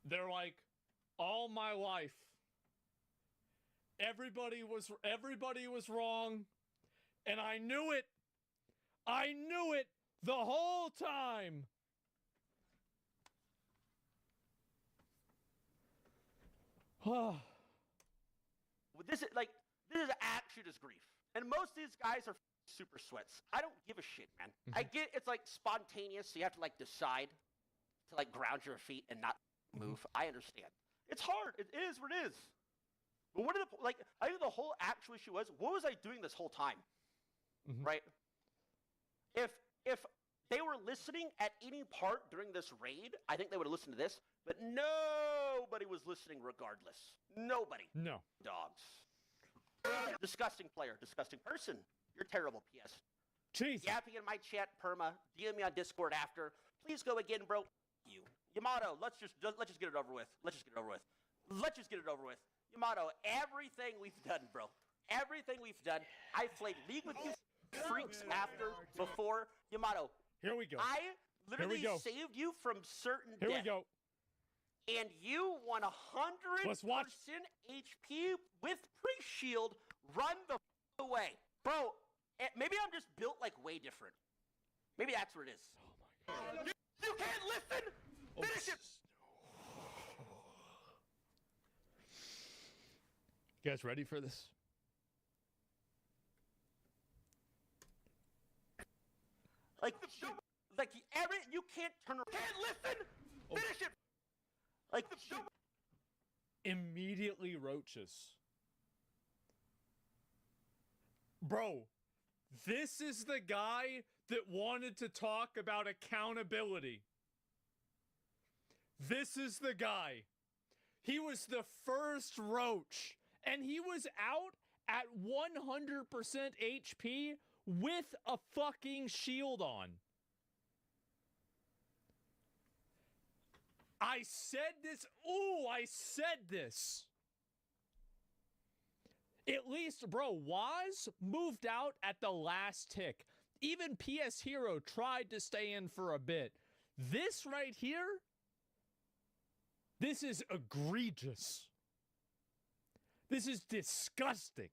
They're like, all my life, everybody was wrong, and I knew it. I knew it the whole time. This is actually just grief. And most of these guys are super sweats. I don't give a shit, man. I get it's like spontaneous, so you have to like decide to like ground your feet and not move. I understand. It's hard. It is what it is. But what are the like? I think the whole actual issue was, what was I doing this whole time? Right? If they were listening at any part during this raid, I think they would have listened to this. But nobody was listening regardless. Nobody. No. Dogs. Disgusting player. Disgusting person. You're terrible, PS. Jeez. Yapping in my chat, perma. DM me on Discord after. Please go again, bro. You. Yamato, let's just get it over with. Let's just get it over with. Let's just get it over with. Yamato, everything we've done, bro. Everything we've done. I played League with you freaks after, before. Yamato. Here we go. I literally go. saved you from certain Here death. we go. And you 100% Let's watch. HP with pre-shield. Run the away. Bro, maybe I'm just built like way different. Maybe that's what it is. Oh my God. You can't listen! Finish it! You guys ready for this? You can't turn around. Can't listen! Finish it! Immediately roaches. Bro, this is the guy that wanted to talk about accountability. This is the guy. He was the first roach, and he was out at 100% HP with a fucking shield on. I said this. Ooh, I said this. At least, bro, Waz moved out at the last tick. Even PS Hero tried to stay in for a bit. This right here, this is egregious. This is disgusting.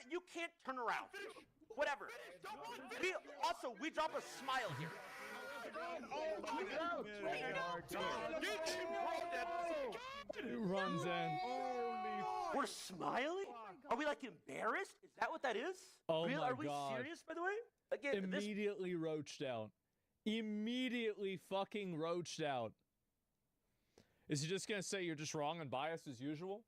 You can't turn around. Whatever. We drop a smile here. It runs in. We're smiling? Are we like embarrassed? Is that what that is? Oh my Are we God. serious, by the way? Again, Immediately roached out. Immediately fucking roached out. Is he just gonna say you're just wrong and biased as usual?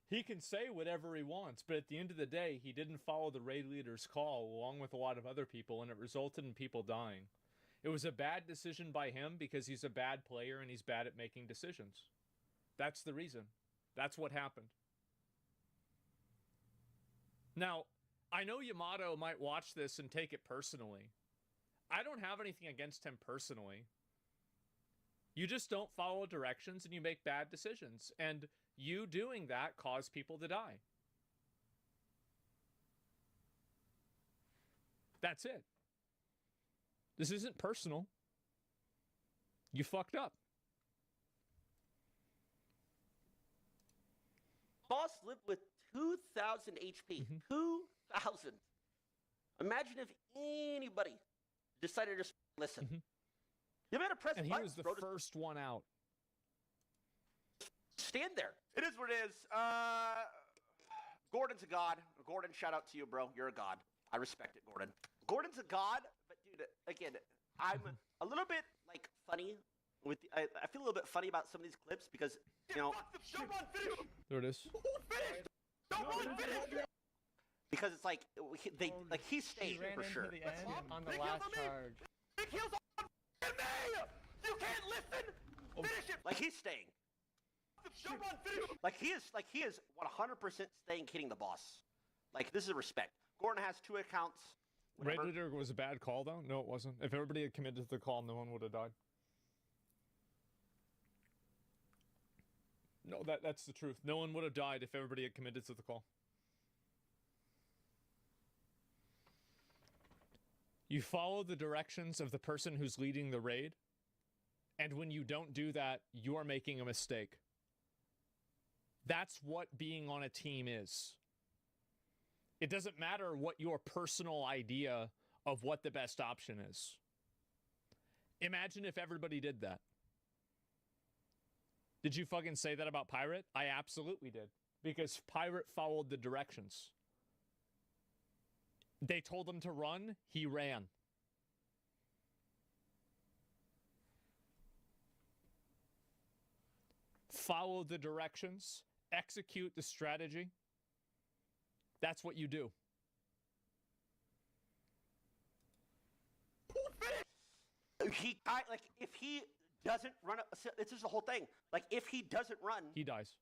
He can say whatever he wants, but at the end of the day, he didn't follow the raid leader's call along with a lot of other people, and it resulted in people dying. It was a bad decision by him because he's a bad player and he's bad at making decisions. That's the reason. That's what happened. Now, I know Yamato might watch this and take it personally. I don't have anything against him personally. You just don't follow directions and you make bad decisions. And you doing that caused people to die. That's it. This isn't personal. You fucked up. Boss lived with 2,000 HP. 2,000. Imagine if anybody decided to just listen. You better press and he buttons, was the bro. first one out. Stand there. It is what it is. Gordon's a god. Gordon, shout out to you, bro. You're a god. I respect it, Gordon. Gordon's a god, but dude, again, I'm a little bit like funny with. I feel a little bit funny about some of these clips because you know. There it is. Because it's like he's staying for sure. To the end on the last charge. Big heels on me! You can't listen! Finish it! Like he's staying. Like he is 100% staying hitting the boss. Like this is respect. Gordon has 2 accounts. Raid leader was a bad call though? No, it wasn't. If everybody had committed to the call, no one would have died. No, that's the truth. No one would have died if everybody had committed to the call. You follow the directions of the person who's leading the raid, and when you don't do that, you are making a mistake. That's what being on a team is. It doesn't matter what your personal idea of what the best option is. Imagine if everybody did that. Did you fucking say that about Pirate? I absolutely did. Because Pirate followed the directions. They told him to run, he ran. Follow the directions, execute the strategy. That's what you do. If he doesn't run, this is the whole thing. Like if he doesn't run, he dies.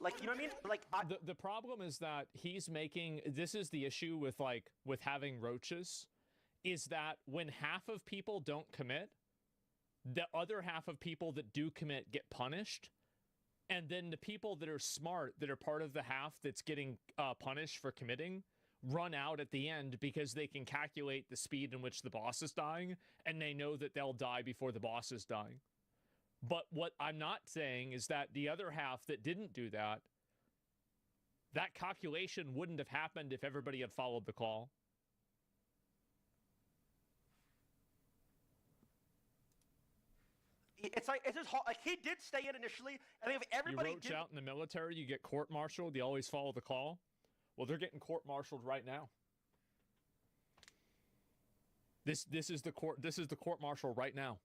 Like you know what I mean? Like the problem is that he's making. This is the issue with having roaches, is that when half of people don't commit, the other half of people that do commit get punished. And then the people that are smart, that are part of the half that's getting punished for committing, run out at the end because they can calculate the speed in which the boss is dying, and they know that they'll die before the boss is dying. But what I'm not saying is that the other half that didn't do that, that calculation wouldn't have happened if everybody had followed the call. It's just like he did stay in initially, and if everybody you roach out in the military, you get court-martialed. You always follow the call. Well, they're getting court-martialed right now. This is the court. This is the court-martial right now.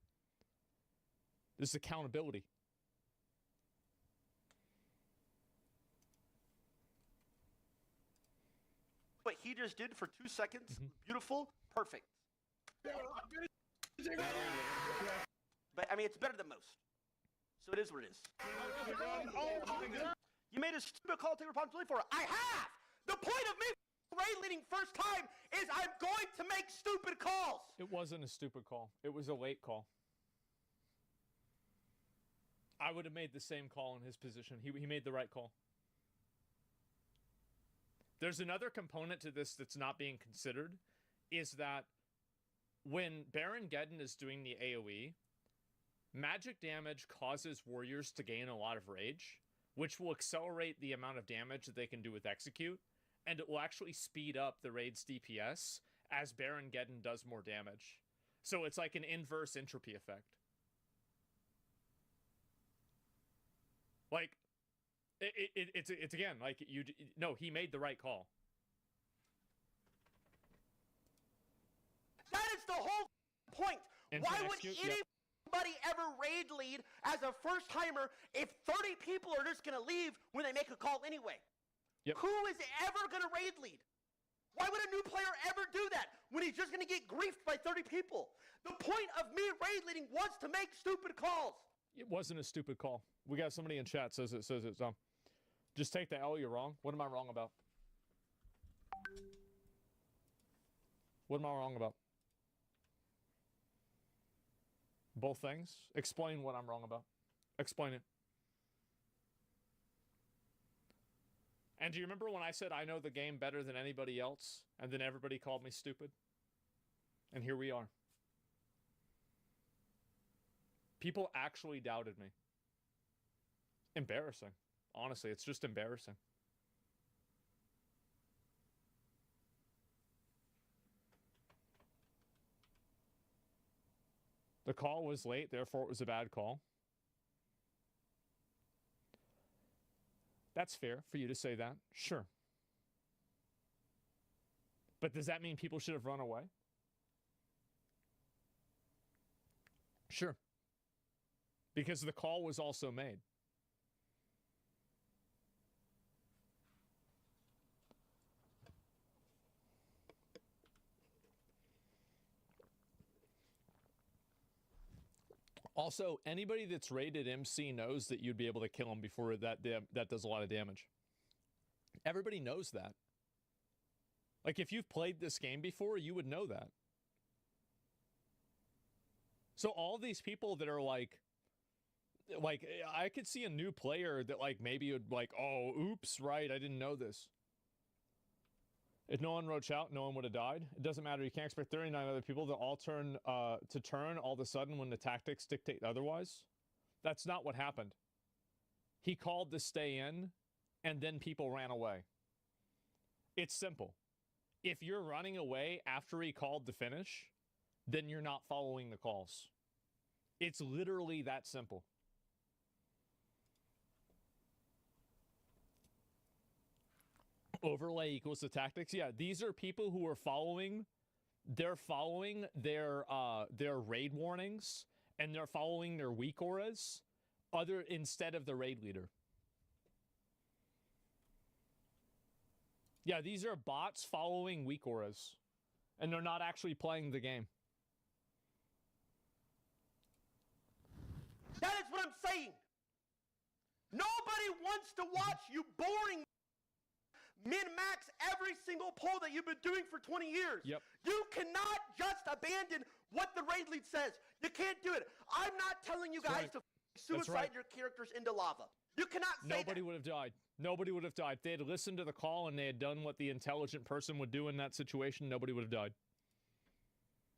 This is accountability. What he just did for 2 seconds, beautiful, perfect. But I mean, it's better than most. So it is what it is. You made a stupid call to take responsibility for it. I have! The point of me raid leading first time is I'm going to make stupid calls! It wasn't a stupid call. It was a late call. I would have made the same call in his position. He made the right call. There's another component to this that's not being considered, is that when Baron Geddon is doing the AoE, magic damage causes warriors to gain a lot of rage, which will accelerate the amount of damage that they can do with execute, and it will actually speed up the raid's DPS as Baron Geddon does more damage. So it's like an inverse entropy effect. Like, it's again, like, no, he made the right call. That is the whole point! And why would anybody ever raid lead as a first-timer if 30 people are just gonna leave when they make a call anyway? Yep. Who is ever gonna raid lead? Why would a new player ever do that when he's just gonna get griefed by 30 people? The point of me raid leading was to make stupid calls. It wasn't a stupid call. We got somebody in chat says it's just take the L, you're wrong. What am I wrong about? What am I wrong about? Both things? Explain what I'm wrong about. Explain it. And do you remember when I said I know the game better than anybody else, and then everybody called me stupid? And here we are. People actually doubted me. Embarrassing. Honestly, it's just embarrassing. The call was late, therefore it was a bad call. That's fair for you to say that. Sure. But does that mean people should have run away? Sure. Because the call was also made. Also, anybody that's rated MC knows that you'd be able to kill him before that does a lot of damage. Everybody knows that. Like, if you've played this game before, you would know that. So all these people that are like, I could see a new player that, like, maybe would like, oh, oops, right, I didn't know this. If no one roached out, no one would have died. It doesn't matter. You can't expect 39 other people to all turn all of a sudden when the tactics dictate otherwise. That's not what happened. He called to stay in, and then people ran away. It's simple. If you're running away after he called to finish, then you're not following the calls. It's literally that simple. Overlay equals the tactics. Yeah, these are people who are following. They're following their raid warnings, and they're following their weak auras, instead of the raid leader. Yeah, these are bots following weak auras, and they're not actually playing the game. That is what I'm saying. Nobody wants to watch you boring min-max every single pull that you've been doing for 20 years. Yep. You cannot just abandon what the raid lead says. You can't do it. I'm not telling you guys to suicide your characters into lava. You cannot say Nobody would have died. Nobody would have died. If they had listened to the call and they had done what the intelligent person would do in that situation, nobody would have died.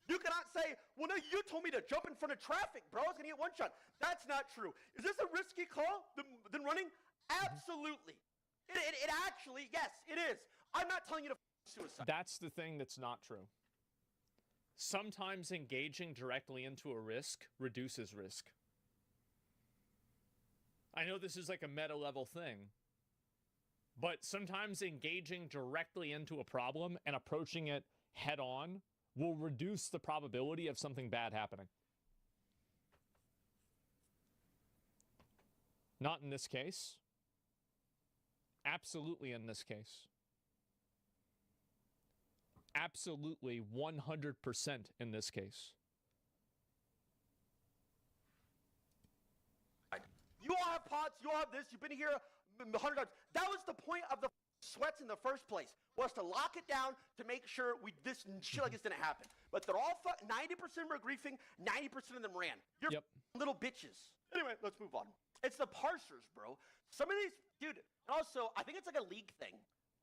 You cannot say, well, no, you told me to jump in front of traffic, bro. I was going to get one shot. That's not true. Is this a risky call than running? Absolutely. It actually, yes, it is. I'm not telling you to suicide. That's the thing that's not true. Sometimes engaging directly into a risk reduces risk. I know this is like a meta level thing, but sometimes engaging directly into a problem and approaching it head on will reduce the probability of something bad happening. Not in this case. Absolutely in this case. Absolutely 100% in this case. You all have pots, you all have this, you've been here 100 times. That was the point of the sweats in the first place, was to lock it down to make sure this shit like this didn't happen. But they're all 90% were griefing, 90% of them ran. You're little bitches. Anyway, let's move on. It's the parsers, bro. Some of these, dude, and also, I think it's like a league thing,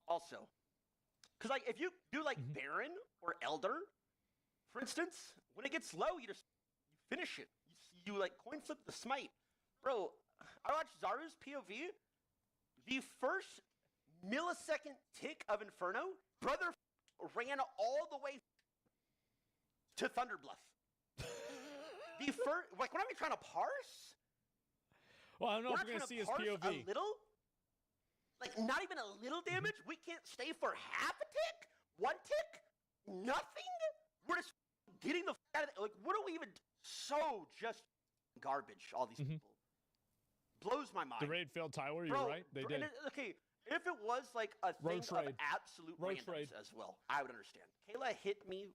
also. Because, like, if you do, like, Baron or Elder, for instance, when it gets low, you finish it. You like, coin flip the smite. Bro, I watched Zaru's POV. The first millisecond tick of Inferno, brother ran all the way to Thunderbluff. The first, like, what are we trying to parse? Well, I don't know if we're going to see his POV. A little? Like, not even a little damage? We can't stay for half a tick? One tick? Nothing? We're just getting the out of like, what are we even so just garbage, all these people. Blows my mind. The raid failed Tyler, you're right. They did. Okay, if it was like a thing of absolute Roach randoms raid as well, I would understand. Kayla hit me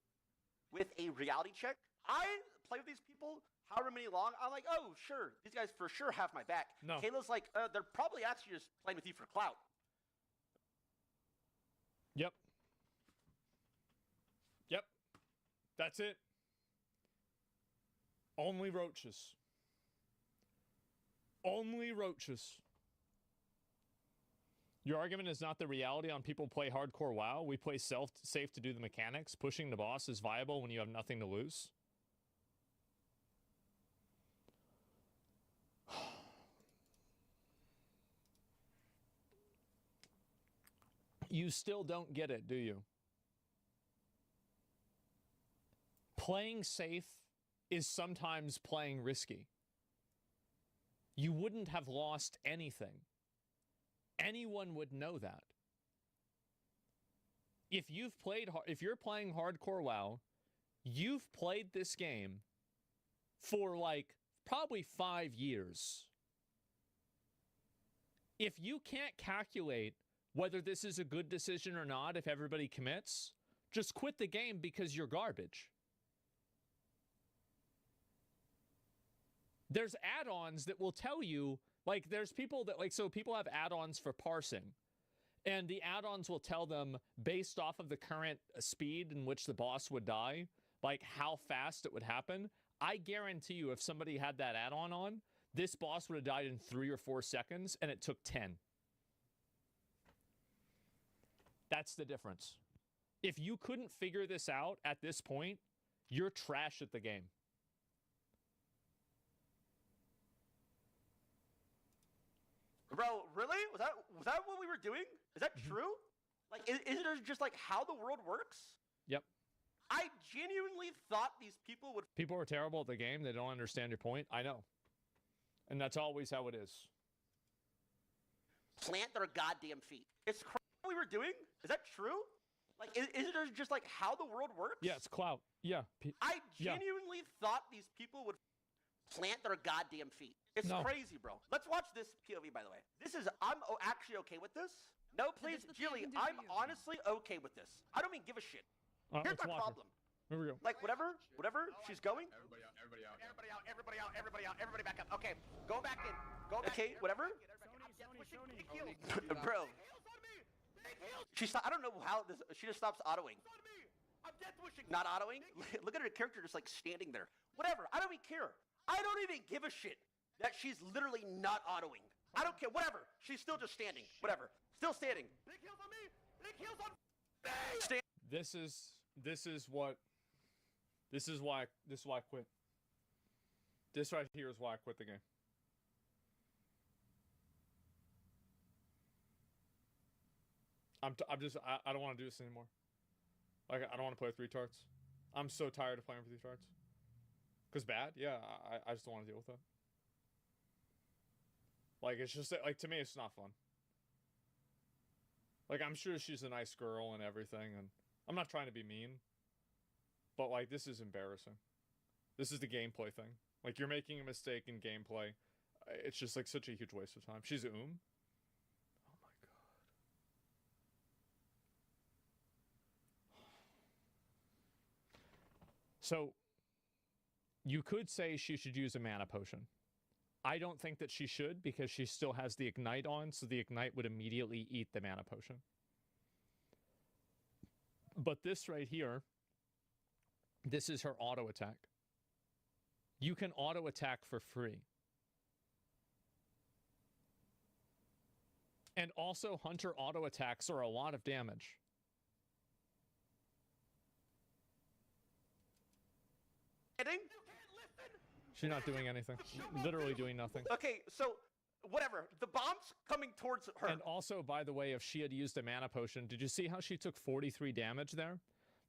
with a reality check. I play with these people however many long. I'm like, oh, sure. These guys for sure have my back. No. Kayla's like, they're probably actually just playing with you for clout. Yep. Yep. That's it. Only roaches. Only roaches. Your argument is not the reality on people play hardcore WoW. We play safe to do the mechanics. Pushing the boss is viable when you have nothing to lose. You still don't get it, do you? Playing safe is sometimes playing risky. You wouldn't have lost anything. Anyone would know that. If you're playing hardcore WoW, you've played this game for like probably 5 years. If you can't calculate whether this is a good decision or not, if everybody commits, just quit the game because you're garbage. There's add-ons that will tell you, like, there's people that, like, so people have add-ons for parsing, and the add-ons will tell them, based off of the current speed in which the boss would die, like, how fast it would happen. I guarantee you, if somebody had that add-on on, this boss would have died in 3 or 4 seconds, and it took 10. That's the difference. If you couldn't figure this out at this point, you're trash at the game. Bro, really? Was that what we were doing? Is that true? Like, is it just like how the world works? Yep. I genuinely thought these people would. People are terrible at the game. They don't understand your point. I know. And that's always how it is. Plant their goddamn feet. It's crazy what we were doing? Is that true? Like, is it just like how the world works? Yeah, it's clout. Yeah. I genuinely thought these people would plant their goddamn feet. It's crazy, bro. Let's watch this POV, by the way. I'm actually okay with this. No, please, Jilly, I'm honestly okay with this. I don't mean give a shit. Here's my problem. Here we go. Like, whatever, she's going. Everybody out, everybody out, everybody out, everybody out, everybody out, everybody back up. Okay, go back in. Go back Okay, in. whatever. Bro. She I don't know how this. She just stops autoing. I'm death wishing. Not autoing. Look at her character just like standing there. Whatever. I don't even care. I don't even give a shit that she's literally not autoing. I don't care. Whatever. She's still just standing. Whatever. Still standing. Big heals on me. Big heals on. This is why I quit. This right here is why I quit the game. I don't want to do this anymore. Like, I don't want to play with retards. I'm so tired of playing with retards. Cause bad, yeah. I just don't want to deal with it. Like, it's just like, to me, it's not fun. Like, I'm sure she's a nice girl and everything, and I'm not trying to be mean, but like, this is embarrassing. This is the gameplay thing. Like, you're making a mistake in gameplay. It's just like such a huge waste of time. She's Oh my god. So, you could say she should use a mana potion. I don't think that she should, because she still has the ignite on, so the ignite would immediately eat the mana potion. But this right here, this is her auto attack. You can auto attack for free. And also, hunter auto attacks are a lot of damage. She's not doing anything. Literally doing nothing. Okay, so whatever. The bomb's coming towards her. And also, by the way, if she had used a mana potion, did you see how she took 43 damage there?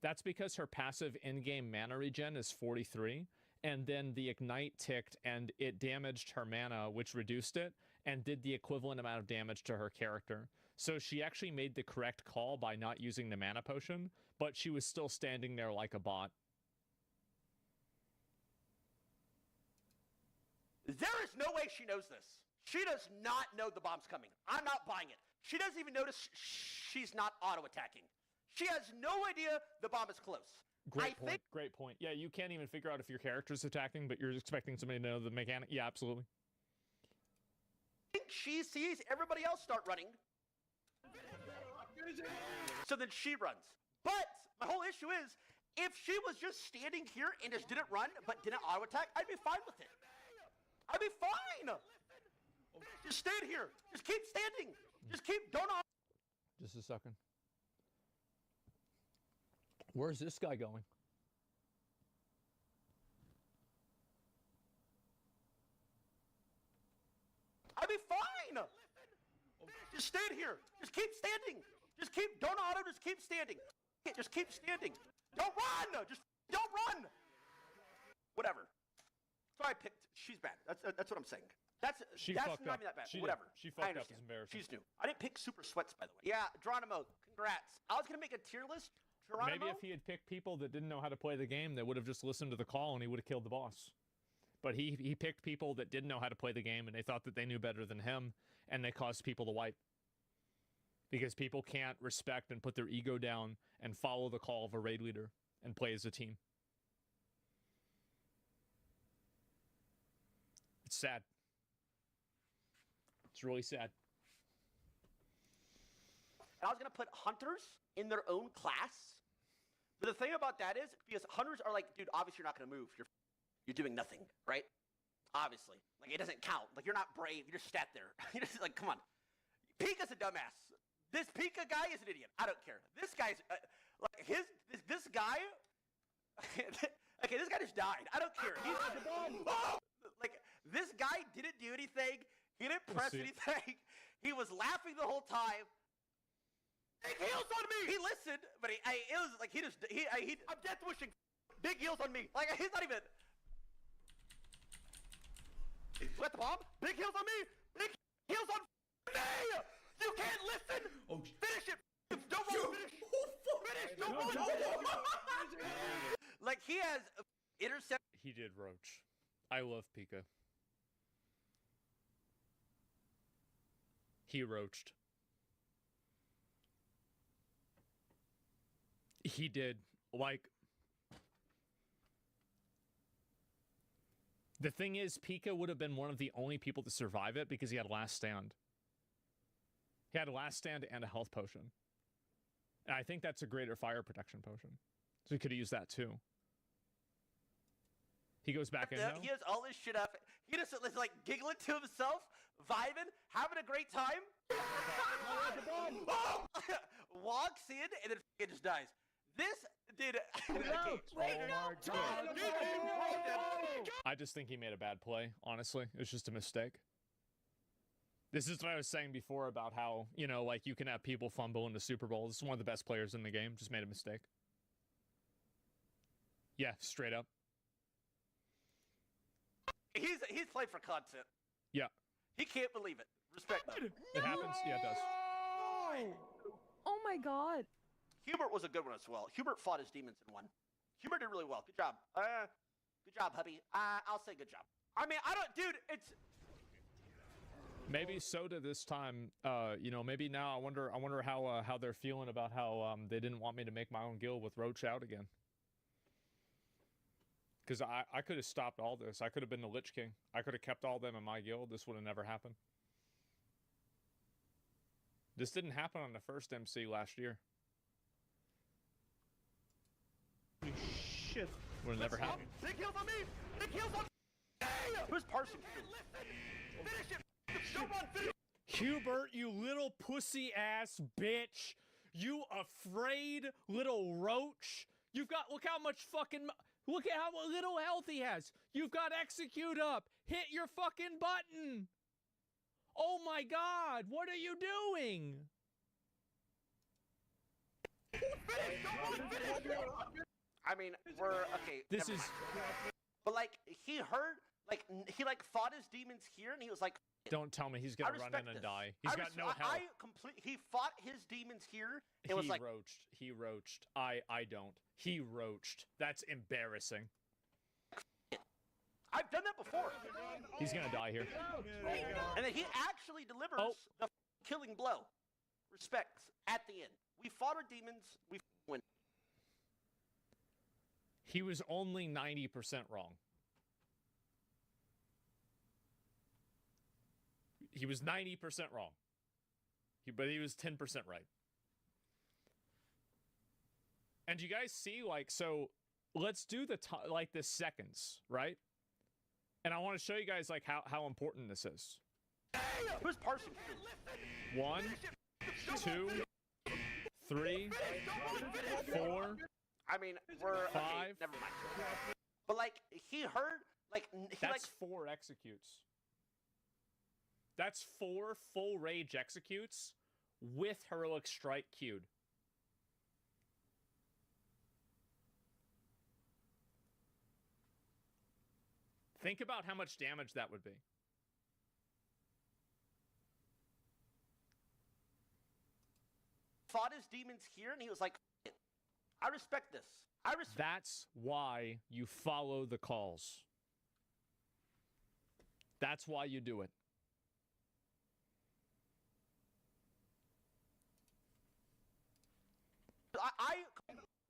That's because her passive in-game mana regen is 43, and then the ignite ticked and it damaged her mana, which reduced it, and did the equivalent amount of damage to her character. So she actually made the correct call by not using the mana potion, but she was still standing there like a bot. There is no way she knows this. She does not know the bomb's coming. I'm not buying it. She doesn't even notice she's not auto-attacking. She has no idea the bomb is close. Great point. Great point. Yeah, you can't even figure out if your character's attacking, but you're expecting somebody to know the mechanic. Yeah, absolutely. I think she sees everybody else start running. So then she runs. But my whole issue is, If she was just standing here and just didn't run, but didn't auto attack, I'd be fine with it. I'd be fine. Just stand here. Just keep standing. Just keep, don't auto. Just a second. Where's this guy going? I'd be fine. Just stand here. Just keep standing. Just keep, don't auto, just keep standing. Just keep standing. Don't run. Just don't run. Whatever. So I picked, she's bad. That's what I'm saying. That's not even that bad. Whatever. She fucked up. It's embarrassing. She's new. I didn't pick Super Sweats, by the way. Yeah, Geronimo, congrats. I was going to make a tier list. Geronimo? Maybe if he had picked people that didn't know how to play the game, they would have just listened to the call and he would have killed the boss. But he picked people that didn't know how to play the game and they thought that they knew better than him, and they caused people to wipe. Because people can't respect and put their ego down and follow the call of a raid leader and play as a team. It's sad. It's really sad. And I was going to put hunters in their own class. But the thing about that is, because hunters are like, dude, obviously you're not going to move. You're doing nothing, right? Obviously. Like, it doesn't count. Like, you're not brave. You just sat there. You're just like, come on. Pika's a dumbass. This Pika guy is an idiot. I don't care. This guy's, like, this guy, okay, this guy just died. I don't care. He's, like, this guy didn't do anything. He didn't press anything. He was laughing the whole time. Big heals on me! He listened, but it was like, I'm death wishing. Big heals on me. Like, he's not even. What the bomb? Big heals on me! Big heals on me! You can't listen! Oh, finish it! Don't run, finish! Finish! Don't run! Like, he has intercept. He did roach. I love Pika. He roached. He did. Like, the thing is, Pika would have been one of the only people to survive it because he had last stand. He had a last stand and a health potion. And I think that's a greater fire protection potion. So he could have used that too. He goes back in now. He has all his shit up. He just is like giggling to himself, vibing, having a great time. Walks in and then it just dies. This did. I just think he made a bad play, honestly. It was just a mistake. This is what I was saying before about how, you know, like, you can have people fumble in the Super Bowl. This is one of the best players in the game. Just made a mistake. Yeah, straight up. He's played for content. Yeah. He can't believe it. Respect that. It happens? Yeah, it does. Oh my god. Hubert was a good one as well. Hubert fought his demons and won. Hubert did really well. Good job. Good job, hubby. I'll say good job. I mean, dude, it's... Maybe Soda this time, you know, maybe now I wonder how they're feeling about how they didn't want me to make my own guild with Roach out again. Because I could have stopped all this. I could have been the Lich King. I could have kept all them in my guild. This would have never happened. This didn't happen on the first MC last year. Holy shit. Would have never happened. Big heals on me! Big heals on me! Who's parsing? Finish it! Don't run, finish! Hubert, you little pussy ass bitch! You afraid little roach! You've got, look how much fucking, look at how little health he has! You've got execute up! Hit your fucking button! Oh my god, what are you doing? I mean, we're, okay. This is... But like, he heard, like, he like fought his demons here and he was like... Don't tell me he's gonna run in and die. He's got no health. He fought his demons here and was like... He roached. I don't. He roached. That's embarrassing. I've done that before. He's gonna die here. And then he actually delivers the killing blow. Respect at the end. We fought our demons. We win. He was only 90% wrong. He was 90% wrong. But he was 10% right. And you guys see, like, so let's do the the seconds, right? And I want to show you guys like how important this is. Who's parsing? 1, 2, 3, 4. I mean, we're 5. Okay, never mind. But like he heard, like that's 4 executes. That's 4 full rage executes with heroic strike queued. Think about how much damage that would be. Fought his demons here, and he was like, I respect this. That's why you follow the calls. That's why you do it. I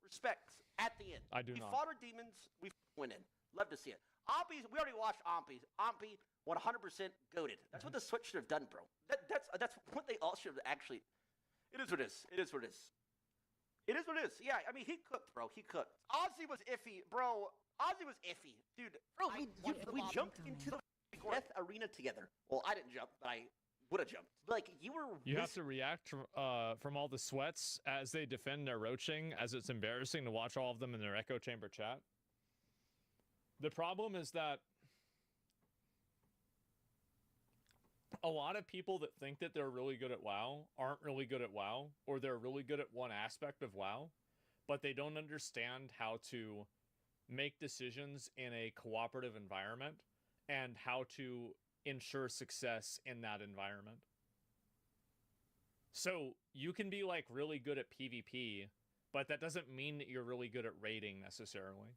respect at the end. I do we not. We fought our demons. We went in. Love to see it. Ampi, we already watched Ampi. Ampi, 100% goated. That's what the Switch should have done, bro. That's what they all should have actually. It is what it is. It is what it is. It is what it is. Yeah, I mean, he cooked, bro. He cooked. Ozzy was iffy, bro. Ozzy was iffy. Dude, bro, we jumped into the death arena together. Well, I didn't jump, but I would have jumped. Like, you have to react from all the sweats as they defend their roaching, as it's embarrassing to watch all of them in their echo chamber chat. The problem is that a lot of people that think that they're really good at WoW aren't really good at WoW, or they're really good at one aspect of WoW, but they don't understand how to make decisions in a cooperative environment and how to ensure success in that environment. So you can be like really good at PvP, but that doesn't mean that you're really good at raiding necessarily.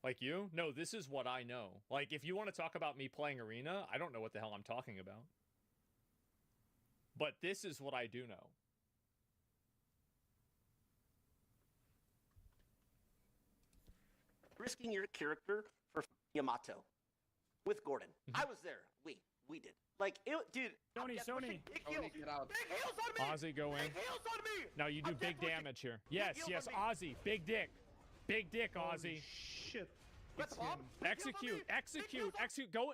Like you? No, this is what I know. Like, if you want to talk about me playing Arena, I don't know what the hell I'm talking about. But this is what I do know. Risking your character for Yamato with Gordon. I was there. We did. Like, dude. Sony. Big heals. Big heals on me. Ozzy, go in. Big heals on me. Now you do big damage here. Yes, Ozzy. Big dick. Big dick, Ozzy. Shit. Execute. Go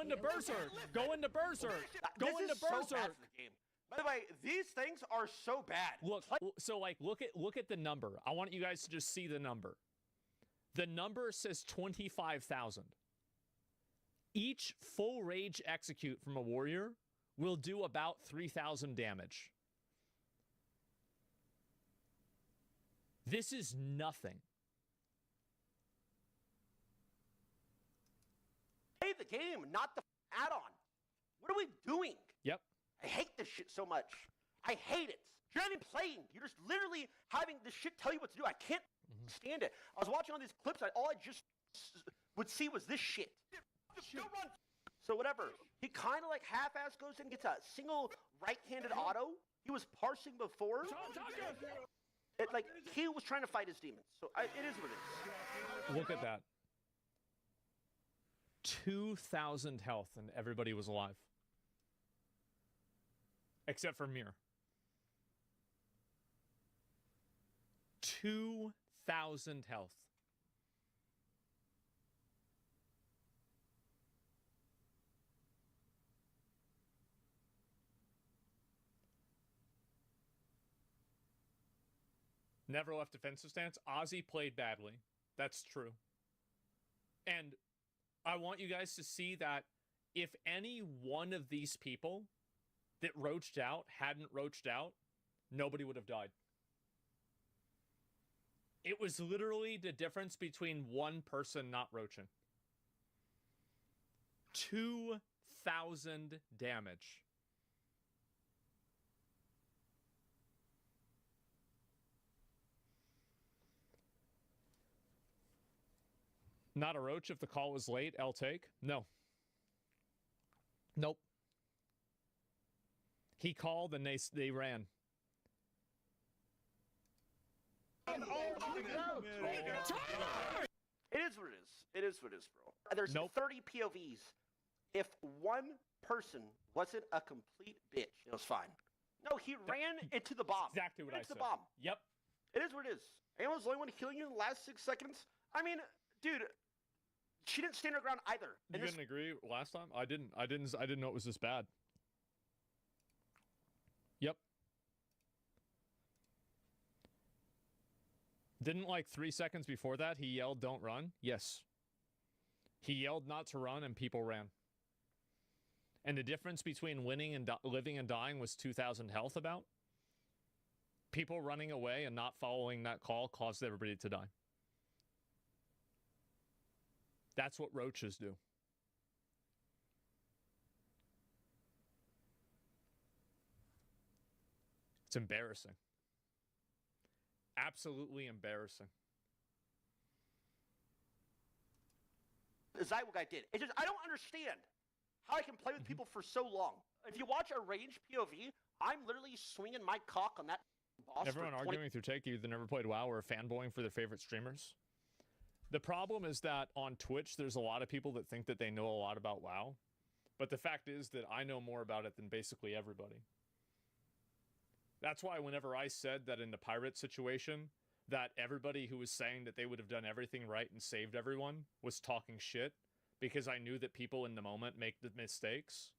into Berserk. Go into Berserk. Go into Berserk. By the way, these things are so bad. Look, so like, look at the number. I want you guys to just see the number. The number says 25,000. Each full rage execute from a warrior will do about 3,000 damage. This is nothing. Play the game, not the add-on. What are we doing? Yep. I hate this shit so much. I hate it. You're not even playing. You're just literally having this shit tell you what to do. I can't stand it. I was watching all these clips. All I just would see was this shit. Go run. So whatever. He kind of like half-ass goes in and gets a single right-handed auto. He was parsing before. Like, he was trying to fight his demons. So it is what it is. Look at that. 2,000 health and everybody was alive. Except for Mir. 2,000 health. Never left defensive stance. Ozzy played badly. That's true. And I want you guys to see that if any one of these people that roached out hadn't roached out, nobody would have died. It was literally the difference between one person not roaching. 2,000 damage. Not a roach if the call was late, I'll take. No. Nope. He called and they ran. It is what it is. It is what it is, bro. There's 30 POVs. If one person wasn't a complete bitch, it was fine. No, he ran into the bomb. Exactly what I Into said. the bomb. Yep. It is what it is. Anna was the only one killing you in the last 6 seconds. I mean, dude, she didn't stand her ground either. You didn't agree last time? I didn't know it was this bad. Yep. Didn't like 3 seconds before that he yelled, "Don't run"? Yes. He yelled not to run and people ran. And the difference between winning and living and dying was 2,000 health about. People running away and not following that call caused everybody to die. That's what roaches do. It's embarrassing. Absolutely embarrassing. The Zywoo guy did. It's just, I don't understand how I can play with people for so long. If you watch a range POV, I'm literally swinging my cock on that boss. Everyone arguing through Take You that never played WoW or fanboying for their favorite streamers. The problem is that on Twitch, there's a lot of people that think that they know a lot about WoW. But the fact is that I know more about it than basically everybody. That's why whenever I said that in the pirate situation, that everybody who was saying that they would have done everything right and saved everyone was talking shit, because I knew that people in the moment make the mistakes.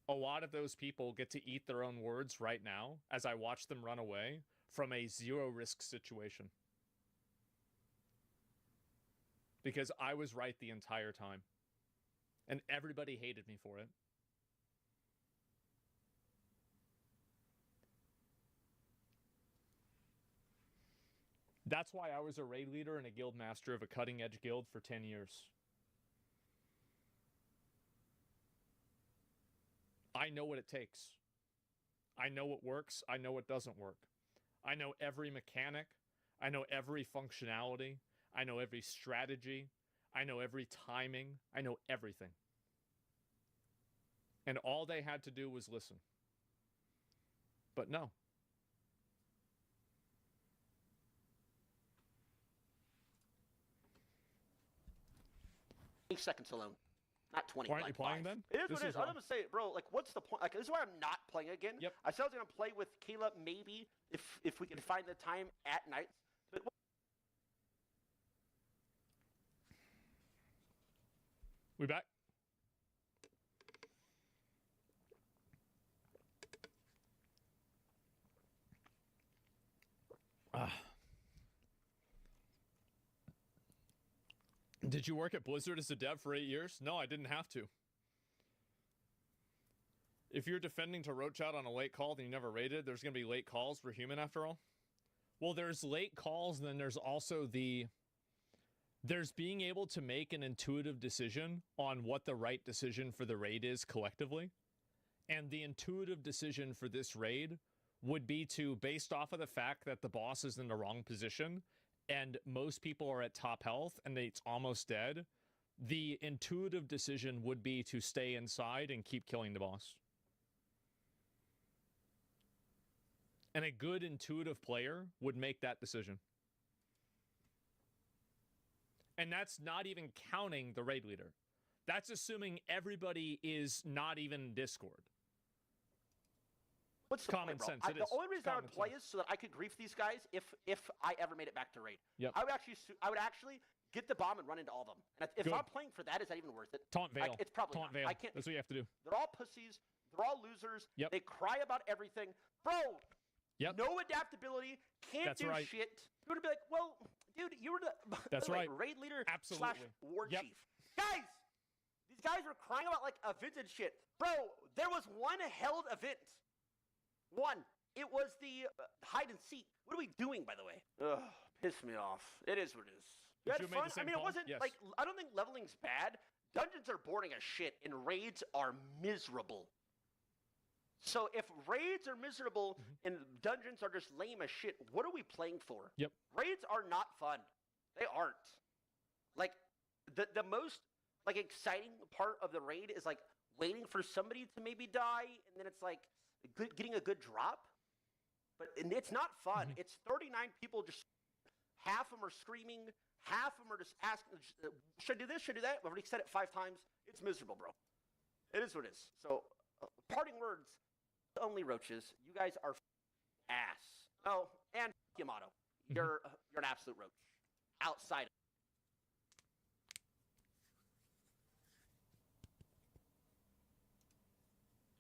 A lot of those people get to eat their own words right now as I watch them run away from a zero-risk situation. Because I was right the entire time. And everybody hated me for it. That's why I was a raid leader and a guild master of a cutting-edge guild for 10 years. I know what it takes. I know what works. I know what doesn't work. I know every mechanic. I know every functionality. I know every strategy. I know every timing. I know everything. And all they had to do was listen. But no. 20 seconds alone. Not 20. Why aren't you playing then? It is what it is. I'm going to say, bro, like, what's the point? Like, this is why I'm not playing again. Yep. I said I was going to play with Caleb maybe if we can find the time at night. But We back? Did you work at Blizzard as a dev for 8 years? No, I didn't have to. If you're defending to roach out on a late call, then you never raided. There's going to be late calls. We're human after all. Well, there's late calls, and then there's also there's being able to make an intuitive decision on what the right decision for the raid is collectively. And the intuitive decision for this raid would be to, based off of the fact that the boss is in the wrong position, and most people are at top health, and it's almost dead, the intuitive decision would be to stay inside and keep killing the boss. And a good intuitive player would make that decision. And that's not even counting the raid leader. That's assuming everybody is not even Discord. what's the common point, sense? The only reason I would play is so that I could grief these guys if I ever made it back to raid. Yep. I would actually get the bomb and run into all of them. And if Good. I'm playing for that, is that even worth it? Taunt Veil. It's probably Taunt not. Veil. I can't. That's what you have to do. They're all pussies. They're all losers. Yep. They cry about everything. Bro, Yep. no adaptability. Can't That's do right. shit. You would be like, well, dude, you were the That's by the way, right. raid leader Absolutely. / war Yep. chief. Guys, these guys were crying about like events and shit. Bro, there was one held event. One. It was the hide and seek. What are we doing, by the way? Ugh, pissed me off. It is what it is. You Did had you make fun. the same I mean, call? it wasn't Yes. like I don't think leveling's bad. Dungeons are boring as shit, and raids are miserable. So if raids are miserable and dungeons are just lame as shit, what are we playing for? Yep. Raids are not fun. They aren't. Like the most like exciting part of the raid is like waiting for somebody to maybe die, and then it's like getting a good drop. But and it's not fun. It's 39 people just half of them are screaming, half of them are just asking, should I do this, should I do that? I've already said it 5 times. It's miserable, bro. It is what it is. So, parting words. only roaches. You guys are ass. Oh, and Yamato. You're an absolute roach. Outside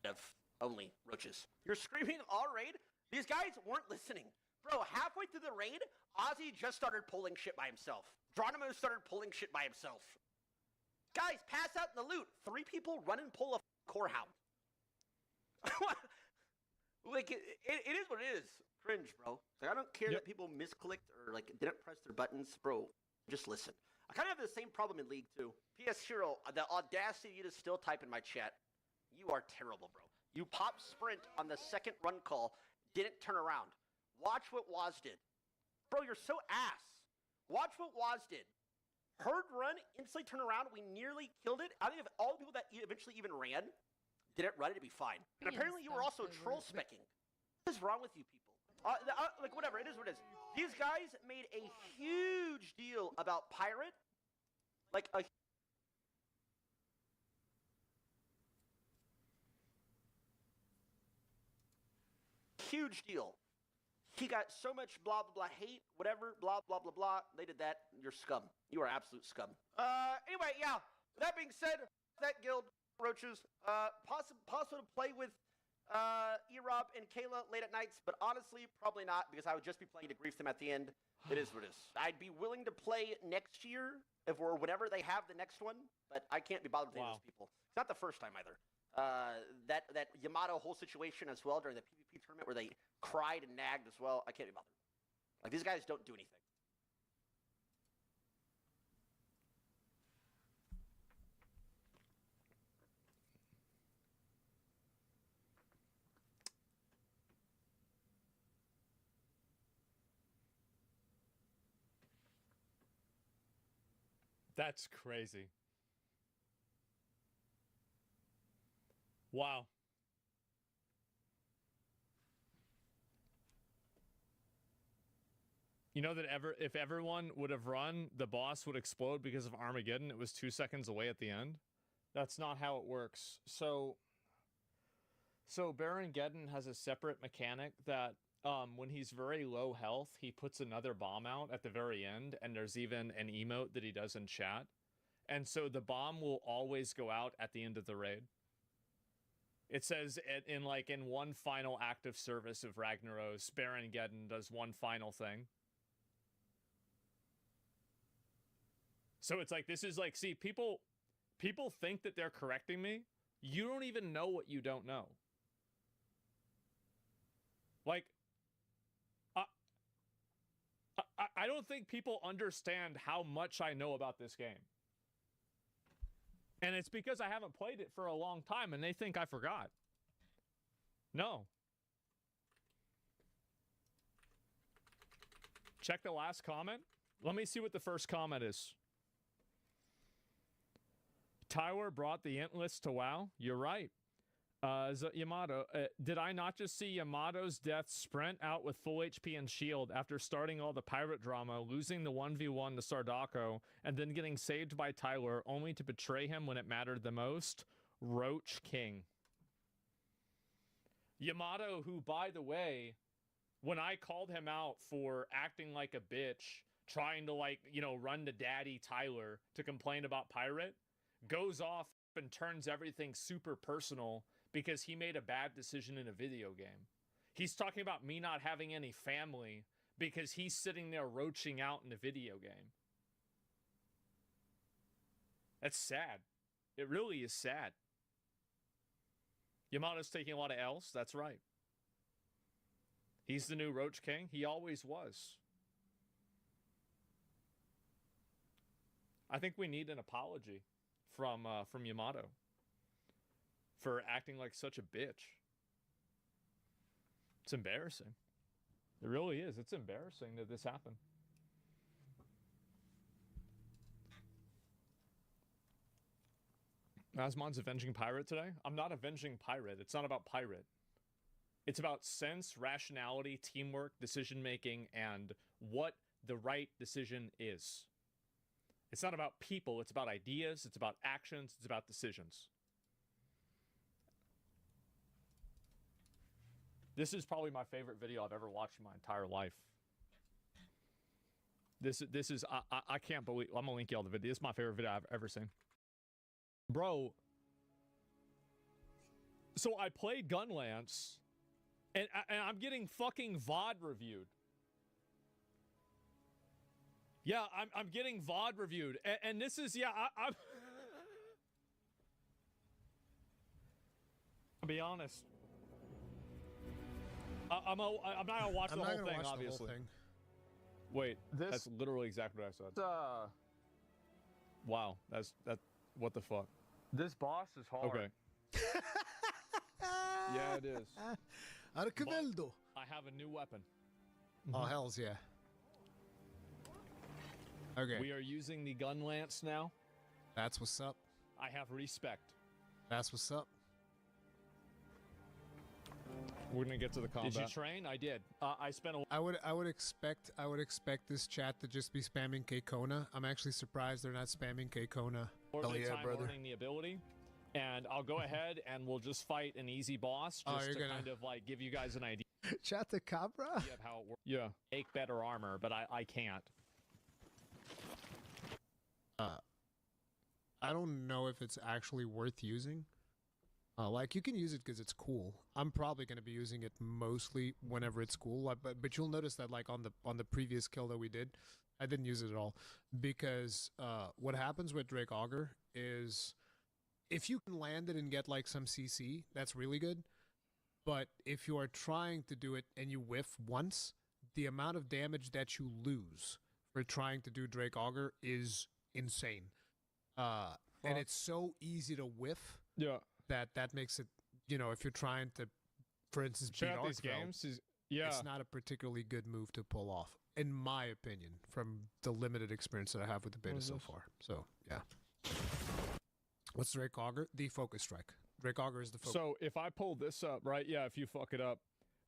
of only roaches. You're screaming all raid? These guys weren't listening. Bro, halfway through the raid, Ozzy just started pulling shit by himself. Geronimo started pulling shit by himself. Guys, pass out in the loot. 3 people run and pull a core hound. Like, it is what it is. Cringe, bro. Like, I don't care that people misclicked or, like, didn't press their buttons. Bro, just listen. I kind of have the same problem in League, too. PS Hero, the audacity to still type in my chat. You are terrible, bro. You pop sprint on the second run call, didn't turn around. Watch what Waz did. Bro, you're so ass. Watch what Waz did. Herd run, instantly turn around. We nearly killed it. I think if all the people that eventually even ran didn't run, it'd be fine. And apparently you were also troll specking. What is wrong with you people? Like, whatever, it is what it is. These guys made a huge deal about Pirate. Like, a huge deal. He got so much blah, blah, blah, hate, whatever, blah, blah, blah, blah. They did that. You're scum. You are absolute scum. Anyway, yeah. With that being said, that guild, roaches, possible to play with E-Rob and Kayla late at nights, but honestly, probably not, because I would just be playing to grief them at the end. It is what it is. I'd be willing to play next year, whenever they have the next one, but I can't be bothered with those people. It's not the first time either. That Yamato whole situation as well during the PvP tournament where they cried and nagged as well. I can't be bothered. Like, these guys don't do anything. That's crazy. Wow. You know that if everyone would have run, the boss would explode because of Armageddon. It was 2 seconds away at the end. That's not how it works. So Barongeddon has a separate mechanic that when he's very low health, he puts another bomb out at the very end, and there's even an emote that he does in chat. And so the bomb will always go out at the end of the raid. It says in one final act of service of Ragnaros, Barongeddon does one final thing. So it's like, this is like, see, people think that they're correcting me. You don't even know what you don't know. Like, I don't think people understand how much I know about this game. And it's because I haven't played it for a long time and they think I forgot. No. Check the last comment. Let me see what the first comment is. Tyler brought the int list to WoW. You're right. Yamato, did I not just see Yamato's death sprint out with full HP and shield after starting all the pirate drama, losing the 1v1 to Sardako, and then getting saved by Tyler only to betray him when it mattered the most? Roach King. Yamato, who, by the way, when I called him out for acting like a bitch, trying to, like, you know, run to daddy Tyler to complain about Pirate, goes off and turns everything super personal because he made a bad decision in a video game. He's talking about me not having any family because he's sitting there roaching out in a video game. That's sad. It really is sad. Yamato's taking a lot of L's. That's right. He's the new Roach King. He always was. I think we need an apology from Yamato for acting like such a bitch. It's embarrassing. It really is. It's embarrassing that this happened. Asmon's avenging Pirate today? I'm not avenging Pirate. It's not about Pirate. It's about sense, rationality, teamwork, decision-making, and what the right decision is. It's not about people. It's about ideas. It's about actions. It's about decisions. This is probably my favorite video I've ever watched in my entire life. This is I can't believe I'm gonna link you all the video. This is my favorite video I've ever seen, bro. So I played Gunlance, and I'm getting fucking VOD reviewed. Yeah, I'm getting VOD reviewed, and this is I'm. I'll be honest. I'm not gonna watch the whole thing, obviously. The whole thing. Wait, that's literally exactly what I said. Wow, that's what the fuck? This boss is hard. Okay. Yeah, it is. Arquiveldo. I have a new weapon. Oh, hells yeah. Okay. We are using the gun lance now. That's what's up. I have respect. That's what's up. We're gonna get to the combat. Did you train? I did. I spent a. I would expect this chat to just be spamming K-Kona. I'm actually surprised they're not spamming K-Kona. Hell yeah, brother. Learning the ability, and I'll go ahead and we'll just fight an easy boss just to kind of like give you guys an idea. Chat the Cabra. Of how it works. Yeah. Make better armor, but I can't. I don't know if it's actually worth using. Like, you can use it because it's cool. I'm probably going to be using it mostly whenever it's cool. But you'll notice that, like, on the previous kill that we did, I didn't use it at all. Because what happens with Drake Augur is if you can land it and get, like, some CC, that's really good. But if you are trying to do it and you whiff once, the amount of damage that you lose for trying to do Drake Augur is insane. And it's so easy to whiff. Yeah. That makes it, you know, if you're trying to, for instance, beat these games, it's not a particularly good move to pull off, in my opinion, from the limited experience that I have with the beta so far. So, yeah. What's Drake Augur? The focus strike. Drake Augur is the focus. So, if I pull this up, right, yeah, if you fuck it up,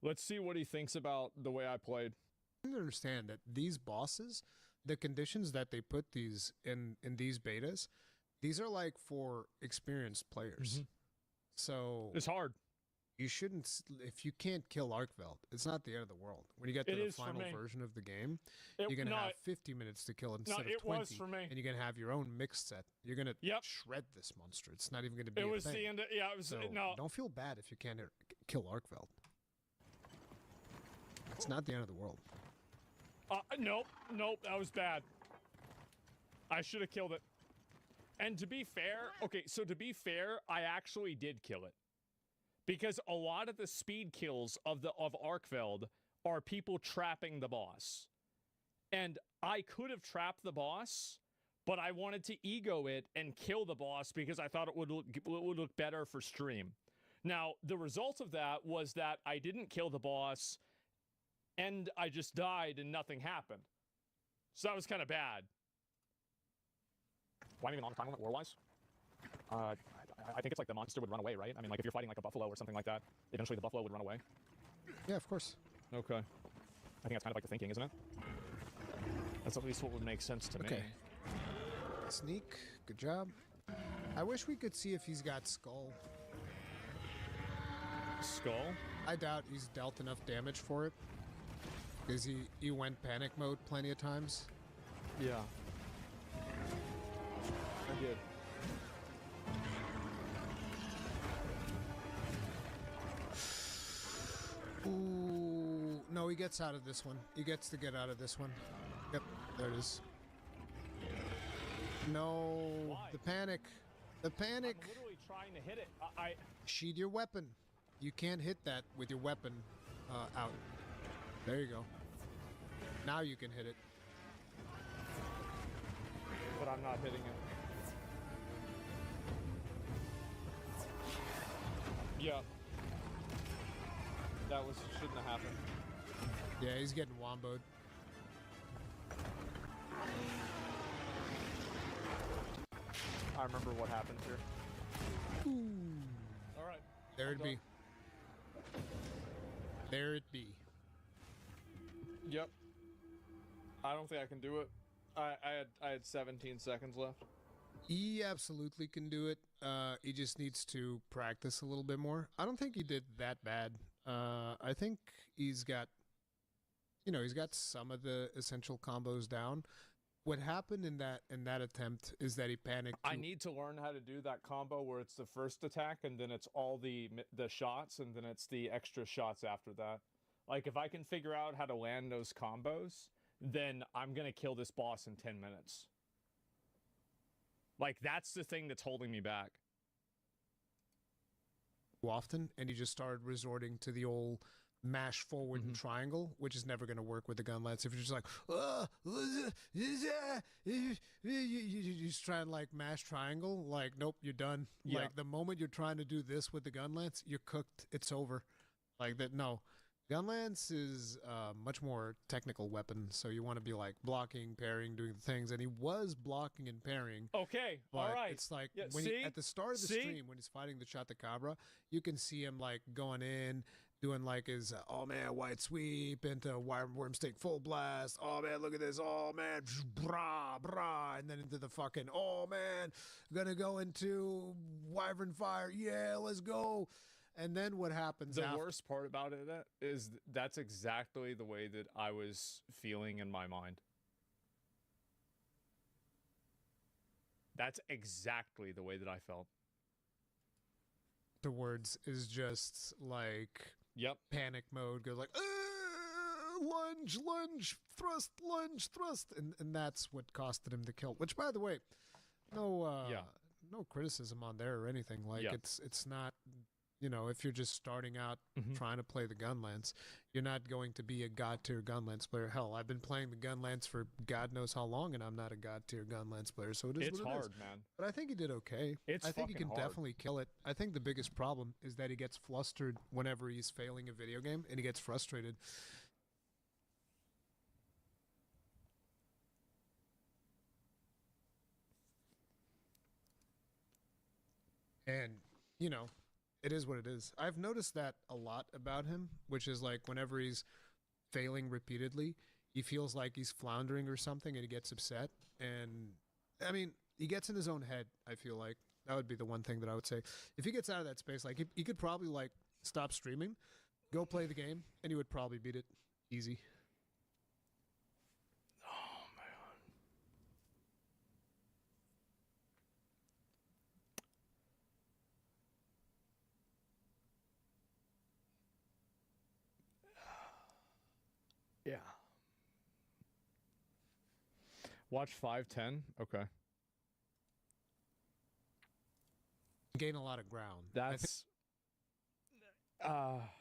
let's see what he thinks about the way I played. You understand that these bosses, the conditions that they put these in these betas, these are like for experienced players. Mm-hmm. So it's hard. You shouldn't, if you can't kill Arkveld, it's not the end of the world. When you get to the final version of the game, you're going to have 50 minutes to kill instead of 20. Was for me. And you're going to have your own mixed set. You're going to shred this monster. It's not even going to be a thing. The end of, yeah, it was, so don't feel bad if you can't kill Arkveld. It's not the end of the world. Nope, that was bad. I should have killed it. And to be fair, I actually did kill it. Because a lot of the speed kills of Arkveld are people trapping the boss. And I could have trapped the boss, but I wanted to ego it and kill the boss because I thought it would look better for stream. Now, the result of that was that I didn't kill the boss, and I just died and nothing happened. So that was kind of bad. Do I even on time limit war-wise? I think it's like the monster would run away, right? I mean, like if you're fighting like a buffalo or something like that, eventually the buffalo would run away. Yeah, of course. Okay. I think that's kind of like the thinking, isn't it? That's at least what would make sense to me. Sneak, good job. I wish we could see if he's got Skull. Skull? I doubt he's dealt enough damage for it. Because he went panic mode plenty of times. Yeah. I did. Ooh, no, he gets out of this one. He gets to get out of this one. Yep, there it is. No, why? The panic. The panic. I'm literally trying to hit it. Sheath your weapon. You can't hit that with your weapon out. There you go. Now you can hit it. But I'm not hitting it. Yeah. That shouldn't have happened. Yeah, he's getting womboed. I remember what happened here. Ooh. All right. There it be. There it be. Yep. I don't think I can do it. I had 17 seconds left. He absolutely can do it. He just needs to practice a little bit more. I don't think he did that bad. I think he's got, he's got some of the essential combos down. What happened in that attempt is that he panicked. I need to learn how to do that combo where it's the first attack and then it's all the shots and then it's the extra shots after that. Like, if I can figure out how to land those combos, then I'm going to kill this boss in 10 minutes. Like, that's the thing that's holding me back. Often, and he just started resorting to the old mash forward and triangle, which is never going to work with the gun lance. If you're just like, you just try and like mash triangle, like, nope, you're done. Yeah. Like, the moment you're trying to do this with the gun lance, you're cooked. It's over. Like that. No, gun lance is a much more technical weapon. So you want to be like blocking, parrying, doing the things. And he was blocking and parrying. Okay, all right. It's like Yeah, when at the start of the stream, when he's fighting the Chatacabra, you can see him like going in, doing like his oh man white sweep into worm stake full blast. Oh man, look at this. Oh man, brah brah, and then into the fucking oh man, gonna go into wyvern fire. Yeah, let's go. And then what happens? The worst part about it is that's exactly the way that I was feeling in my mind. That's exactly the way that I felt. Afterwards is just like panic mode. Goes like lunge, lunge, thrust, lunge, thrust, and that's what costed him the kill. Which, by the way, no criticism on there or anything. Like it's not. If you're just starting out trying to play the gun lance, you're not going to be a god tier gun lance player. Hell, I've been playing the gun lance for God knows how long, and I'm not a god tier gun lance player. So it's what hard, it is. Man. But I think he did okay. I think he can definitely kill it. I think the biggest problem is that he gets flustered whenever he's failing a video game, and he gets frustrated. And it is what it is. I've noticed that a lot about him, which is like whenever he's failing repeatedly, he feels like he's floundering or something and he gets upset. And I mean, he gets in his own head, I feel like. That would be the one thing that I would say. If he gets out of that space, like he could probably like stop streaming, go play the game, and he would probably beat it easy. Yeah. Watch 5:10. Okay. Gain a lot of ground. I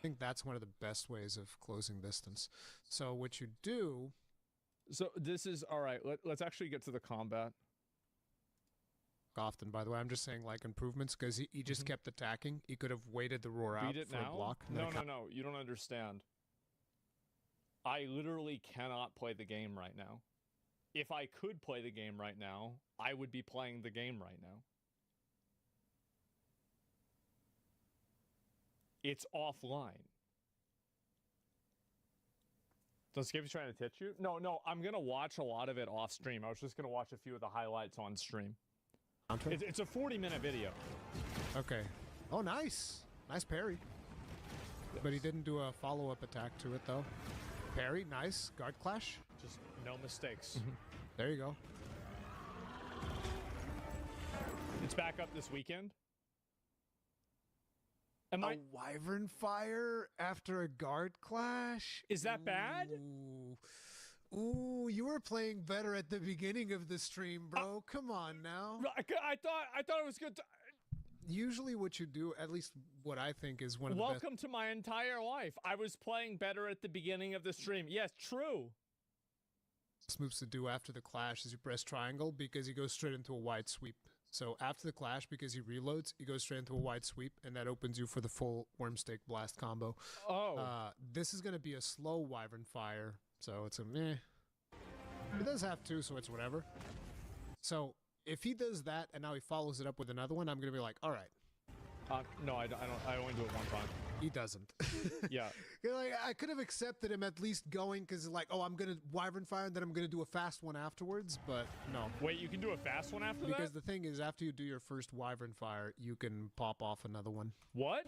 think that's one of the best ways of closing distance. So what you do. So this is all right. Let's actually get to the combat. Often, by the way, I'm just saying like improvements because he just kept attacking. He could have waited the roar out for a block. No. You don't understand. I literally cannot play the game right now. If I could play the game right now, I would be playing the game right now. It's offline. So Skippy's trying to teach you? No, I'm going to watch a lot of it off stream. I was just going to watch a few of the highlights on stream. It's a 40-minute video. Okay. Oh, nice. Nice parry. Yes. But he didn't do a follow-up attack to it, though. Parry, nice. Guard clash. Just no mistakes. There you go. It's back up this weekend. Wyvern fire after a guard clash? Is that bad? Ooh, you were playing better at the beginning of the stream, bro. Come on now. I thought it was good. Usually what you do, at least what I think is one of the best. Welcome to my entire life. I was playing better at the beginning of the stream. Yes, true. Moves to do after the clash is you press triangle because he goes straight into a wide sweep. So after the clash, because he reloads, he goes straight into a wide sweep, and that opens you for the full worm stake blast combo. This is going to be a slow wyvern fire, so it's a meh. It does have two, so it's whatever. So if he does that and now he follows it up with another one, I'm going to be like, all right. No, I don't. I only do it one time. He doesn't. Yeah. Like, I could have accepted him at least going because like, oh, I'm going to wyvern fire and then I'm going to do a fast one afterwards, but no. Wait, you can do a fast one after that? Because the thing is, after you do your first wyvern fire, you can pop off another one. What?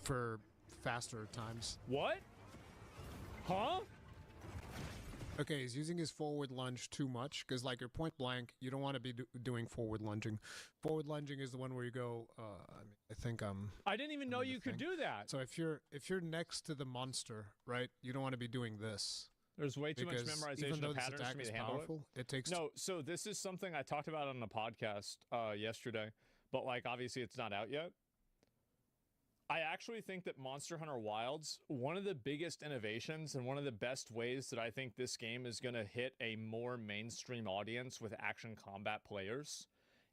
For faster at times. What? Huh? Okay, he's using his forward lunge too much because, like, you're point blank. You don't want to be doing forward lunging. Forward lunging is the one where you go. I think I didn't even know you could do that. So if you're next to the monster, right, you don't want to be doing this. There's way too much Because memorization even though of this patterns attack for me is to handle powerful, it takes No, so this is something I talked about on the podcast yesterday, but like obviously it's not out yet. I actually think that Monster Hunter Wilds, one of the biggest innovations and one of the best ways that I think this game is going to hit a more mainstream audience with action combat players,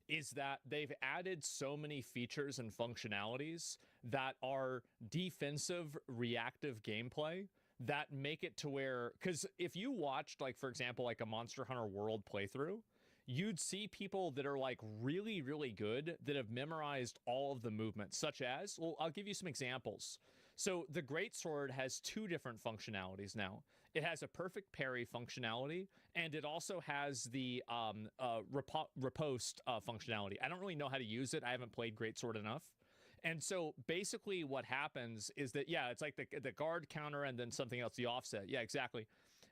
is that they've added so many features and functionalities that are defensive, reactive gameplay that make it to where, because if you watched, like, for example, like a Monster Hunter World playthrough, you'd see people that are like really, really good that have memorized all of the movements, such as, well, I'll give you some examples. So the Greatsword has two different functionalities now. It has a perfect parry functionality, and it also has the riposte functionality. I don't really know how to use it. I haven't played Greatsword enough. And so basically what happens is that, yeah, it's like the guard counter and then something else, the offset. Yeah, exactly.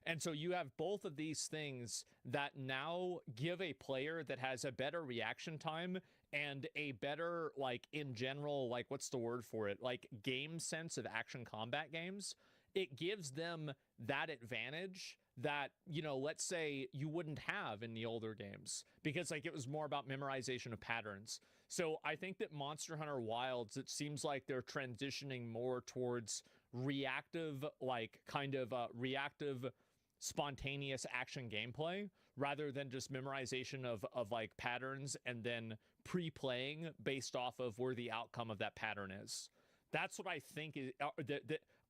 And so you have both of these things that now give a player that has a better reaction time and a better, like, in general, like, what's the word for it? Like, game sense of action combat games. It gives them that advantage that, you know, let's say you wouldn't have in the older games because, like, it was more about memorization of patterns. So I think that Monster Hunter Wilds, it seems like they're transitioning more towards reactive, like, kind of reactive, spontaneous action gameplay rather than just memorization of like patterns and then pre-playing based off of where the outcome of that pattern is. That's what I think is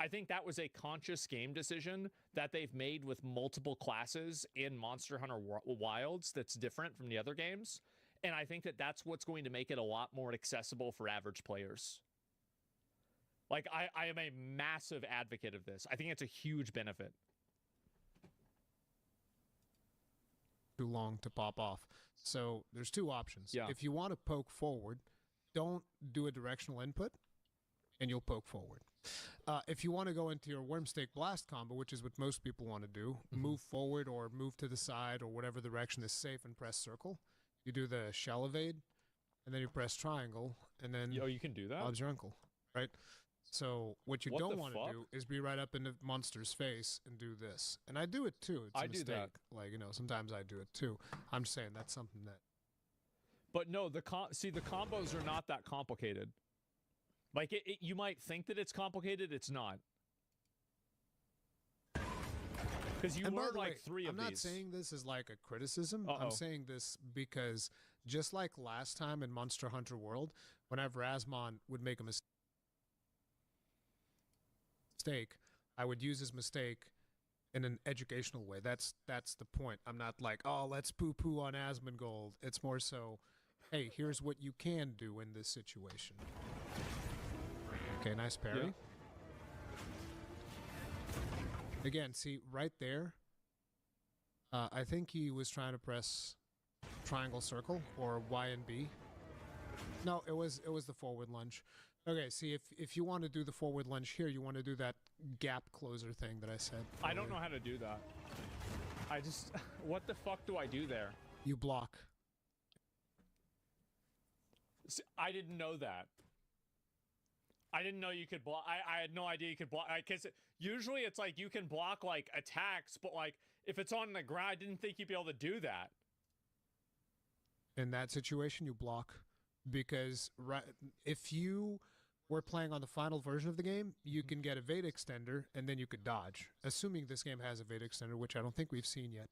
I think that was a conscious game decision that they've made with multiple classes in Monster Hunter Wilds that's different from the other games, and I think that that's what's going to make it a lot more accessible for average players. Like, I am a massive advocate of this. I think it's a huge benefit. Too long to pop off. So there's two options. Yeah. If you want to poke forward, don't do a directional input, and you'll poke forward. If you want to go into your Wormstake Blast combo, which is what most people want to do, move forward or move to the side or whatever direction is safe and press circle. You do the shell evade, and then you press triangle, and then you can do that? Bob's your uncle, right? So what you don't want to do is be right up in the monster's face and do this. And I do it too. It's a mistake. Do that. Like, you know, sometimes I do it too. I'm just saying that's something that. But no, the combos are not that complicated. Like, you might think that it's complicated. It's not. Because you learn like three of these. I'm not saying this as like a criticism. I'm saying this because just like last time in Monster Hunter World, whenever Asmon would make a mistake, I would use his mistake in an educational way. That's the point. I'm not like, oh, let's poo-poo on Asmongold. It's more so, hey, here's what you can do in this situation. Okay, nice parry. Yeah. Again, see, right there, I think he was trying to press triangle circle or Y and B. No, it was the forward lunge. Okay, see, if you want to do the forward lunge here, you want to do that gap closer thing that I said. I don't know how to do that. I just... What the fuck do I do there? You block. See, I didn't know that. I didn't know you could block. I had no idea you could block. Because usually it's like you can block, like, attacks, but, like, if it's on the ground, I didn't think you'd be able to do that. In that situation, you block. Because if you were playing on the final version of the game, you can get evade extender, and then you could dodge. Assuming this game has evade extender, which I don't think we've seen yet.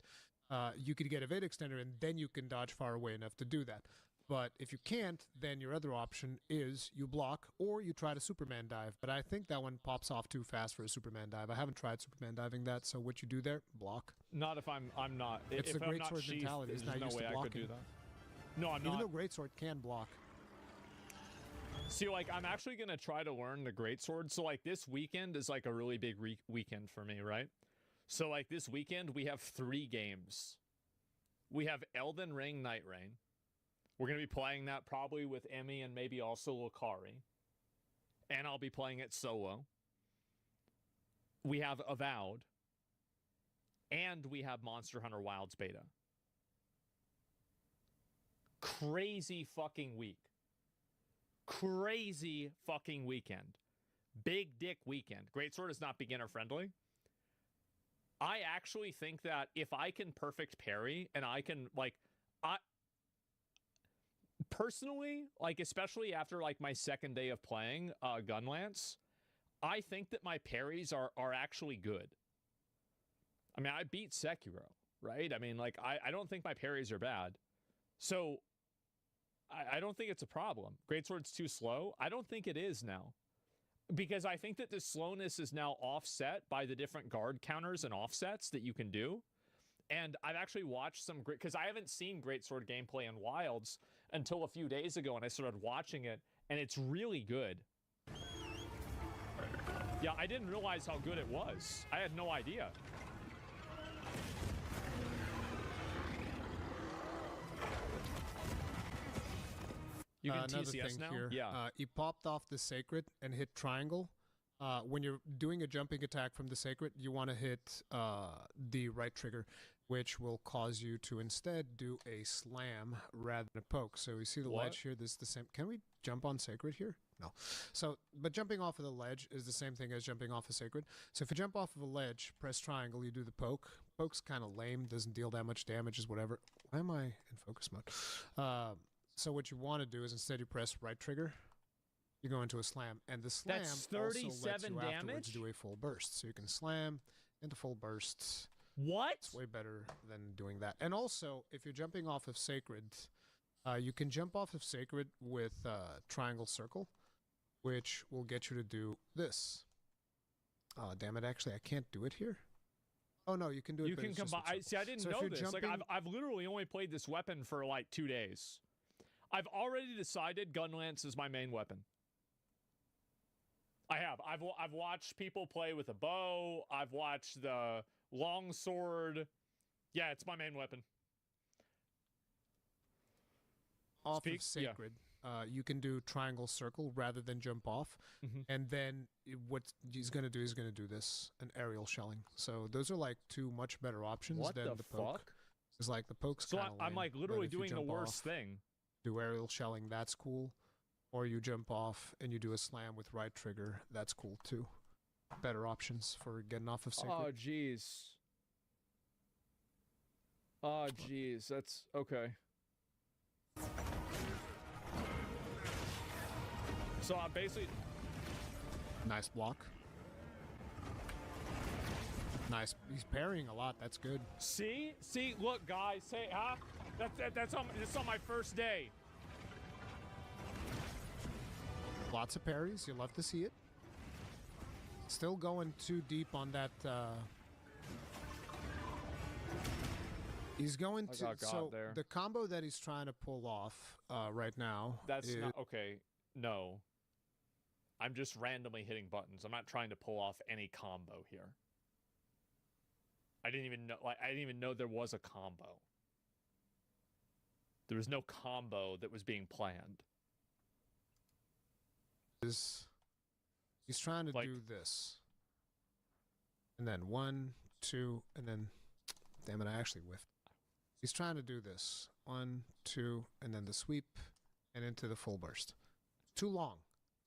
You could get evade extender, and then you can dodge far away enough to do that. But if you can't, then your other option is you block, or you try to Superman dive. But I think that one pops off too fast for a Superman dive. I haven't tried Superman diving that, so what you do there, block. Not if I'm not. It's if the Greatsword mentality. It's not used to blocking. I could do that. No, I'm not. Even though Greatsword can block. See, like, I'm actually going to try to learn the Greatsword. So, like, this weekend is, like, a really big weekend for me, right? So, like, this weekend, we have 3 games. We have Elden Ring Night Rain. We're going to be playing that probably with Emmy and maybe also Lucari. and I'll be playing it solo. We have Avowed, and we have Monster Hunter Wilds beta. Crazy fucking week. Crazy fucking weekend. Big dick weekend. Greatsword is not beginner friendly. I actually think that if I can perfect parry and I can I personally, especially after my second day of playing Gunlance, I think that my parries are actually good. I mean, I beat Sekiro, right? I mean, I don't think my parries are bad. So I don't think it's a problem. Greatsword's too slow. I don't think it is now. Because I think that the slowness is now offset by the different guard counters and offsets that you can do. And I've actually watched some great, because I haven't seen Greatsword gameplay in Wilds until a few days ago, and I started watching it, and it's really good. Yeah, I didn't realize how good it was. I had no idea. You can Another TCS thing now? here. Yeah. He popped off the Sacred and hit triangle. When you're doing a jumping attack from the Sacred, you want to hit the right trigger, which will cause you to instead do a slam rather than a poke. So you see the ledge here. This is the same. Can we jump on Sacred here? No. So, but jumping off of the ledge is the same thing as jumping off a Sacred. So if you jump off of a ledge, press triangle, you do the poke. Poke's kind of lame, doesn't deal that much damage, is whatever. Why am I in focus mode? So what you want to do is instead you press right trigger, you go into a slam, and the slam That's also lets 37 you afterwards damage? do a full burst. So you can slam into full bursts. What? It's way better than doing that. And also, if you're jumping off of Sacred, you can jump off of Sacred with triangle circle, which will get you to do this. Oh, damn it, actually, I can't do it here. Oh, no, you can do it. You can combine. See, I didn't so know this. Jumping... I've literally only played this weapon for 2 days. I've already decided Gunlance is my main weapon. I have. I've watched people play with a bow. I've watched the longsword. Yeah, it's my main weapon. Off of Sacred, you can do triangle circle rather than jump off. And then what he's going to do is going to do this, an aerial shelling. So those are two much better options than the poke. It's the poke's So kind of I'm literally doing the worst thing. Do aerial shelling, that's cool. Or you jump off and you do a slam with right trigger, that's cool too. Better options for getting off of Sacred. Oh, jeez. Oh, jeez. That's okay. So I'm basically... Nice block. Nice. He's parrying a lot. That's good. See? Look, guys. Say, huh? That's on my first day. Lots of parries. You love to see it. Still going too deep on that. He's going to. So there. The combo that he's trying to pull off right now. That's not okay. No. I'm just randomly hitting buttons. I'm not trying to pull off any combo here. I didn't even know there was a combo. There was no combo that was being planned. He's trying to do this. And then 1, 2, and then... Damn it, I actually whiffed. He's trying to do this. 1, 2, and then the sweep, and into the full burst. Too long.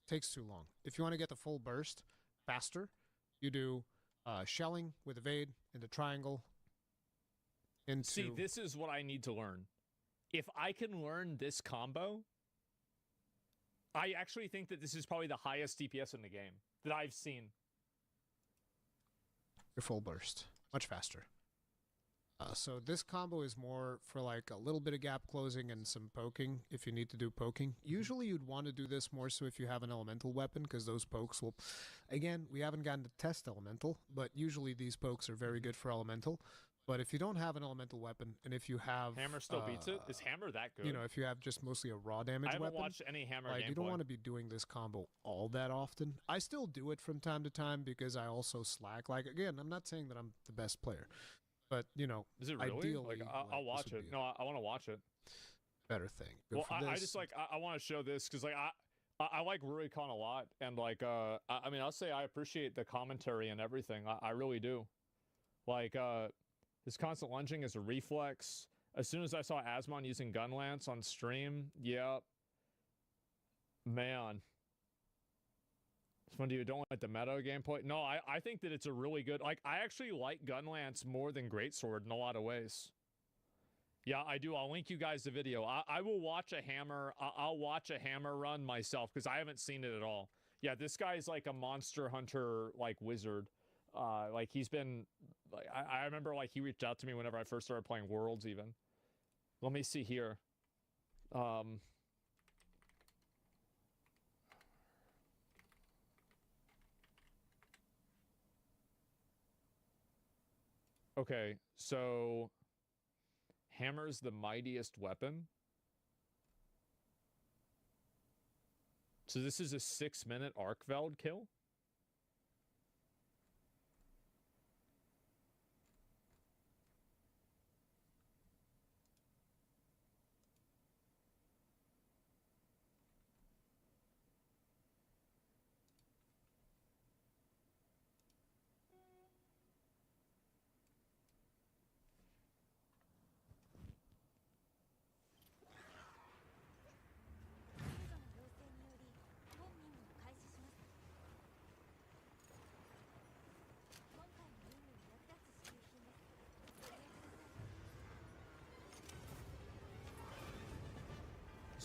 Takes too long. If you want to get the full burst faster, you do shelling with evade into triangle. See, this is what I need to learn. If I can learn this combo, I actually think that this is probably the highest DPS in the game that I've seen. Your full burst. Much faster. So this combo is more for a little bit of gap closing and some poking if you need to do poking. Usually you'd want to do this more so if you have an elemental weapon because those pokes will... Again, we haven't gotten to test elemental, but usually these pokes are very good for elemental. But if you don't have an elemental weapon, and if you have... Hammer still beats it? Is Hammer that good? You know, if you have just mostly a raw damage weapon... I haven't watched any Hammer gameplay. You don't want to be doing this combo all that often. I still do it from time to time because I also slack. Again, I'm not saying that I'm the best player. But, is it really? Ideally, I'll watch it. No, I want to watch it. Better thing. Well, I just I want to show this because I like Rurikon a lot, and like I mean, I'll say I appreciate the commentary and everything. I really do. Like his constant lunging is a reflex. As soon as I saw Asmon using gun lance on stream, yep, man. When do you don't like the meta gameplay? No, I think that it's a really good. Like I actually like gun lance more than greatsword in a lot of ways. Yeah, I do. I'll link you guys the video. I will watch a hammer. I'll watch a hammer run myself because I haven't seen it at all. Yeah, this guy's like a monster hunter, like wizard. Like he's been. Like I remember like he reached out to me whenever I first started playing Worlds. Even. Let me see here. Okay, so. Hammer's the mightiest weapon. So this is a 6-minute Arkveld kill?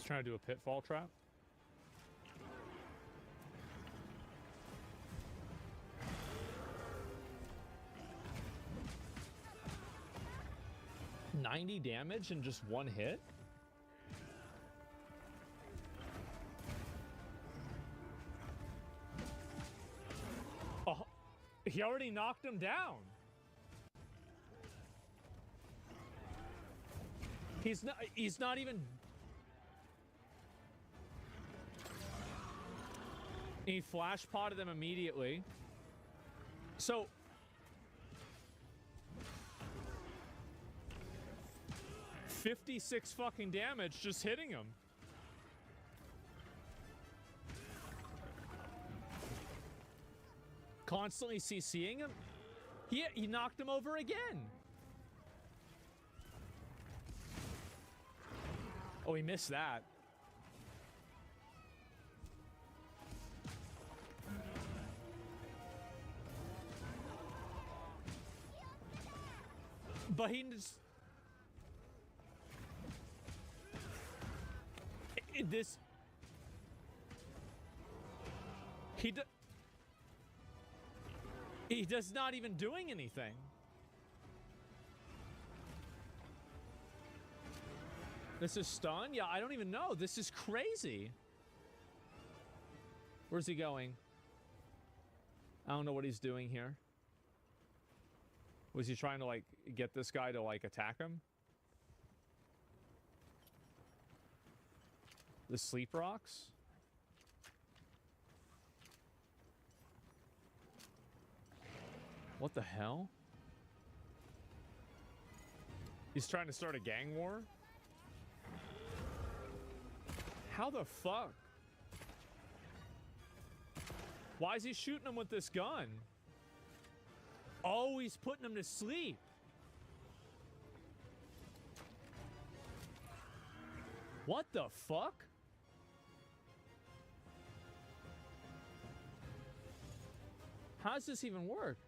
Trying to do a pitfall trap. $90 damage in just one hit? Oh, he already knocked him down. He's not even. He flash potted them immediately. So 56 fucking damage just hitting him. Constantly CCing him. He knocked him over again. Oh, he missed that. But he just... This... He does not even doing anything. This is stun? Yeah, I don't even know. This is crazy. Where's he going? I don't know what he's doing here. Was he trying to, like, get this guy to, like, attack him? The sleep rocks? What the hell? He's trying to start a gang war? How the fuck? Why is he shooting him with this gun? Oh, he's putting him to sleep. What the fuck? How does this even work?